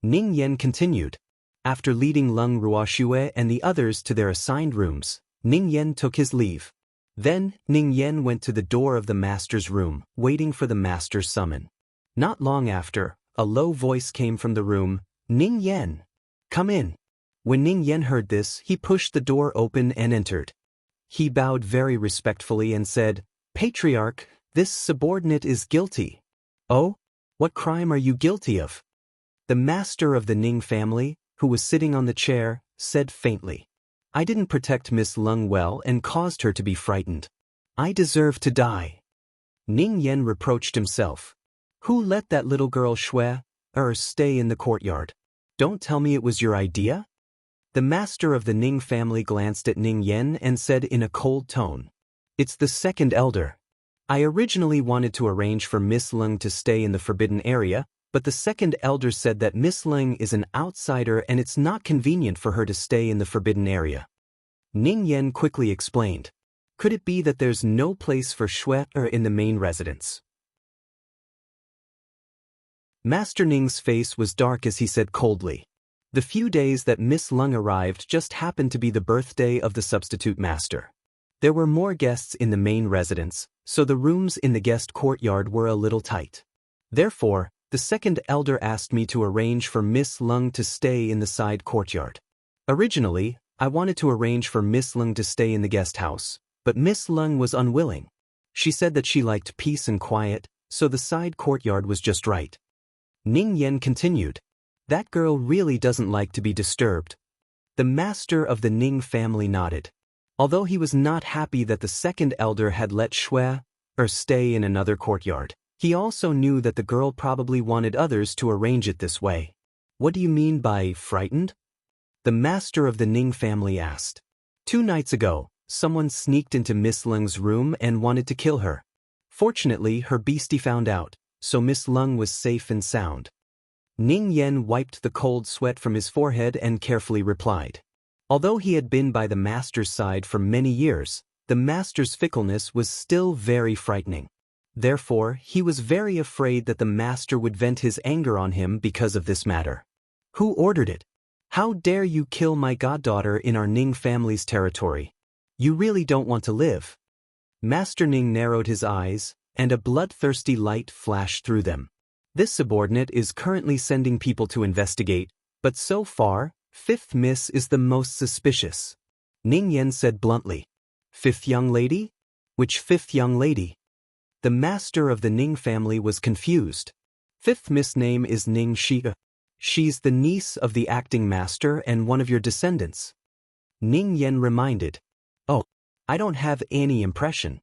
Ning Yen continued. After leading Lung Ruoxue and the others to their assigned rooms, Ning Yen took his leave. Then, Ning Yen went to the door of the master's room, waiting for the master's summon. Not long after, a low voice came from the room, "Ning Yen, come in." When Ning Yen heard this, he pushed the door open and entered. He bowed very respectfully and said, "Patriarch, this subordinate is guilty." "Oh? What crime are you guilty of?" The master of the Ning family, who was sitting on the chair, said faintly. "I didn't protect Miss Lung well and caused her to be frightened. I deserve to die." Ning Yen reproached himself. "Who let that little girl Shue, stay in the courtyard? Don't tell me it was your idea?" The master of the Ning family glanced at Ning Yen and said in a cold tone, "It's the second elder." I originally wanted to arrange for Miss Lung to stay in the forbidden area, but the second elder said that Miss Lung is an outsider and it's not convenient for her to stay in the forbidden area. Ning Yen quickly explained. Could it be that there's no place for Shui in the main residence? Master Ning's face was dark as he said coldly. The few days that Miss Lung arrived just happened to be the birthday of the substitute master. There were more guests in the main residence, so the rooms in the guest courtyard were a little tight. Therefore, the second elder asked me to arrange for Miss Lung to stay in the side courtyard. Originally, I wanted to arrange for Miss Lung to stay in the guest house, but Miss Lung was unwilling. She said that she liked peace and quiet, so the side courtyard was just right. Ning Yen continued. That girl really doesn't like to be disturbed. The master of the Ning family nodded. Although he was not happy that the second elder had let Shui stay in another courtyard, he also knew that the girl probably wanted others to arrange it this way. What do you mean by frightened? The master of the Ning family asked. 2 nights ago, someone sneaked into Miss Lung's room and wanted to kill her. Fortunately, her beastie found out, so Miss Lung was safe and sound. Ning Yen wiped the cold sweat from his forehead and carefully replied. Although he had been by the master's side for many years, the master's fickleness was still very frightening. Therefore, he was very afraid that the master would vent his anger on him because of this matter. Who ordered it? How dare you kill my goddaughter in our Ning family's territory? You really don't want to live. Master Ning narrowed his eyes, and a bloodthirsty light flashed through them. This subordinate is currently sending people to investigate, but so far, 5th Miss is the most suspicious. Ning Yen said bluntly. 5th young lady? Which 5th young lady? The master of the Ning family was confused. 5th Miss name is Ning Xia. She's the niece of the acting master and one of your descendants. Ning Yen reminded. Oh, I don't have any impression.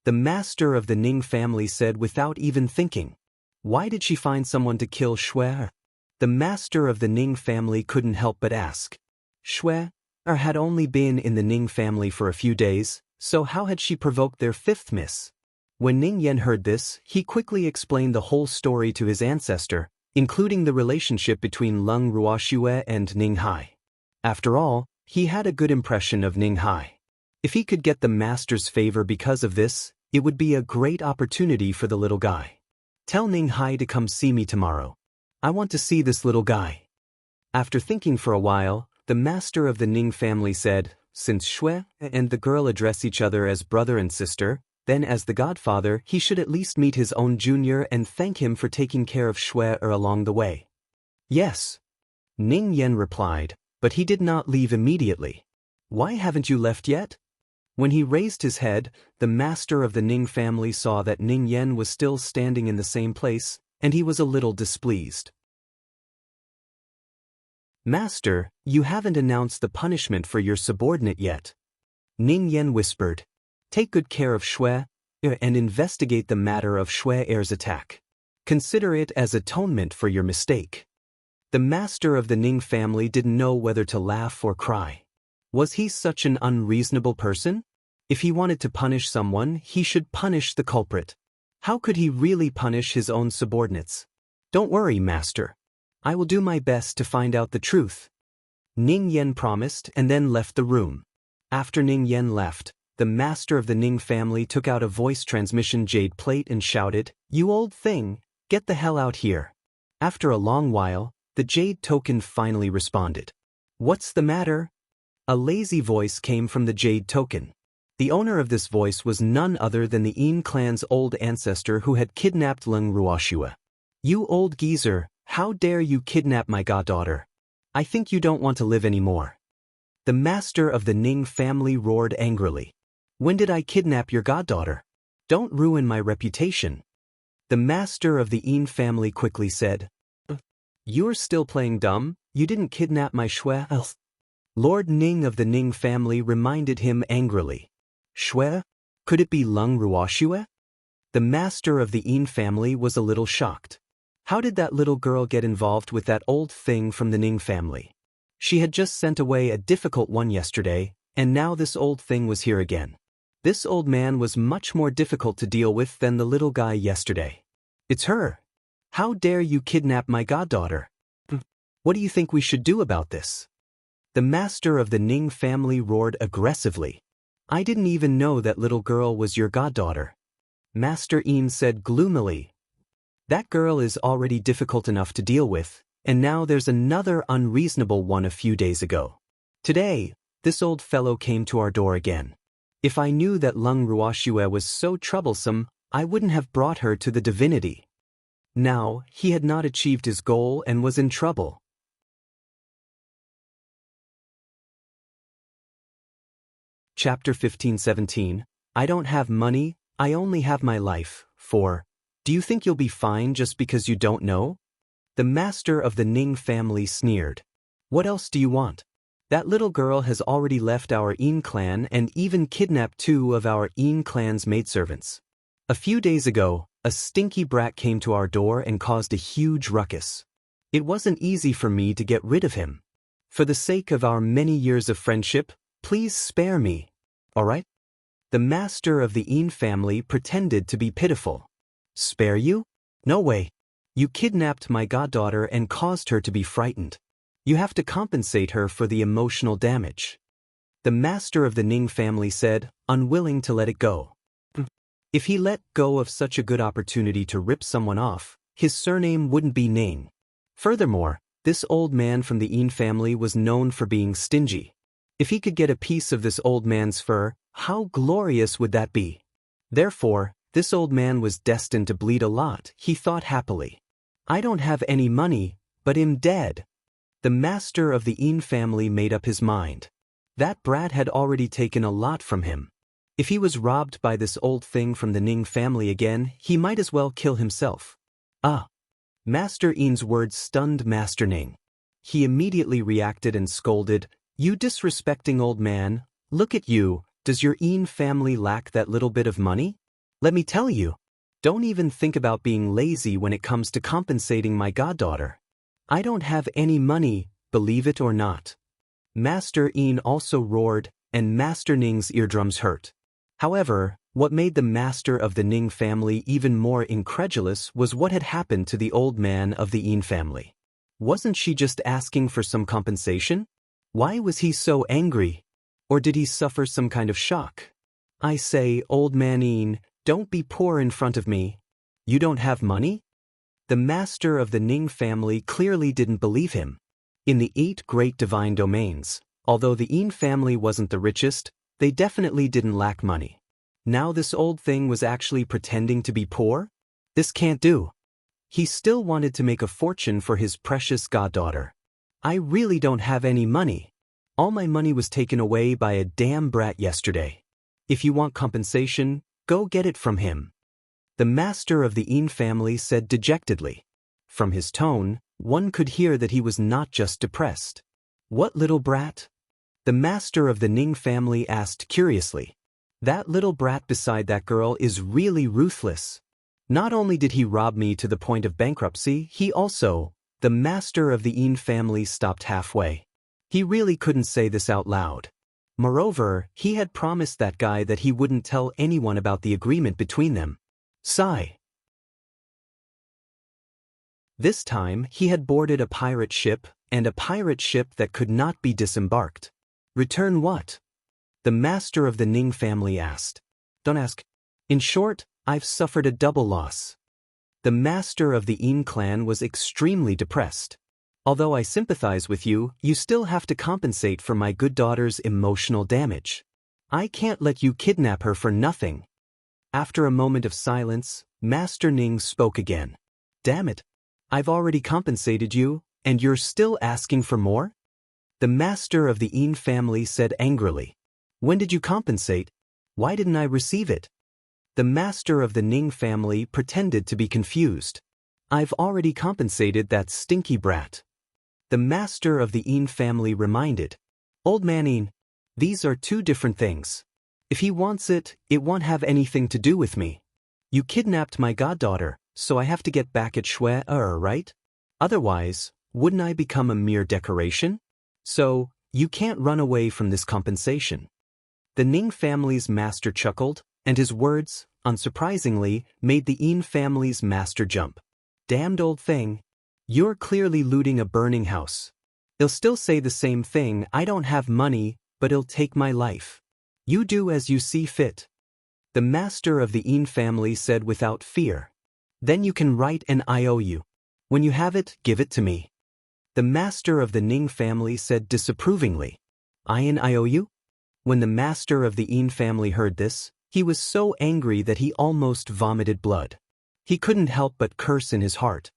The master of the Ning family said without even thinking. Why did she find someone to kill Shui? The master of the Ning family couldn't help but ask. Shui had only been in the Ning family for a few days, so how had she provoked their 5th Miss? When Ning Yen heard this, he quickly explained the whole story to his ancestor, including the relationship between Lung Ruoxue and Ning Hai. After all, he had a good impression of Ning Hai. If he could get the master's favor because of this, it would be a great opportunity for the little guy. Tell Ning Hai to come see me tomorrow. I want to see this little guy. After thinking for a while, the master of the Ning family said, since Shui and the girl address each other as brother and sister, then as the godfather he should at least meet his own junior and thank him for taking care of Shui along the way. Yes. Ning Yen replied, but he did not leave immediately. Why haven't you left yet? When he raised his head, the master of the Ning family saw that Ning Yen was still standing in the same place, and he was a little displeased. Master, you haven't announced the punishment for your subordinate yet. Ning Yen whispered. Take good care of Shui and investigate the matter of Shui Er's attack. Consider it as atonement for your mistake. The master of the Ning family didn't know whether to laugh or cry. Was he such an unreasonable person? If he wanted to punish someone, he should punish the culprit. How could he really punish his own subordinates? Don't worry, master. I will do my best to find out the truth. Ning Yen promised and then left the room. After Ning Yen left, the master of the Ning family took out a voice transmission jade plate and shouted, You old thing, get the hell out here. After a long while, the jade token finally responded. What's the matter? A lazy voice came from the jade token. The owner of this voice was none other than the Yin clan's old ancestor who had kidnapped Lung Ruoxue. You old geezer, how dare you kidnap my goddaughter? I think you don't want to live anymore. The master of the Ning family roared angrily. When did I kidnap your goddaughter? Don't ruin my reputation. The master of the Yin family quickly said. You're still playing dumb? You didn't kidnap my Shui? Lord Ning of the Ning family reminded him angrily. Shui? Could it be Lung Ruoxue? The master of the Yin family was a little shocked. How did that little girl get involved with that old thing from the Ning family? She had just sent away a difficult one yesterday, and now this old thing was here again. This old man was much more difficult to deal with than the little guy yesterday. It's her. How dare you kidnap my goddaughter? What do you think we should do about this? The master of the Ning family roared aggressively. I didn't even know that little girl was your goddaughter. Master Een said gloomily. That girl is already difficult enough to deal with, and now there's another unreasonable one a few days ago. Today, this old fellow came to our door again. If I knew that Lung Ruoxue was so troublesome, I wouldn't have brought her to the divinity. Now, he had not achieved his goal and was in trouble. Chapter 15-17, I don't have money, I only have my life. 4. Do you think you'll be fine just because you don't know? The master of the Ning family sneered. What else do you want? That little girl has already left our Een clan and even kidnapped 2 of our Een clan's maidservants. A few days ago, a stinky brat came to our door and caused a huge ruckus. It wasn't easy for me to get rid of him. For the sake of our many years of friendship, please spare me. All right? The master of the Een family pretended to be pitiful. Spare you? No way. You kidnapped my goddaughter and caused her to be frightened. You have to compensate her for the emotional damage. The master of the Ning family said, unwilling to let it go. If he let go of such a good opportunity to rip someone off, his surname wouldn't be Ning. Furthermore, this old man from the Een family was known for being stingy. If he could get a piece of this old man's fur, how glorious would that be? Therefore, this old man was destined to bleed a lot, he thought happily. I don't have any money, but I'm dead. The master of the Een family made up his mind. That brat had already taken a lot from him. If he was robbed by this old thing from the Ning family again, he might as well kill himself. Ah! Master Een's words stunned Master Ning. He immediately reacted and scolded, You disrespecting old man, look at you, does your Een family lack that little bit of money? Let me tell you, don't even think about being lazy when it comes to compensating my goddaughter. I don't have any money, believe it or not. Master Een also roared, and Master Ning's eardrums hurt. However, what made the master of the Ning family even more incredulous was what had happened to the old man of the Een family. Wasn't she just asking for some compensation? Why was he so angry? Or did he suffer some kind of shock? I say, old man Een, don't be poor in front of me. You don't have money? The master of the Ning family clearly didn't believe him. In the 8 great divine domains, although the Een family wasn't the richest, they definitely didn't lack money. Now this old thing was actually pretending to be poor? This can't do. He still wanted to make a fortune for his precious goddaughter. I really don't have any money. All my money was taken away by a damn brat yesterday. If you want compensation, go get it from him. The master of the Een family said dejectedly. From his tone, one could hear that he was not just depressed. What little brat? The master of the Ning family asked curiously. That little brat beside that girl is really ruthless. Not only did he rob me to the point of bankruptcy, he also, the master of the Een family stopped halfway. He really couldn't say this out loud. Moreover, he had promised that guy that he wouldn't tell anyone about the agreement between them. Sigh. This time, he had boarded a pirate ship, and a pirate ship that could not be disembarked. Return what? The master of the Ning family asked. Don't ask. In short, I've suffered a double loss. The master of the Een clan was extremely depressed. Although I sympathize with you, you still have to compensate for my good daughter's emotional damage. I can't let you kidnap her for nothing. After a moment of silence, Master Ning spoke again. Damn it. I've already compensated you, and you're still asking for more? The master of the Een family said angrily. When did you compensate? Why didn't I receive it? The master of the Ning family pretended to be confused. I've already compensated that stinky brat. The master of the Een family reminded. Old man Een, these are 2 different things. If he wants it, it won't have anything to do with me. You kidnapped my goddaughter, so I have to get back at Shui, right? Otherwise, wouldn't I become a mere decoration? So, you can't run away from this compensation. The Ning family's master chuckled, and his words, unsurprisingly, made the Yin family's master jump. Damned old thing. You're clearly looting a burning house. He'll still say the same thing, I don't have money, but he'll take my life. You do as you see fit. The master of the Yin family said without fear. Then you can write an IOU. When you have it, give it to me. The master of the Ning family said disapprovingly. An IOU? When the master of the Yin family heard this, he was so angry that he almost vomited blood. He couldn't help but curse in his heart.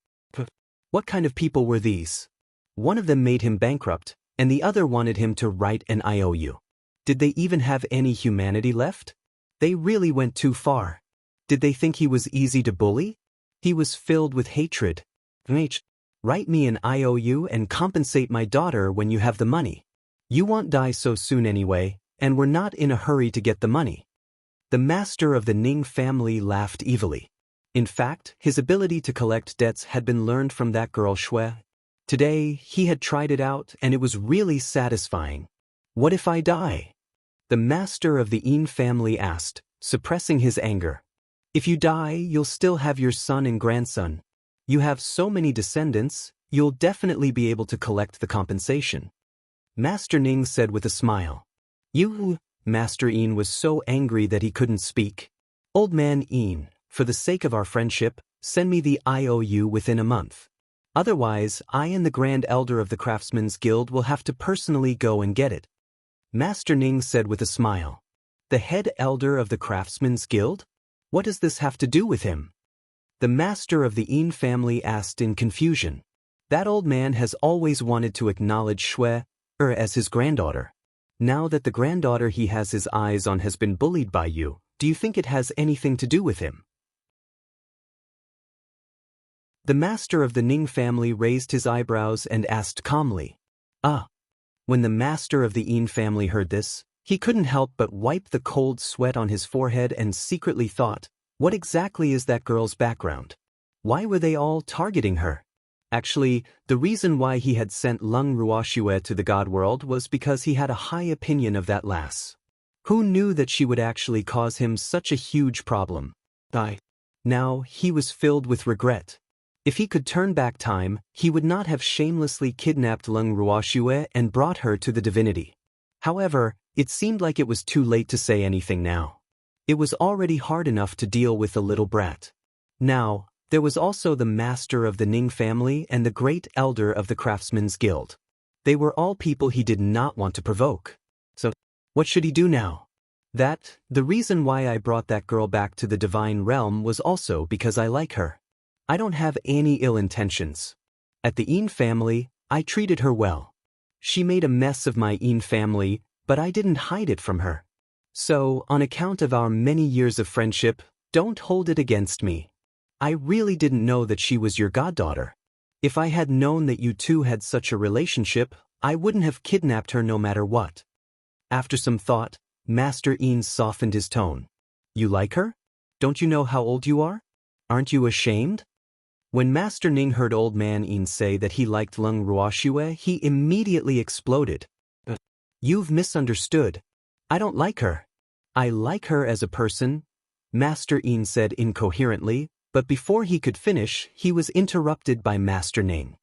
What kind of people were these? One of them made him bankrupt, and the other wanted him to write an IOU. Did they even have any humanity left? They really went too far. Did they think he was easy to bully? He was filled with hatred. Write me an IOU and compensate my daughter when you have the money. You won't die so soon anyway, and we're not in a hurry to get the money. The master of the Ning family laughed evilly. In fact, his ability to collect debts had been learned from that girl Shui. Today, he had tried it out and it was really satisfying. What if I die? The master of the Yin family asked, suppressing his anger. If you die, you'll still have your son and grandson. You have so many descendants, you'll definitely be able to collect the compensation. Master Ning said with a smile. Master Yin was so angry that he couldn't speak. Old man Yin, for the sake of our friendship, send me the IOU within a month. Otherwise, I and the Grand Elder of the Craftsmen's Guild will have to personally go and get it. Master Ning said with a smile. The head elder of the Craftsmen's Guild? What does this have to do with him? The master of the Yin family asked in confusion. That old man has always wanted to acknowledge Shui as his granddaughter. Now that the granddaughter he has his eyes on has been bullied by you, do you think it has anything to do with him? The master of the Ning family raised his eyebrows and asked calmly. When the master of the Yin family heard this, he couldn't help but wipe the cold sweat on his forehead and secretly thought, what exactly is that girl's background? Why were they all targeting her? Actually, the reason why he had sent Lung Ruoxue to the God world was because he had a high opinion of that lass. Who knew that she would actually cause him such a huge problem? Now, he was filled with regret. If he could turn back time, he would not have shamelessly kidnapped Lung Ruoxue and brought her to the divinity. However, it seemed like it was too late to say anything now. It was already hard enough to deal with the little brat. Now, there was also the master of the Ning family and the great elder of the Craftsmen's Guild. They were all people he did not want to provoke. So, what should he do now? The reason why I brought that girl back to the divine realm was also because I like her. I don't have any ill intentions. At the Yin family, I treated her well. She made a mess of my Yin family, but I didn't hide it from her. So, on account of our many years of friendship, don't hold it against me. I really didn't know that she was your goddaughter. If I had known that you two had such a relationship, I wouldn't have kidnapped her no matter what. After some thought, Master Yin softened his tone. You like her? Don't you know how old you are? Aren't you ashamed? When Master Ning heard Old Man Yin say that he liked Lung Ruoxue, he immediately exploded. You've misunderstood. I don't like her. I like her as a person, Master Yin said incoherently, but before he could finish, he was interrupted by Master Ning.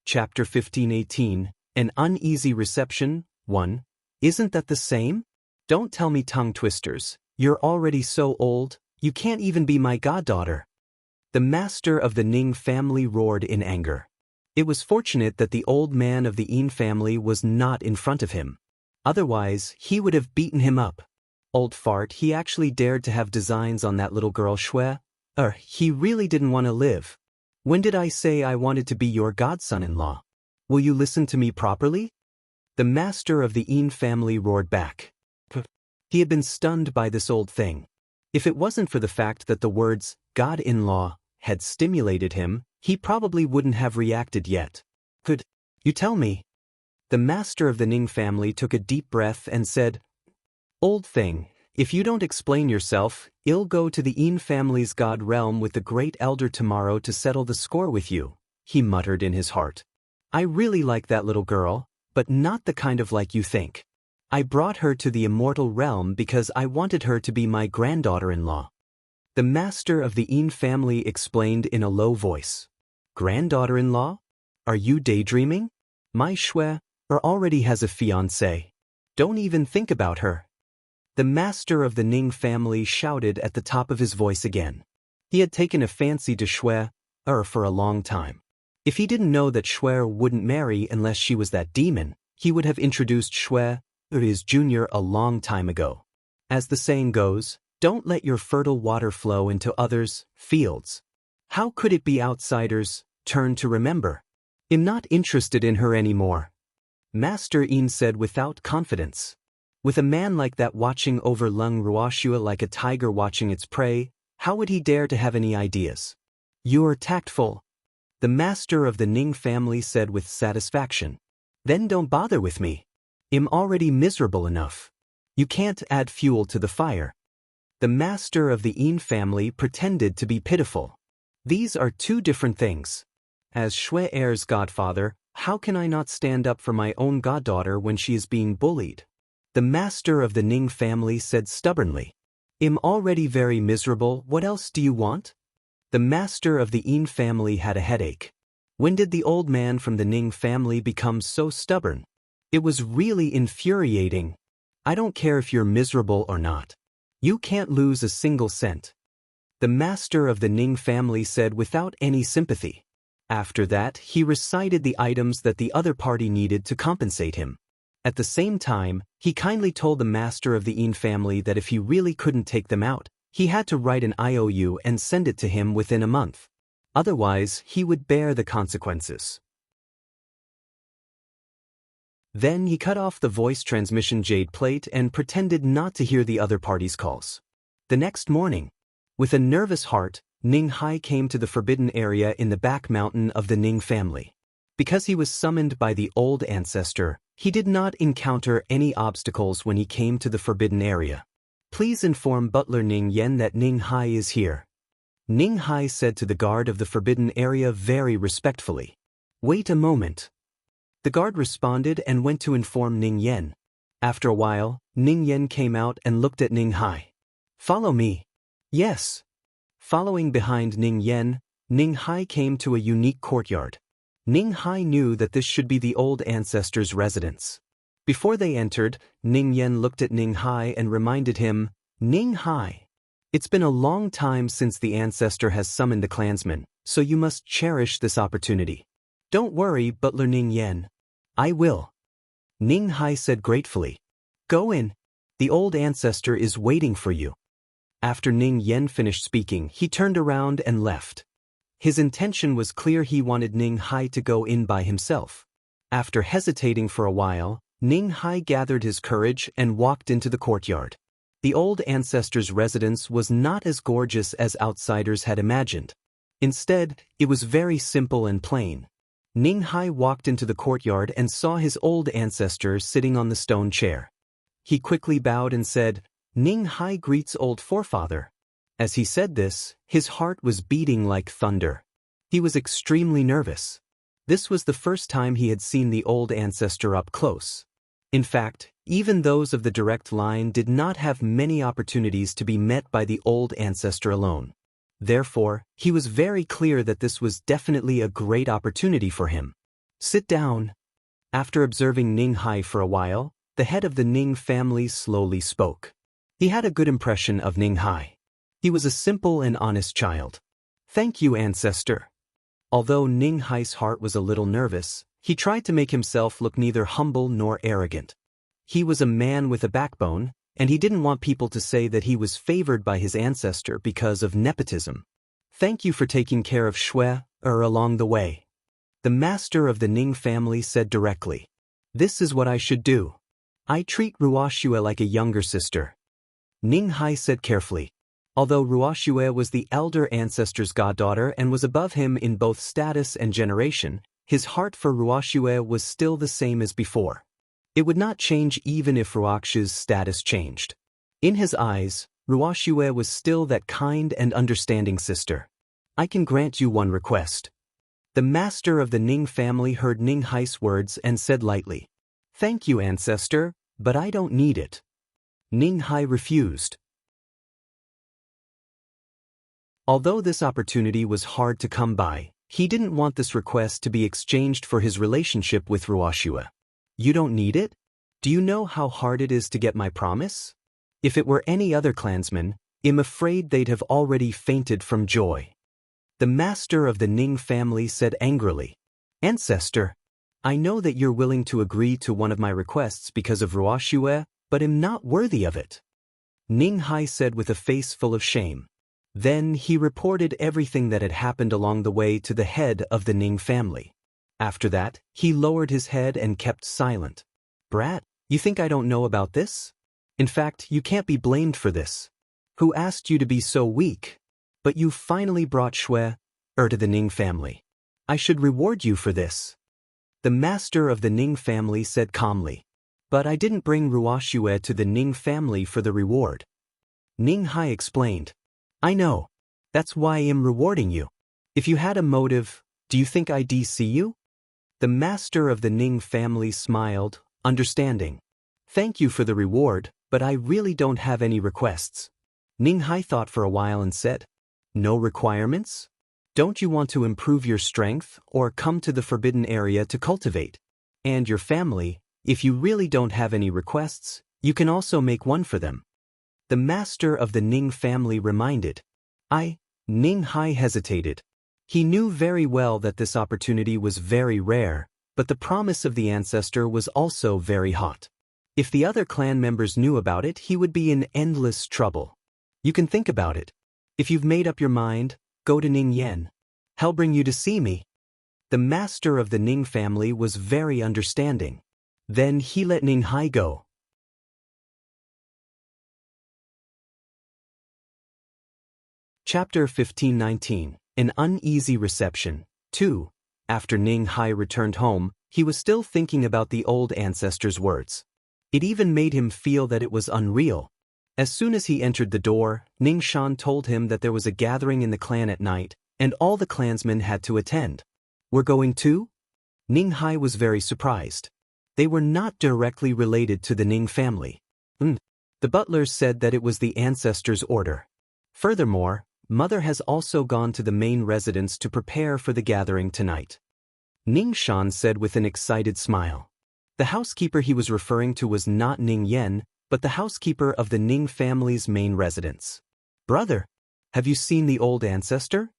Chapter 15:18, An Uneasy Reception, 1. Isn't that the same? Don't tell me tongue twisters. You're already so old, you can't even be my goddaughter. The master of the Ning family roared in anger. It was fortunate that the old man of the Yin family was not in front of him. Otherwise, he would have beaten him up. Old fart, he actually dared to have designs on that little girl Shui. He really didn't want to live. When did I say I wanted to be your godson-in-law? Will you listen to me properly? The master of the Yin family roared back. He had been stunned by this old thing. If it wasn't for the fact that the words, God-in-law, had stimulated him, he probably wouldn't have reacted yet. Could you tell me? The master of the Ning family took a deep breath and said, Old thing, if you don't explain yourself, I'll go to the Yin family's god realm with the great elder tomorrow to settle the score with you, he muttered in his heart. I really like that little girl, but not the kind of like you think. I brought her to the immortal realm because I wanted her to be my granddaughter-in-law. The master of the Yin family explained in a low voice. Granddaughter-in-law? Are you daydreaming? My Shui already has a fiancée. Don't even think about her. The master of the Ning family shouted at the top of his voice again. He had taken a fancy to Shui for a long time. If he didn't know that Shui wouldn't marry unless she was that demon, he would have introduced Shui his junior a long time ago. As the saying goes, don't let your fertile water flow into others' fields. How could it be outsiders' turn to remember? I'm not interested in her anymore. Master Yin said without confidence. With a man like that watching over Lung Ruoxue like a tiger watching its prey, how would he dare to have any ideas? You're tactful. The master of the Ning family said with satisfaction. Then don't bother with me. I'm already miserable enough. You can't add fuel to the fire. The master of the Yin family pretended to be pitiful. These are two different things. As Shui heir's godfather, how can I not stand up for my own goddaughter when she is being bullied? The master of the Ning family said stubbornly. I'm already very miserable, what else do you want? The master of the Yin family had a headache. When did the old man from the Ning family become so stubborn? It was really infuriating. I don't care if you're miserable or not. You can't lose a single cent. The master of the Ning family said without any sympathy. After that, he recited the items that the other party needed to compensate him. At the same time, he kindly told the master of the Yin family that if he really couldn't take them out, he had to write an IOU and send it to him within a month. Otherwise, he would bear the consequences. Then he cut off the voice transmission jade plate and pretended not to hear the other party's calls. The next morning, with a nervous heart, Ning Hai came to the forbidden area in the back mountain of the Ning family. Because he was summoned by the old ancestor, he did not encounter any obstacles when he came to the forbidden area. Please inform Butler Ning Yen that Ning Hai is here. Ning Hai said to the guard of the forbidden area very respectfully. Wait a moment. The guard responded and went to inform Ning Yen. After a while, Ning Yen came out and looked at Ning Hai. Follow me. Yes. Following behind Ning Yen, Ning Hai came to a unique courtyard. Ning Hai knew that this should be the old ancestor's residence. Before they entered, Ning Yen looked at Ning Hai and reminded him, Ning Hai, it's been a long time since the ancestor has summoned a clansman, so you must cherish this opportunity. Don't worry, Butler Ning Yen. I will. Ning Hai said gratefully. Go in. The old ancestor is waiting for you. After Ning Yen finished speaking, he turned around and left. His intention was clear, he wanted Ning Hai to go in by himself. After hesitating for a while, Ning Hai gathered his courage and walked into the courtyard. The old ancestor's residence was not as gorgeous as outsiders had imagined. Instead, it was very simple and plain. Ning Hai walked into the courtyard and saw his old ancestor sitting on the stone chair. He quickly bowed and said, Ning Hai greets old forefather. As he said this, his heart was beating like thunder. He was extremely nervous. This was the first time he had seen the old ancestor up close. In fact, even those of the direct line did not have many opportunities to be met by the old ancestor alone. Therefore, he was very clear that this was definitely a great opportunity for him. Sit down. After observing Ning Hai for a while, the head of the Ning family slowly spoke. He had a good impression of Ning Hai. He was a simple and honest child. Thank you, ancestor. Although Ning Hai's heart was a little nervous, he tried to make himself look neither humble nor arrogant. He was a man with a backbone, and he didn't want people to say that he was favored by his ancestor because of nepotism. Thank you for taking care of Shui along the way. The master of the Ning family said directly. This is what I should do. I treat Ruoxue like a younger sister. Ning Hai said carefully. Although Ruoxue was the elder ancestor's goddaughter and was above him in both status and generation, his heart for Ruoxue was still the same as before. It would not change even if Ruoxue's status changed. In his eyes, Ruoxue was still that kind and understanding sister. I can grant you one request. The master of the Ning family heard Ning Hai's words and said lightly, "Thank you, ancestor, but I don't need it." Ning Hai refused. Although this opportunity was hard to come by, he didn't want this request to be exchanged for his relationship with Ruoshua. "You don't need it? Do you know how hard it is to get my promise? If it were any other clansman, I'm afraid they'd have already fainted from joy." The master of the Ning family said angrily, "Ancestor, I know that you're willing to agree to one of my requests because of Ruoshua, but am not worthy of it." Ning Hai said with a face full of shame. Then he reported everything that had happened along the way to the head of the Ning family. After that, he lowered his head and kept silent. "Brat, you think I don't know about this? In fact, you can't be blamed for this. Who asked you to be so weak? But you finally brought Shui to the Ning family. I should reward you for this." The master of the Ning family said calmly, "But I didn't bring Ruoshua to the Ning family for the reward." Ning Hai explained, "I know. That's why I'm rewarding you. If you had a motive, do you think I'd see you?" The master of the Ning family smiled, understanding. "Thank you for the reward, but I really don't have any requests." Ning Hai thought for a while and said, "No requirements? Don't you want to improve your strength or come to the forbidden area to cultivate? And your family, if you really don't have any requests, you can also make one for them." The master of the Ning family reminded. Ning Hai hesitated. He knew very well that this opportunity was very rare, but the promise of the ancestor was also very hot. If the other clan members knew about it, he would be in endless trouble. "You can think about it. If you've made up your mind, go to Ning Yen. He'll bring you to see me." The master of the Ning family was very understanding. Then he let Ning Hai go. Chapter 1519, An Uneasy Reception. 2. After Ning Hai returned home, he was still thinking about the old ancestor's words. It even made him feel that it was unreal. As soon as he entered the door, Ning Shan told him that there was a gathering in the clan at night, and all the clansmen had to attend. "We're going too?" Ning Hai was very surprised. They were not directly related to the Ning family. The butlers said that it was the ancestor's order. Furthermore, Mother has also gone to the main residence to prepare for the gathering tonight. Ning Shan said with an excited smile. The housekeeper he was referring to was not Ning Yen, but the housekeeper of the Ning family's main residence. "Brother, have you seen the old ancestor?"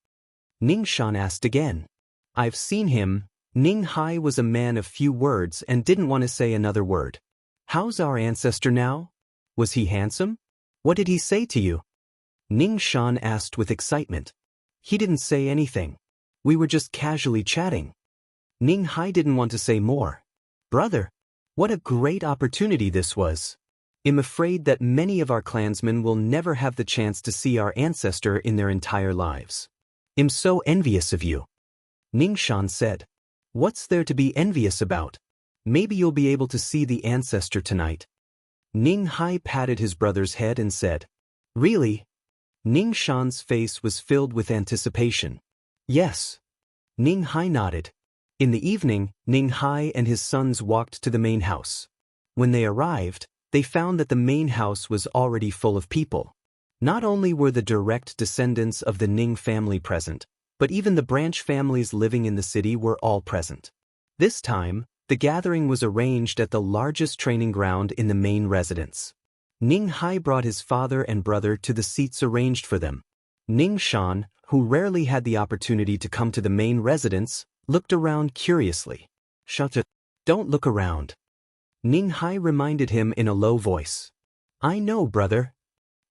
Ning Shan asked again. "I've seen him." Ning Hai was a man of few words and didn't want to say another word. "How's our ancestor now? Was he handsome? What did he say to you?" Ning Shan asked with excitement. "He didn't say anything. We were just casually chatting." Ning Hai didn't want to say more. "Brother, what a great opportunity this was. I'm afraid that many of our clansmen will never have the chance to see our ancestor in their entire lives. I'm so envious of you." Ning Shan said. "What's there to be envious about? Maybe you'll be able to see the ancestor tonight." Ning Hai patted his brother's head and said, "Really?" Ning Shan's face was filled with anticipation. "Yes." Ning Hai nodded. In the evening, Ning Hai and his sons walked to the main house. When they arrived, they found that the main house was already full of people. Not only were the direct descendants of the Ning family present, but even the branch families living in the city were all present. This time, the gathering was arranged at the largest training ground in the main residence. Ning Hai brought his father and brother to the seats arranged for them. Ning Shan, who rarely had the opportunity to come to the main residence, looked around curiously. "Shut it. Don't look around." Ning Hai reminded him in a low voice. "I know, brother."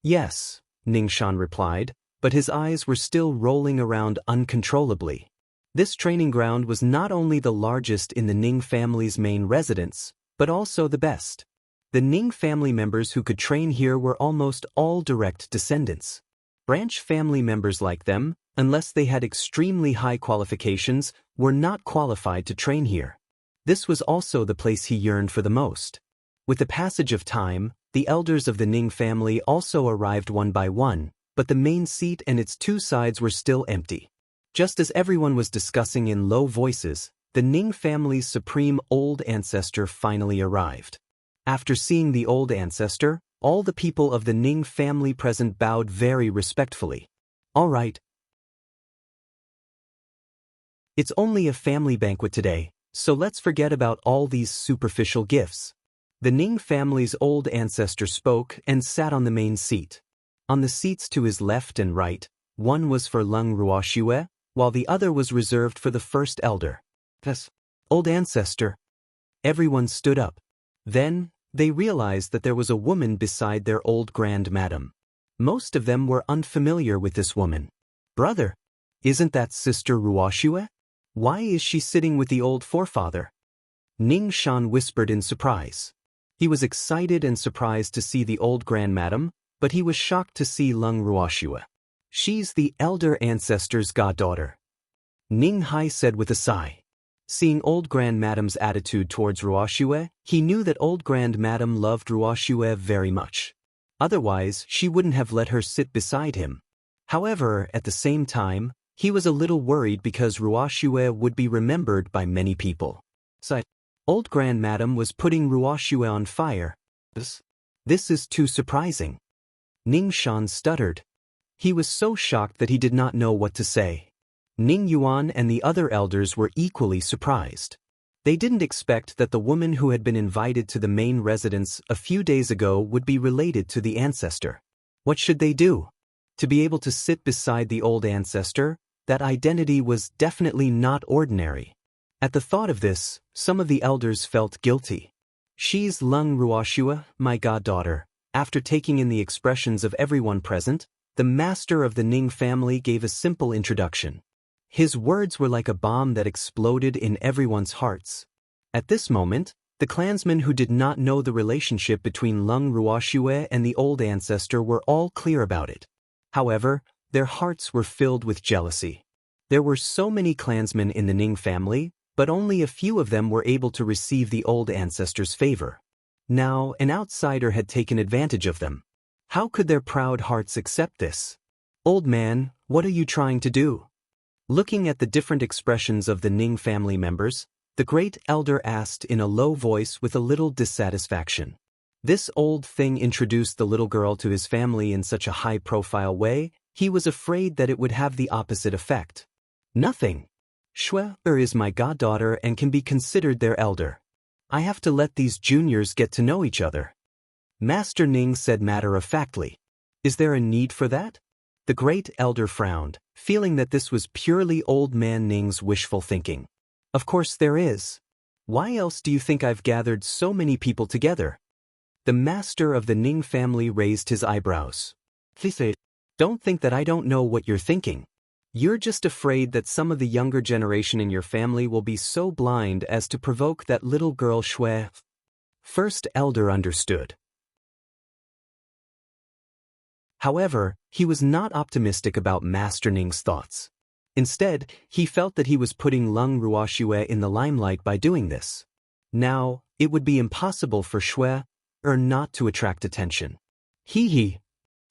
"Yes," Ning Shan replied, but his eyes were still rolling around uncontrollably. This training ground was not only the largest in the Ning family's main residence, but also the best. The Ning family members who could train here were almost all direct descendants. Branch family members like them, unless they had extremely high qualifications, were not qualified to train here. This was also the place he yearned for the most. With the passage of time, the elders of the Ning family also arrived one by one, but the main seat and its two sides were still empty. Just as everyone was discussing in low voices, the Ning family's supreme old ancestor finally arrived. After seeing the old ancestor, all the people of the Ning family present bowed very respectfully. All right. It's only a family banquet today, so let's forget about all these superficial gifts. The Ning family's old ancestor spoke and sat on the main seat. On the seats to his left and right, one was for Lung Ruoxue, while the other was reserved for the first elder. Yes, old ancestor. Everyone stood up. Then, they realized that there was a woman beside their old grandmadam. Most of them were unfamiliar with this woman. Brother, isn't that Sister Ruoxue? Why is she sitting with the old forefather? Ning Shan whispered in surprise. He was excited and surprised to see the old grandmadam, but he was shocked to see Lung Ruoxue. She's the elder ancestor's goddaughter. Ning Hai said with a sigh. Seeing old grandmadam's attitude towards Ruoxue, he knew that old grandmadam loved Ruoxue very much. Otherwise, she wouldn't have let her sit beside him. However, at the same time, he was a little worried because Ruoxue would be remembered by many people. So, old grandmadam was putting Ruoxue on fire. This is too surprising. Ning Shan stuttered. He was so shocked that he did not know what to say. Ning Yuan and the other elders were equally surprised. They didn't expect that the woman who had been invited to the main residence a few days ago would be related to the ancestor. What should they do? To be able to sit beside the old ancestor, that identity was definitely not ordinary. At the thought of this, some of the elders felt guilty. She's Lung Ruoxue, my goddaughter. After taking in the expressions of everyone present, the master of the Ning family gave a simple introduction. His words were like a bomb that exploded in everyone's hearts. At this moment, the clansmen who did not know the relationship between Lung Ruoxue and the old ancestor were all clear about it. However, their hearts were filled with jealousy. There were so many clansmen in the Ning family, but only a few of them were able to receive the old ancestor's favor. Now, an outsider had taken advantage of them. How could their proud hearts accept this? Old man, what are you trying to do? Looking at the different expressions of the Ning family members, the great elder asked in a low voice with a little dissatisfaction. This old thing introduced the little girl to his family in such a high-profile way, he was afraid that it would have the opposite effect. Nothing. Xue is my goddaughter and can be considered their elder. I have to let these juniors get to know each other. Master Ning said matter-of-factly. Is there a need for that? The great elder frowned, feeling that this was purely old man Ning's wishful thinking. Of course there is. Why else do you think I've gathered so many people together? The master of the Ning family raised his eyebrows. Please, don't think that I don't know what you're thinking. You're just afraid that some of the younger generation in your family will be so blind as to provoke that little girl Xue. First elder understood. However, he was not optimistic about Master Ning's thoughts. Instead, he felt that he was putting Lung Ruoxue in the limelight by doing this. Now, it would be impossible for Xue not to attract attention. Hee.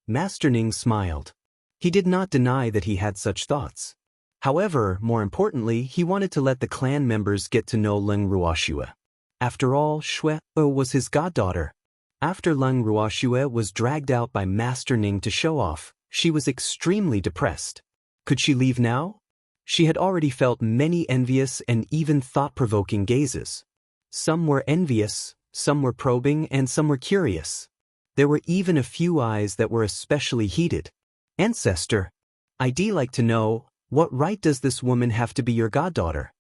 Master Ning smiled. He did not deny that he had such thoughts. However, more importantly, he wanted to let the clan members get to know Lung Ruoxue. After all, Xue was his goddaughter. After Lung Ruoxue was dragged out by Master Ning to show off, she was extremely depressed. Could she leave now? She had already felt many envious and even thought-provoking gazes. Some were envious, some were probing, and some were curious. There were even a few eyes that were especially heated. Ancestor, I'd like to know, what right does this woman have to be your goddaughter?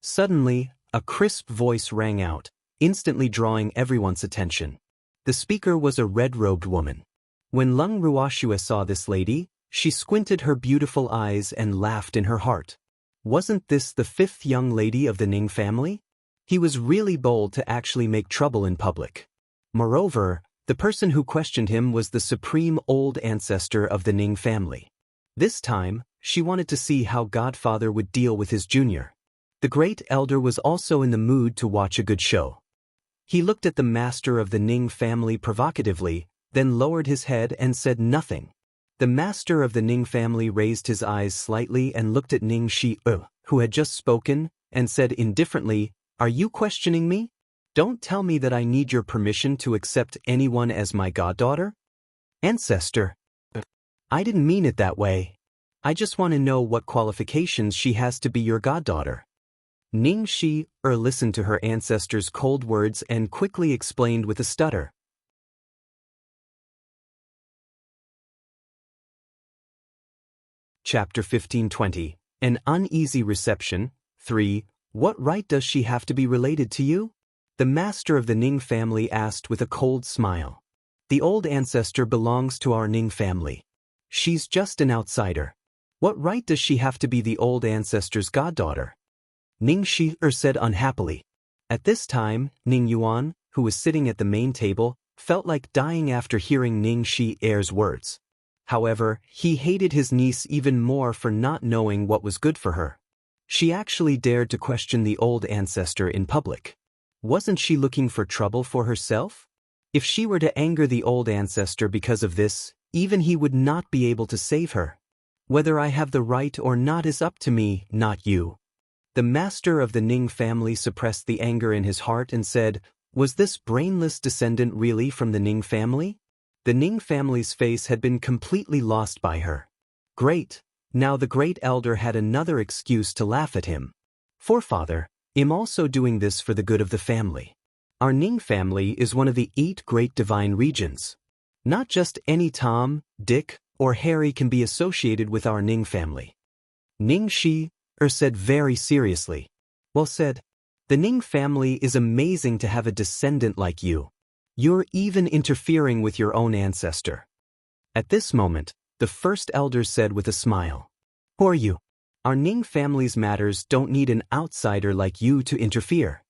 Suddenly, a crisp voice rang out, instantly drawing everyone's attention. The speaker was a red-robed woman. When Lung Ruoxue saw this lady, she squinted her beautiful eyes and laughed in her heart. Wasn't this the fifth young lady of the Ning family? He was really bold to actually make trouble in public. Moreover, the person who questioned him was the supreme old ancestor of the Ning family. This time, she wanted to see how Godfather would deal with his junior. The great elder was also in the mood to watch a good show. He looked at the master of the Ning family provocatively, then lowered his head and said nothing. The master of the Ning family raised his eyes slightly and looked at Ning Shi, who had just spoken, and said indifferently, "Are you questioning me? Don't tell me that I need your permission to accept anyone as my goddaughter?" "Ancestor. I didn't mean it that way. I just want to know what qualifications she has to be your goddaughter." Ning Shi listened to her ancestor's cold words and quickly explained with a stutter. Chapter 1520. An Uneasy Reception. 3. What right does she have to be related to you? The master of the Ning family asked with a cold smile. "The old ancestor belongs to our Ning family. She's just an outsider. What right does she have to be the old ancestor's goddaughter?" Ning Shi said unhappily. At this time, Ning Yuan, who was sitting at the main table, felt like dying after hearing Ning Shi's words. However, he hated his niece even more for not knowing what was good for her. She actually dared to question the old ancestor in public. Wasn't she looking for trouble for herself? If she were to anger the old ancestor because of this, even he would not be able to save her. "Whether I have the right or not is up to me, not you." The master of the Ning family suppressed the anger in his heart and said, "Was this brainless descendant really from the Ning family?" The Ning family's face had been completely lost by her. Great. Now the great elder had another excuse to laugh at him. "Forefather, I'm also doing this for the good of the family. Our Ning family is one of the 8 great divine regions. Not just any Tom, Dick, or Harry can be associated with our Ning family." Ning Shi said very seriously. "Well said. The Ning family is amazing to have a descendant like you. You're even interfering with your own ancestor." At this moment, the first elder said with a smile, "Who are you? Our Ning family's matters don't need an outsider like you to interfere."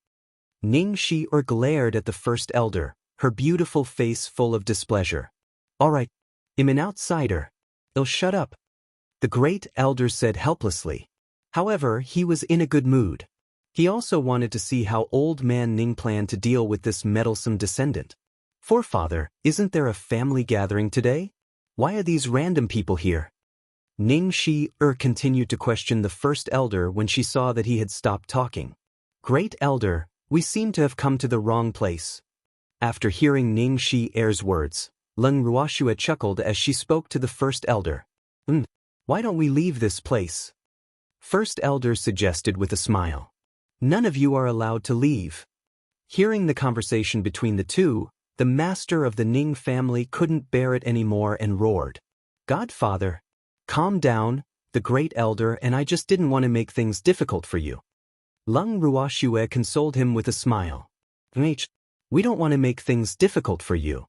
Ning Shi glared at the first elder, her beautiful face full of displeasure. "All right, I'm an outsider. I'll shut up," the great elder said helplessly. However, he was in a good mood. He also wanted to see how old man Ning planned to deal with this meddlesome descendant. "Forefather, isn't there a family gathering today? Why are these random people here?" Ning Shi continued to question the first elder when she saw that he had stopped talking. "Great elder, we seem to have come to the wrong place." After hearing Ning Shi's words, Leng Ruoxue chuckled as she spoke to the first elder. Why don't we leave this place?" First elder suggested with a smile. "None of you are allowed to leave." Hearing the conversation between the two, the master of the Ning family couldn't bear it anymore and roared. "Godfather, calm down, the great elder and I just didn't want to make things difficult for you." Leng Ruoxue consoled him with a smile. "We don't want to make things difficult for you."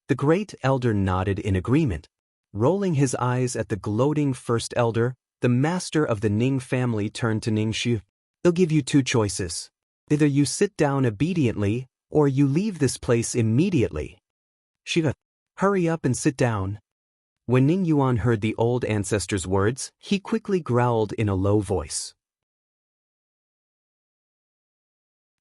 The great elder nodded in agreement. Rolling his eyes at the gloating first elder, the master of the Ning family turned to Ning Shi. "I'll give you 2 choices. Either you sit down obediently, or you leave this place immediately." "Shiva, hurry up and sit down." When Ning Yuan heard the old ancestor's words, he quickly growled in a low voice.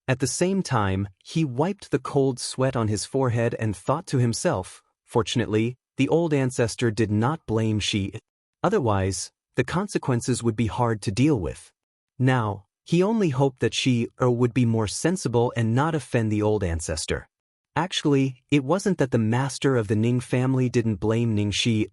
At the same time, he wiped the cold sweat on his forehead and thought to himself, fortunately, the old ancestor did not blame Shi. Otherwise, the consequences would be hard to deal with. Now, he only hoped that Shi would be more sensible and not offend the old ancestor. Actually, it wasn't that the master of the Ning family didn't blame Ning Shi,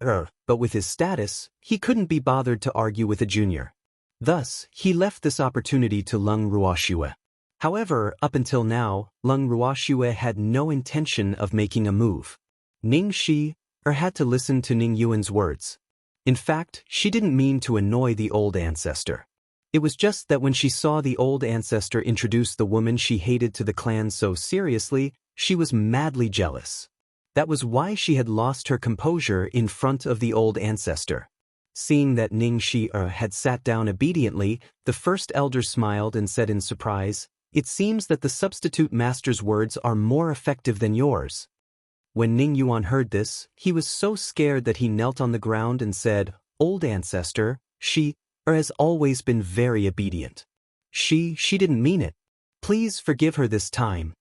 but with his status, he couldn't be bothered to argue with a junior. Thus, he left this opportunity to Leng Ruoxue. However, up until now, Leng Ruoxue had no intention of making a move. Ning Shi had to listen to Ning Yuan's words. In fact, she didn't mean to annoy the old ancestor. It was just that when she saw the old ancestor introduce the woman she hated to the clan so seriously, she was madly jealous. That was why she had lost her composure in front of the old ancestor. Seeing that Ning Shi had sat down obediently, the first elder smiled and said in surprise, "It seems that the substitute master's words are more effective than yours." When Ning Yuan heard this, he was so scared that he knelt on the ground and said, "Old ancestor, she has always been very obedient. She didn't mean it. Please forgive her this time."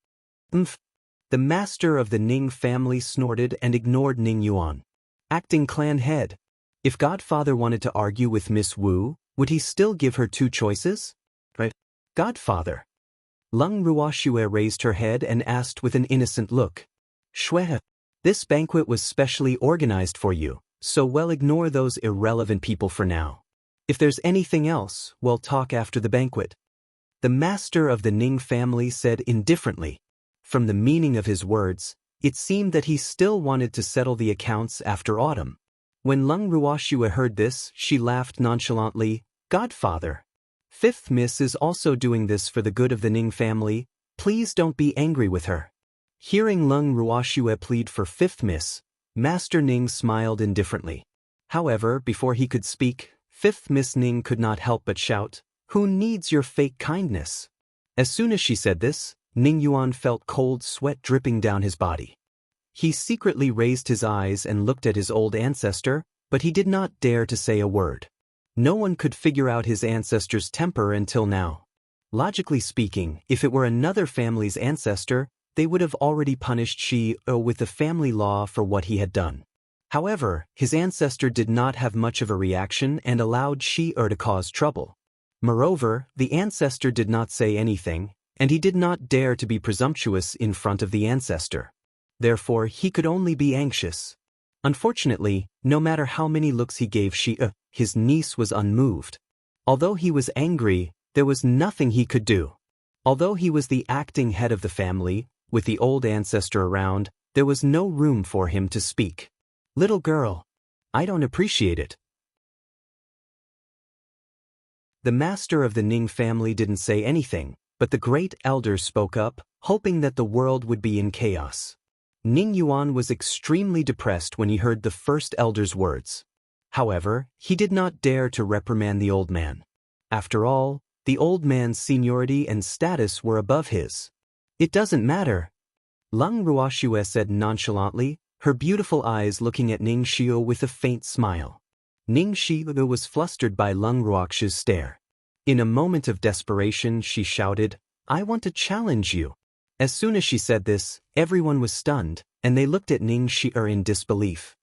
The master of the Ning family snorted and ignored Ning Yuan. Acting clan head. If Godfather wanted to argue with Miss Wu, would he still give her two choices? Right. Godfather. Lung Ruoxue raised her head and asked with an innocent look. Shui, this banquet was specially organized for you, so well ignore those irrelevant people for now. If there's anything else, we'll talk after the banquet. The master of the Ning family said indifferently. From the meaning of his words, it seemed that he still wanted to settle the accounts after autumn. When Lung Ruoxue heard this, she laughed nonchalantly. Godfather. Fifth Miss is also doing this for the good of the Ning family. Please don't be angry with her. Hearing Lung Ruoxue plead for Fifth Miss, Master Ning smiled indifferently. However, before he could speak, Fifth Miss Ning could not help but shout, "Who needs your fake kindness?" As soon as she said this, Ning Yuan felt cold sweat dripping down his body. He secretly raised his eyes and looked at his old ancestor, but he did not dare to say a word. No one could figure out his ancestor's temper until now. Logically speaking, if it were another family's ancestor, they would have already punished Shi with the family law for what he had done. However, his ancestor did not have much of a reaction and allowed Shi to cause trouble. Moreover, the ancestor did not say anything, and he did not dare to be presumptuous in front of the ancestor. Therefore, he could only be anxious. Unfortunately, no matter how many looks he gave Shi, his niece was unmoved. Although he was angry, there was nothing he could do. Although he was the acting head of the family, with the old ancestor around, there was no room for him to speak. Little girl, I don't appreciate it. The master of the Ning family didn't say anything, but the great elders spoke up, hoping that the world would be in chaos. Ning Yuan was extremely depressed when he heard the first elder's words. However, he did not dare to reprimand the old man. After all, the old man's seniority and status were above his. It doesn't matter. Lung Ruoxue said nonchalantly, her beautiful eyes looking at Ning Xiu with a faint smile. Ning Xiu was flustered by Lung Ruoxue's stare. In a moment of desperation, she shouted, "I want to challenge you." As soon as she said this, everyone was stunned, and they looked at Ning Xiu in disbelief.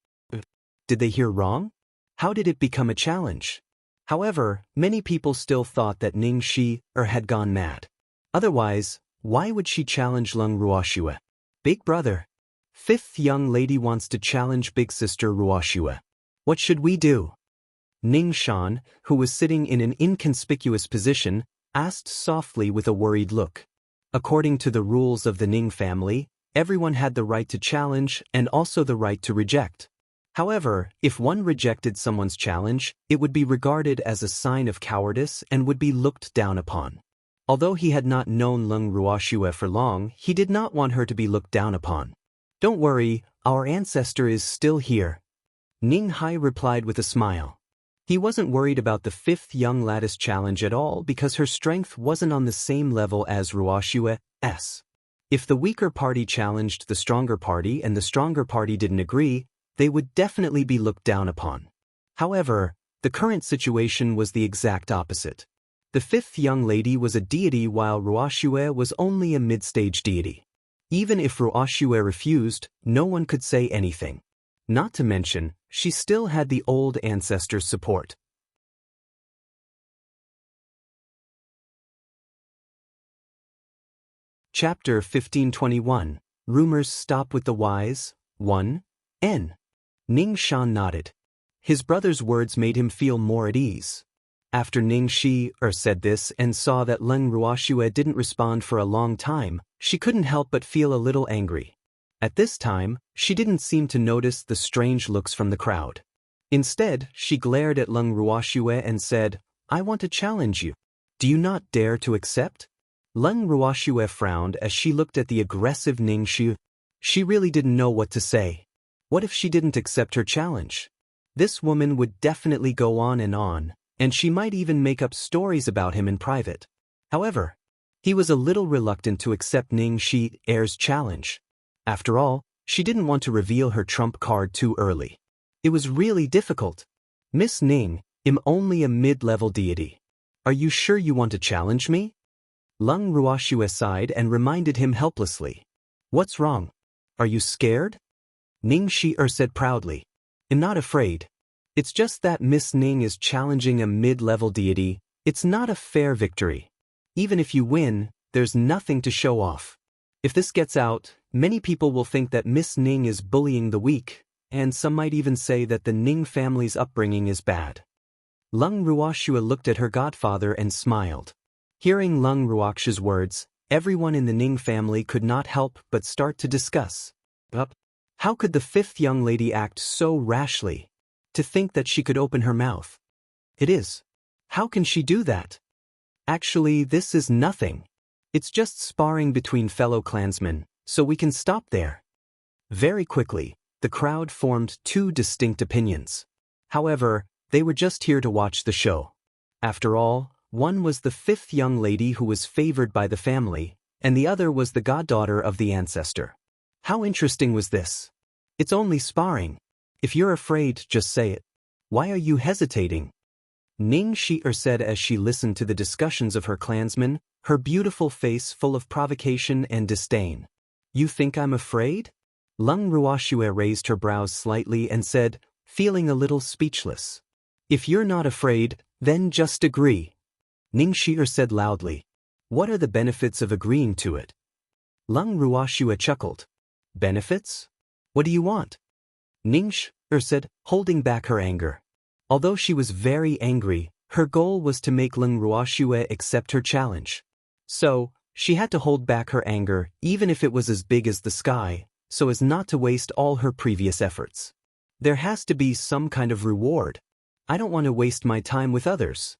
Did they hear wrong? How did it become a challenge? However, many people still thought that Ning Xiu had gone mad. Otherwise, why would she challenge Lung Ruoxue? Big brother. Fifth young lady wants to challenge big sister Ruoxue. What should we do? Ning Shan, who was sitting in an inconspicuous position, asked softly with a worried look. According to the rules of the Ning family, everyone had the right to challenge and also the right to reject. However, if one rejected someone's challenge, it would be regarded as a sign of cowardice and would be looked down upon. Although he had not known Lung Ruoxue for long, he did not want her to be looked down upon. "Don't worry, our ancestor is still here," Ning Hai replied with a smile. He wasn't worried about the fifth young lattice challenge at all because her strength wasn't on the same level as Ruoxue's. If the weaker party challenged the stronger party and the stronger party didn't agree, they would definitely be looked down upon. However, the current situation was the exact opposite. The fifth young lady was a deity while Ruoxue was only a mid-stage deity. Even if Ruoxue refused, no one could say anything. Not to mention, she still had the old ancestor's support. Chapter 1521. Rumors Stop with the Wise. 1. N. Ning Shan nodded. His brother's words made him feel more at ease. After Ning Shi said this and saw that Lung Ruoxue didn't respond for a long time, she couldn't help but feel a little angry. At this time, she didn't seem to notice the strange looks from the crowd. Instead, she glared at Lung Ruoxue and said, "I want to challenge you. Do you not dare to accept?" Lung Ruoxue frowned as she looked at the aggressive Ning Shi. She really didn't know what to say. What if she didn't accept her challenge? This woman would definitely go on, and she might even make up stories about him in private. However, he was a little reluctant to accept Ning Shi's challenge. After all, she didn't want to reveal her trump card too early. It was really difficult. "Miss Ning, I'm only a mid-level deity. Are you sure you want to challenge me?" Lung Ruoxue sighed and reminded him helplessly. "What's wrong? Are you scared?" Ning Shi said proudly. I'm not afraid. It's just that Miss Ning is challenging a mid-level deity. It's not a fair victory. Even if you win, there's nothing to show off. If this gets out, many people will think that Miss Ning is bullying the weak, and some might even say that the Ning family's upbringing is bad. Lung Ruoxue looked at her godfather and smiled. Hearing Lung Ruoxue's words, everyone in the Ning family could not help but start to discuss. How could the fifth young lady act so rashly? To think that she could open her mouth. It is. How can she do that? Actually, this is nothing. It's just sparring between fellow clansmen, so we can stop there. Very quickly, the crowd formed two distinct opinions. However, they were just here to watch the show. After all, one was the fifth young lady who was favored by the family, and the other was the goddaughter of the ancestor. How interesting was this? It's only sparring. If you're afraid, just say it. Why are you hesitating? Ning Shi-er said as she listened to the discussions of her clansmen, her beautiful face full of provocation and disdain. You think I'm afraid? Lung Ruoxue raised her brows slightly and said, feeling a little speechless. If you're not afraid, then just agree. Ning Shi-er said loudly. What are the benefits of agreeing to it? Lung Ruoxue chuckled. Benefits? What do you want? Ning Shi-er said, holding back her anger. Although she was very angry, her goal was to make Lung Ruoxue accept her challenge. So, she had to hold back her anger even if it was as big as the sky, so as not to waste all her previous efforts. There has to be some kind of reward. I don't want to waste my time with others.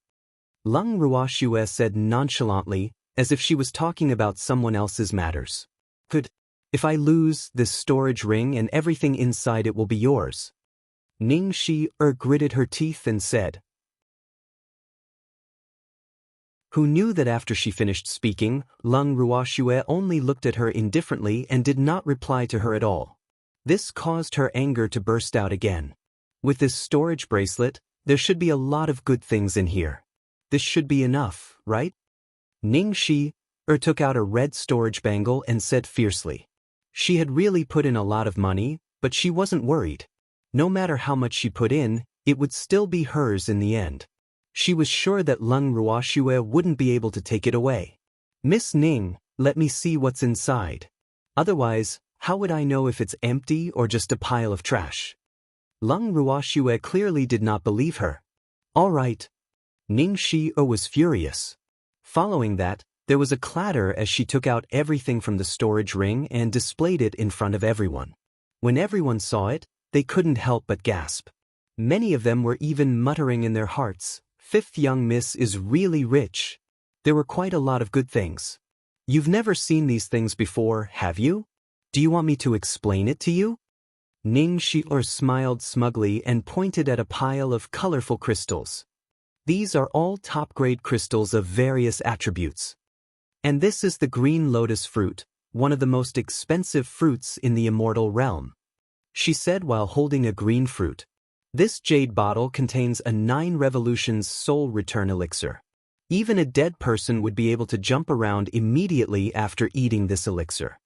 Lung Ruoxue said nonchalantly, as if she was talking about someone else's matters. If I lose this storage ring and everything inside it will be yours. Ning Shi-er gritted her teeth and said. Who knew that after she finished speaking, Lung Ruoxue only looked at her indifferently and did not reply to her at all. This caused her anger to burst out again. With this storage bracelet, there should be a lot of good things in here. This should be enough, right? Ning Shi-er took out a red storage bangle and said fiercely. She had really put in a lot of money, but she wasn't worried. No matter how much she put in, it would still be hers in the end. She was sure that Lung Ruoxue wouldn't be able to take it away. Miss Ning, let me see what's inside. Otherwise, how would I know if it's empty or just a pile of trash? Lung Ruoxue clearly did not believe her. All right. Ning Shi-er was furious. Following that, there was a clatter as she took out everything from the storage ring and displayed it in front of everyone. When everyone saw it, they couldn't help but gasp. Many of them were even muttering in their hearts, "Fifth young miss is really rich." There were quite a lot of good things. You've never seen these things before, have you? Do you want me to explain it to you? Ning Shi-er smiled smugly and pointed at a pile of colorful crystals. These are all top-grade crystals of various attributes. And this is the green lotus fruit, one of the most expensive fruits in the immortal realm. She said while holding a green fruit. This jade bottle contains a 9 revolutions soul return elixir. Even a dead person would be able to jump around immediately after eating this elixir.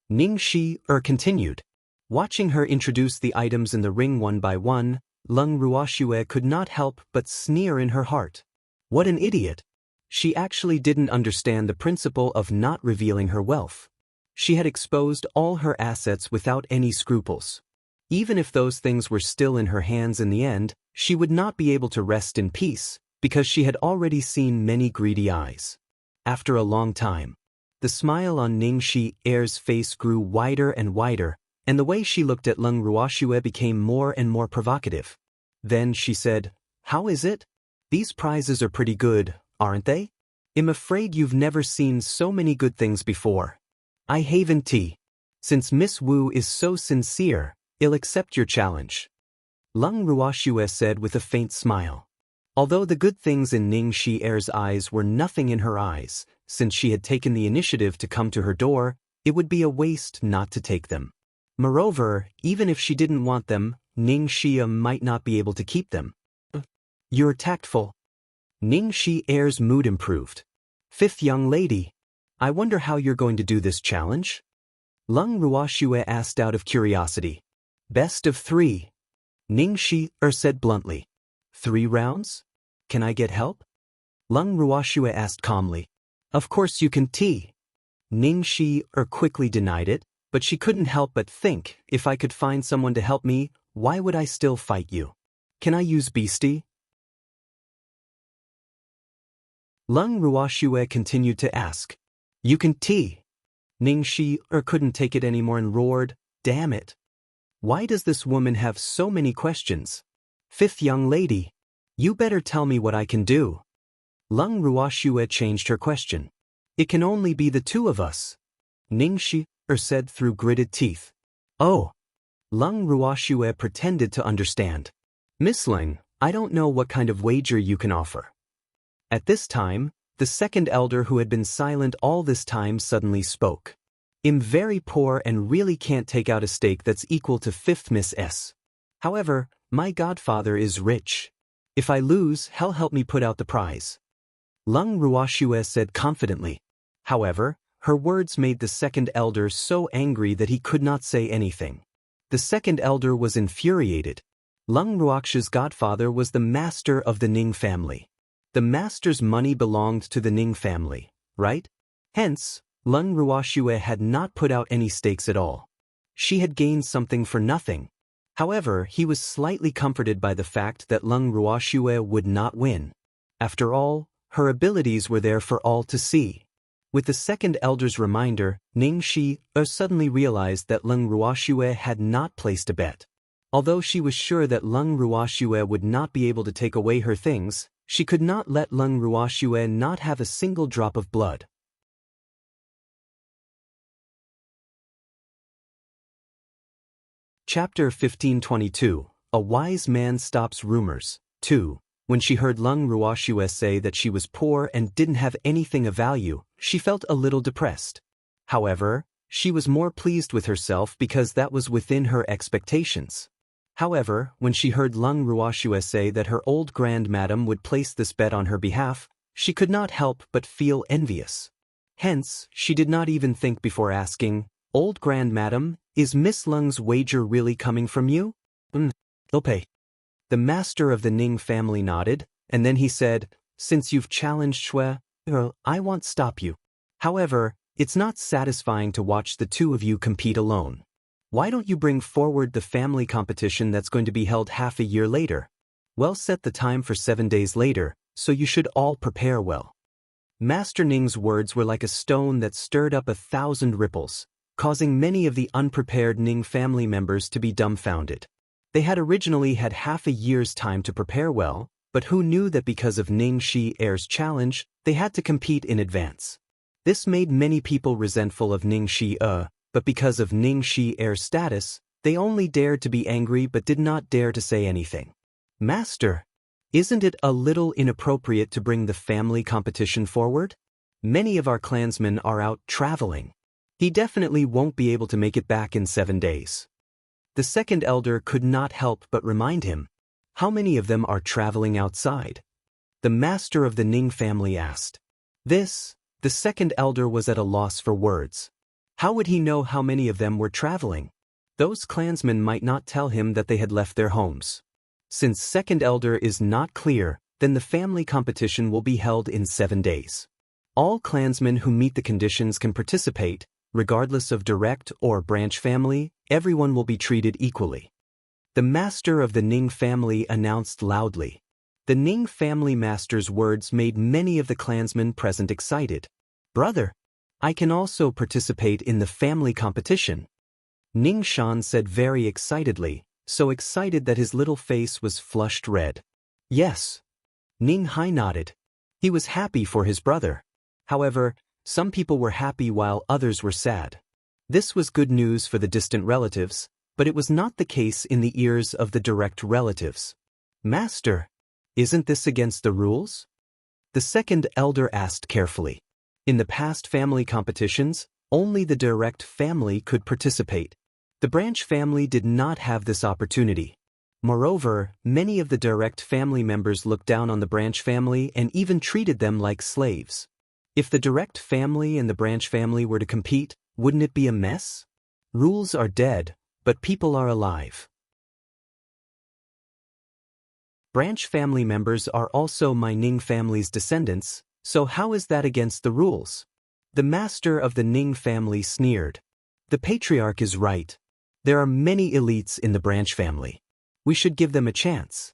Ning Shi-er continued. Watching her introduce the items in the ring one by one, Lung Ruoxue could not help but sneer in her heart. What an idiot! She actually didn't understand the principle of not revealing her wealth. She had exposed all her assets without any scruples. Even if those things were still in her hands in the end, she would not be able to rest in peace, because she had already seen many greedy eyes. After a long time, the smile on Ning Shi-er's face grew wider and wider, and the way she looked at Lung Ruoxue became more and more provocative. Then she said, "How is it? These prizes are pretty good, aren't they? I'm afraid you've never seen so many good things before. I haven't tea. Since Miss Wu is so sincere, I'll accept your challenge." Lung Ruoxue said with a faint smile. Although the good things in Ning Shi-er's eyes were nothing in her eyes, since she had taken the initiative to come to her door, it would be a waste not to take them. Moreover, even if she didn't want them, Ning Shi might not be able to keep them. You're tactful. Ning Shi-er's mood improved. Fifth young lady, I wonder how you're going to do this challenge? Lung Ruoxue asked out of curiosity. Best of 3. Ning said bluntly. 3 rounds? Can I get help? Lung Ruoxue asked calmly. Of course you can. Ning quickly denied it, but she couldn't help but think, if I could find someone to help me, why would I still fight you? Can I use beastie? Lung Ruoxue continued to ask. You can. Ning couldn't take it anymore and roared, damn it. Why does this woman have so many questions? 5th young lady. You better tell me what I can do. Lung Ruoxue changed her question. It can only be the 2 of us. Ning said through gritted teeth. Oh. Lung Ruoxue pretended to understand. Miss Ling, I don't know what kind of wager you can offer. At this time, the 2nd elder who had been silent all this time suddenly spoke. I'm very poor and really can't take out a stake that's equal to 5th Miss S. However, my godfather is rich. If I lose, he'll help me put out the prize. Lung Ruoxue said confidently. However, her words made the 2nd elder so angry that he could not say anything. The 2nd elder was infuriated. Lung Ruoxue's godfather was the master of the Ning family. The master's money belonged to the Ning family, right? Hence, Lung Ruoxue had not put out any stakes at all. She had gained something for nothing. However, he was slightly comforted by the fact that Lung Ruoxue would not win. After all, her abilities were there for all to see. With the 2nd elder's reminder, Ning suddenly realized that Lung Ruoxue had not placed a bet. Although she was sure that Lung Ruoxue would not be able to take away her things, she could not let Lung Ruoxue not have a single drop of blood. Chapter 1522, A Wise Man Stops Rumors. 2. When she heard Lung Ruoxue say that she was poor and didn't have anything of value, she felt a little depressed. However, she was more pleased with herself because that was within her expectations. However, when she heard Lung Ruoxue say that her old grandmadam would place this bet on her behalf, she could not help but feel envious. Hence, she did not even think before asking, Old grandmadam, is Miss Lung's wager really coming from you? I'll pay. The master of the Ning family nodded, and then he said, Since you've challenged Shui, I won't stop you. However, it's not satisfying to watch the 2 of you compete alone. Why don't you bring forward the family competition that's going to be held half a year later? Well, set the time for 7 days later, so you should all prepare well. Master Ning's words were like a stone that stirred up 1,000 ripples, causing many of the unprepared Ning family members to be dumbfounded. They had originally had half a year's time to prepare well, but who knew that because of Ning Heir's challenge, they had to compete in advance. This made many people resentful of Ning but because of Ning Heir's status, they only dared to be angry but did not dare to say anything. Master, isn't it a little inappropriate to bring the family competition forward? Many of our clansmen are out traveling. He definitely won't be able to make it back in 7 days. The 2nd elder could not help but remind him. How many of them are traveling outside? The master of the Ning family asked. This, the 2nd elder was at a loss for words. How would he know how many of them were traveling? Those clansmen might not tell him that they had left their homes. Since 2nd elder is not clear, then the family competition will be held in 7 days. All clansmen who meet the conditions can participate. Regardless of direct or branch family, everyone will be treated equally. The master of the Ning family announced loudly. The Ning family master's words made many of the clansmen present excited. Brother, I can also participate in the family competition. Ning Shan said very excitedly, so excited that his little face was flushed red. Yes. Ning Hai nodded. He was happy for his brother. However, some people were happy while others were sad. This was good news for the distant relatives, but it was not the case in the ears of the direct relatives. Master, isn't this against the rules? The 2nd elder asked carefully. In the past family competitions, only the direct family could participate. The branch family did not have this opportunity. Moreover, many of the direct family members looked down on the branch family and even treated them like slaves. If the direct family and the branch family were to compete, wouldn't it be a mess? Rules are dead, but people are alive. branch family members are also my Ning family's descendants, so how is that against the rules? The master of the Ning family sneered. The patriarch is right. There are many elites in the branch family. We should give them a chance.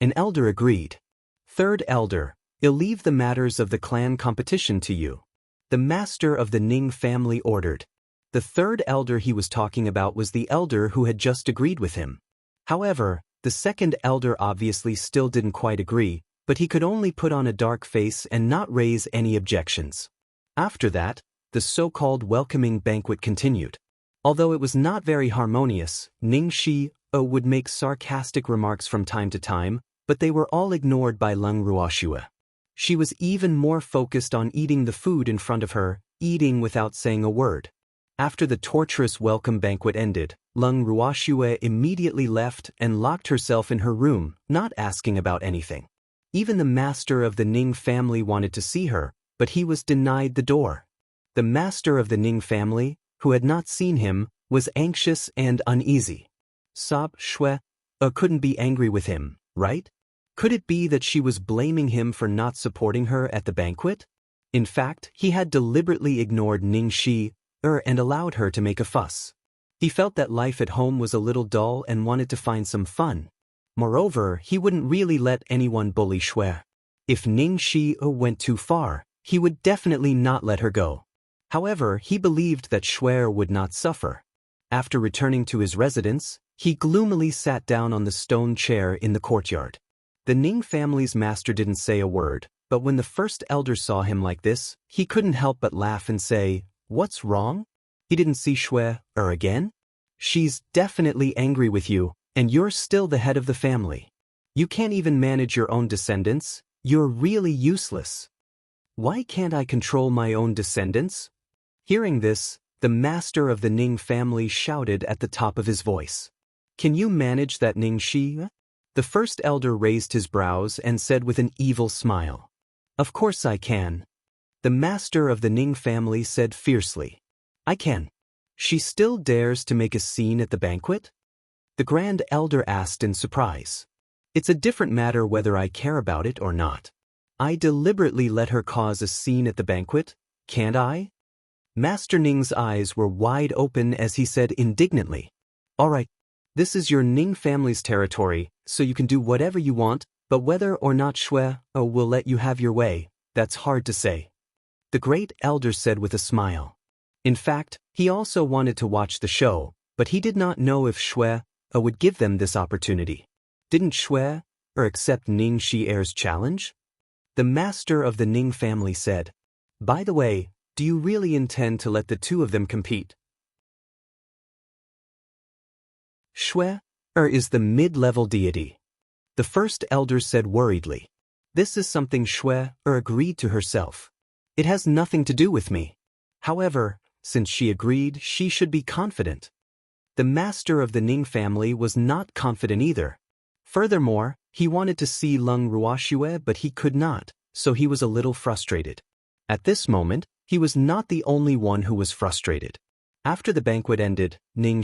An elder agreed. Third elder, I'll leave the matters of the clan competition to you. The master of the Ning family ordered. The third elder he was talking about was the elder who had just agreed with him. However, the second elder obviously still didn't quite agree, but he could only put on a dark face and not raise any objections. After that, the so-called welcoming banquet continued. Although it was not very harmonious, Ning would make sarcastic remarks from time to time, but they were all ignored by Lung Ruoxue. She was even more focused on eating the food in front of her, eating without saying a word. After the torturous welcome banquet ended, Lung Ruoxue immediately left and locked herself in her room, not asking about anything. Even the master of the Ning family wanted to see her, but he was denied the door. The master of the Ning family, who had not seen him, was anxious and uneasy. Shue couldn't be angry with him, right? Could it be that she was blaming him for not supporting her at the banquet? In fact, he had deliberately ignored Ning and allowed her to make a fuss. He felt that life at home was a little dull and wanted to find some fun. Moreover, he wouldn't really let anyone bully Shue. If Ning went too far, he would definitely not let her go. However, he believed that Shue would not suffer. After returning to his residence, he gloomily sat down on the stone chair in the courtyard. The Ning family's master didn't say a word, but when the first elder saw him like this, he couldn't help but laugh and say, "What's wrong? He didn't see Shue again? She's definitely angry with you, and you're still the head of the family. You can't even manage your own descendants. You're really useless." "Why can't I control my own descendants?" Hearing this, the master of the Ning family shouted at the top of his voice. "Can you manage that Ning Shi?" The first elder raised his brows and said with an evil smile, "Of course I can." The master of the Ning family said fiercely, "I can." "She still dares to make a scene at the banquet?" The grand elder asked in surprise. "It's a different matter whether I care about it or not. I deliberately let her cause a scene at the banquet, can't I?" Master Ning's eyes were wide open as he said indignantly, "All right, this is your Ning family's territory, so you can do whatever you want, but whether or not Shue will let you have your way, that's hard to say." The great elder said with a smile. In fact, he also wanted to watch the show, but he did not know if Shue would give them this opportunity. Didn't Shue accept Ning Shie's challenge? The master of the Ning family said, "By the way, do you really intend to let the two of them compete?" Shue is the mid-level deity. The first elder said worriedly. "This is something Shue agreed to herself. It has nothing to do with me. However, since she agreed, she should be confident." The master of the Ning family was not confident either. Furthermore, he wanted to see Lung Ruoxue but he could not, so he was a little frustrated. At this moment, he was not the only one who was frustrated. After the banquet ended, Ning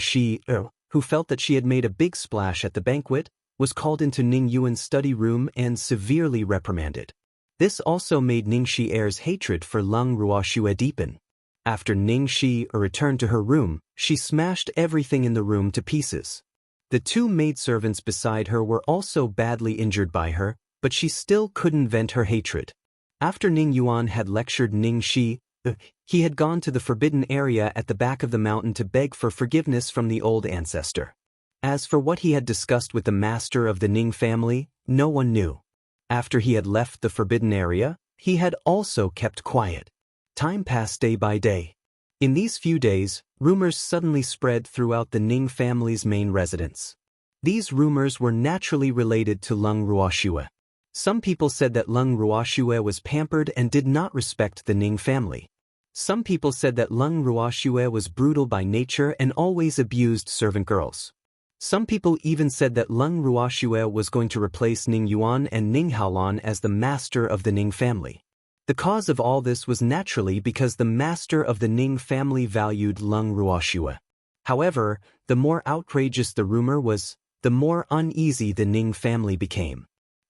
who felt that she had made a big splash at the banquet, was called into Ning Yuan's study room and severely reprimanded. This also made Ning Shie's hatred for Lung Ruoxue deepen. After Ning returned to her room, she smashed everything in the room to pieces. The two maidservants beside her were also badly injured by her, but she still couldn't vent her hatred. After Ning Yuan had lectured Ning he had gone to the forbidden area at the back of the mountain to beg for forgiveness from the old ancestor. As for what he had discussed with the master of the Ning family, no one knew. After he had left the forbidden area, he had also kept quiet. Time passed day by day. In these few days, rumors suddenly spread throughout the Ning family's main residence. These rumors were naturally related to Lung Ruoxue. Some people said that Lung Ruoxue was pampered and did not respect the Ning family. Some people said that Lung Ruoxue was brutal by nature and always abused servant girls. Some people even said that Lung Ruoxue was going to replace Ning Yuan and Ning Haolan as the master of the Ning family. The cause of all this was naturally because the master of the Ning family valued Lung Ruoxue. However, the more outrageous the rumor was, the more uneasy the Ning family became.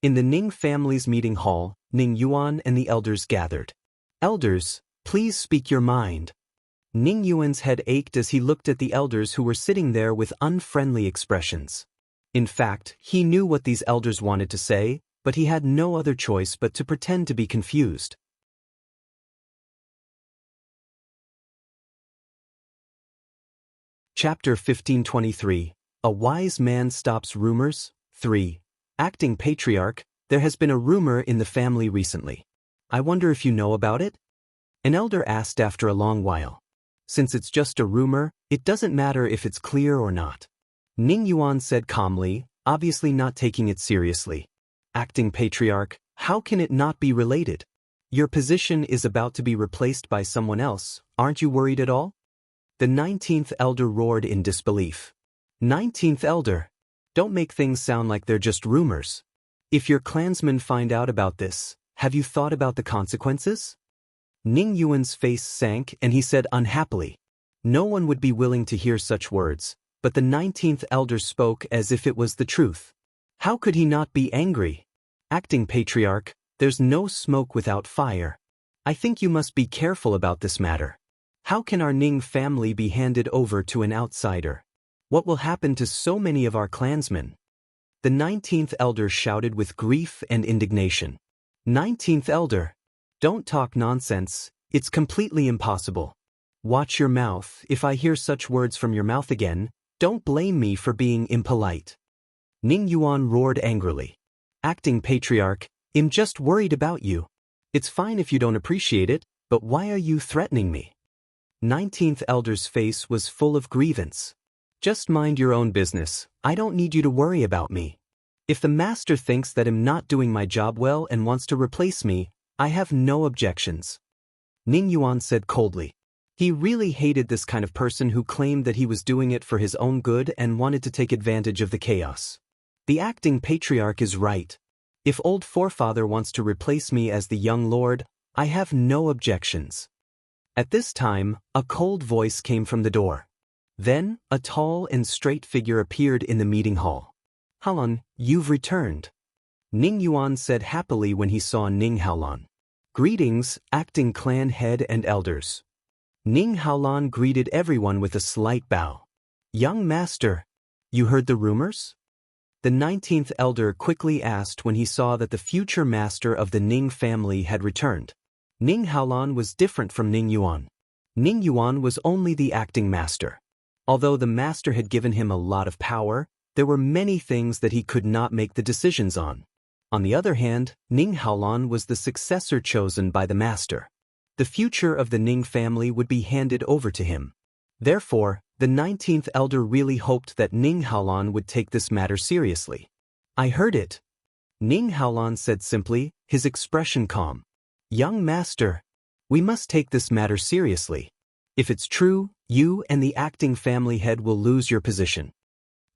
In the Ning family's meeting hall, Ning Yuan and the elders gathered. Elders, please speak your mind. Ning Yuan's head ached as he looked at the elders who were sitting there with unfriendly expressions. In fact, he knew what these elders wanted to say, but he had no other choice but to pretend to be confused. Chapter 1523. A Wise Man Stops Rumors. 3. Acting Patriarch, there has been a rumor in the family recently. I wonder if you know about it? An elder asked after a long while. Since it's just a rumor, it doesn't matter if it's clear or not. Ning Yuan said calmly, obviously not taking it seriously. Acting Patriarch, how can it not be related? Your position is about to be replaced by someone else, aren't you worried at all? The 19th elder roared in disbelief. 19th elder? Don't make things sound like they're just rumors. If your clansmen find out about this, have you thought about the consequences? Ning Yuan's face sank and he said unhappily. No one would be willing to hear such words, but the 19th elder spoke as if it was the truth. How could he not be angry? Acting Patriarch, there's no smoke without fire. I think you must be careful about this matter. How can our Ning family be handed over to an outsider? What will happen to so many of our clansmen? The 19th elder shouted with grief and indignation. 19th elder, don't talk nonsense, it's completely impossible. Watch your mouth. If I hear such words from your mouth again, don't blame me for being impolite. Ning Yuan roared angrily. Acting Patriarch, I'm just worried about you. It's fine if you don't appreciate it, but why are you threatening me? 19th elder's face was full of grievance. Just mind your own business, I don't need you to worry about me. If the master thinks that I'm not doing my job well and wants to replace me, I have no objections. Ning Yuan said coldly. He really hated this kind of person who claimed that he was doing it for his own good and wanted to take advantage of the chaos. The acting patriarch is right. If old forefather wants to replace me as the young lord, I have no objections. At this time, a cold voice came from the door. Then, a tall and straight figure appeared in the meeting hall. Haolan, you've returned. Ning Yuan said happily when he saw Ning Haolan. Greetings, acting clan head and elders. Ning Haolan greeted everyone with a slight bow. Young master, you heard the rumors? The 19th elder quickly asked when he saw that the future master of the Ning family had returned. Ning Haolan was different from Ning Yuan. Ning Yuan was only the acting master. Although the master had given him a lot of power, there were many things that he could not make the decisions on. On the other hand, Ning Haolan was the successor chosen by the master. The future of the Ning family would be handed over to him. Therefore, the 19th elder really hoped that Ning Haolan would take this matter seriously. I heard it. Ning Haolan said simply, his expression calm. Young master, we must take this matter seriously. If it's true, you and the acting family head will lose your position.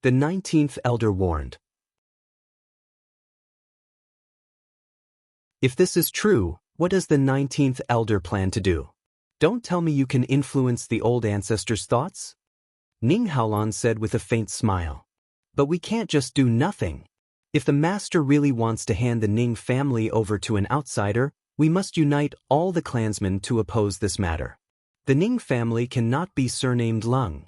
The 19th elder warned. If this is true, what does the 19th elder plan to do? Don't tell me you can influence the old ancestors' thoughts? Ning Haolan said with a faint smile. But we can't just do nothing. If the master really wants to hand the Ning family over to an outsider, we must unite all the clansmen to oppose this matter. The Ning family cannot be surnamed Lung.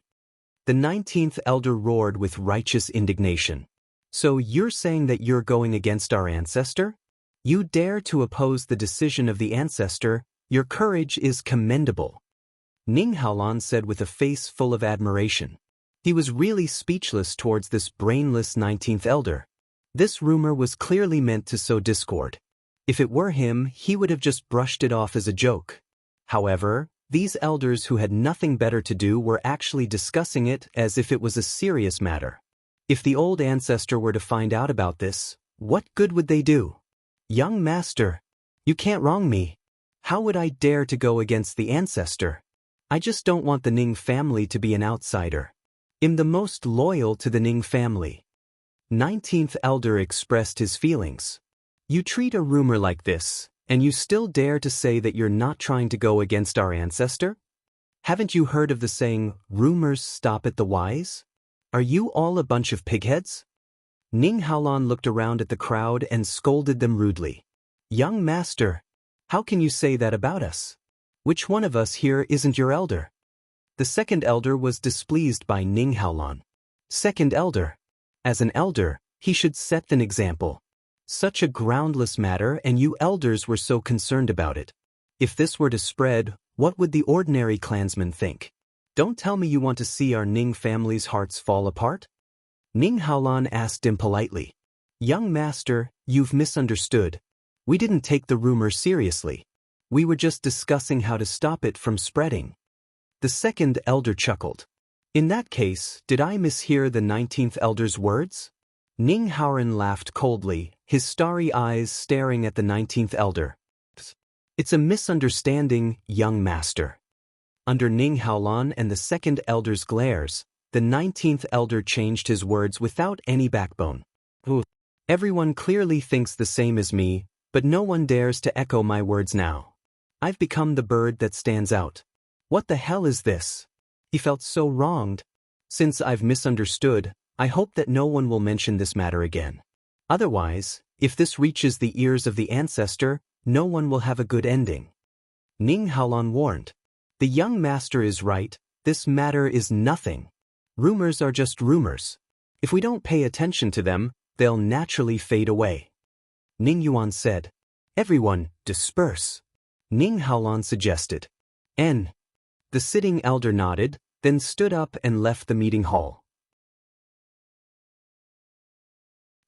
The 19th elder roared with righteous indignation. So you're saying that you're going against our ancestor? You dare to oppose the decision of the ancestor, your courage is commendable. Ning Haolan said with a face full of admiration. He was really speechless towards this brainless 19th elder. This rumor was clearly meant to sow discord. If it were him, he would have just brushed it off as a joke. However, these elders who had nothing better to do were actually discussing it as if it was a serious matter. If the old ancestor were to find out about this, what good would they do? Young master, you can't wrong me. How would I dare to go against the ancestor? I just don't want the Ning family to be an outsider. I'm the most loyal to the Ning family. 19th elder expressed his feelings. You treat a rumor like this, and you still dare to say that you're not trying to go against our ancestor? Haven't you heard of the saying, rumors stop at the wise? Are you all a bunch of pigheads? Ning Haolan looked around at the crowd and scolded them rudely. Young master, how can you say that about us? Which one of us here isn't your elder? The second elder was displeased by Ning Haolan. Second elder. As an elder, he should set an example. Such a groundless matter, and you elders were so concerned about it. If this were to spread, what would the ordinary clansmen think? Don't tell me you want to see our Ning family's hearts fall apart? Ning Haolan asked impolitely. Young master, you've misunderstood. We didn't take the rumor seriously. We were just discussing how to stop it from spreading. The second elder chuckled. In that case, did I mishear the 19th elder's words? Ning Haoran laughed coldly, his starry eyes staring at the 19th elder. It's a misunderstanding, young master. Under Ning Haolan and the second elder's glares, the 19th elder changed his words without any backbone. Everyone clearly thinks the same as me, but no one dares to echo my words now. I've become the bird that stands out. What the hell is this? He felt so wronged. Since I've misunderstood, I hope that no one will mention this matter again. Otherwise, if this reaches the ears of the ancestor, no one will have a good ending. Ning Haolan warned. The young master is right, this matter is nothing. Rumors are just rumors. If we don't pay attention to them, they'll naturally fade away. Ning Yuan said. Everyone, disperse. Ning Haolan suggested. N. The sitting elder nodded, then stood up and left the meeting hall.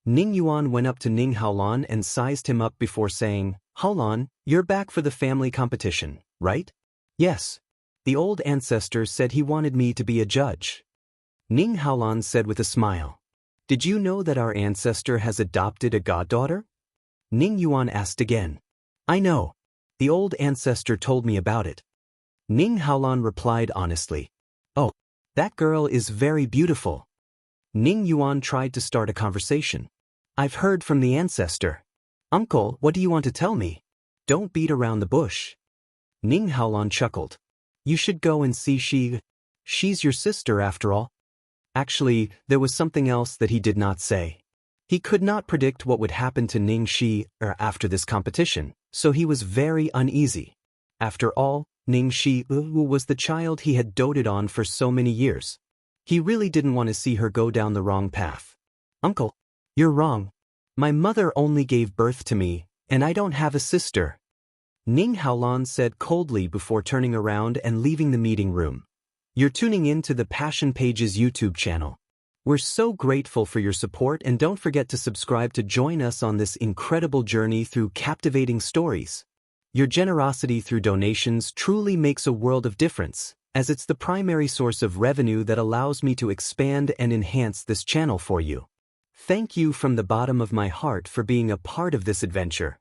Ning Yuan went up to Ning Haolan and sized him up before saying, Haolan, you're back for the family competition, right? Yes. The old ancestor said he wanted me to be a judge. Ning Haolan said with a smile. Did you know that our ancestor has adopted a goddaughter? Ning Yuan asked again. I know. The old ancestor told me about it. Ning Haolan replied honestly. Oh, that girl is very beautiful. Ning Yuan tried to start a conversation. I've heard from the ancestor. Uncle, what do you want to tell me? Don't beat around the bush. Ning Haolan chuckled. You should go and see she's your sister after all. Actually, there was something else that he did not say. He could not predict what would happen to Ning Shi after this competition, so he was very uneasy. After all, Ning Shi was the child he had doted on for so many years. He really didn't want to see her go down the wrong path. Uncle, you're wrong. My mother only gave birth to me, and I don't have a sister. Ning Haolan said coldly before turning around and leaving the meeting room. You're tuning in to the Passion Pages YouTube channel. We're so grateful for your support, and don't forget to subscribe to join us on this incredible journey through captivating stories. Your generosity through donations truly makes a world of difference, as it's the primary source of revenue that allows me to expand and enhance this channel for you. Thank you from the bottom of my heart for being a part of this adventure.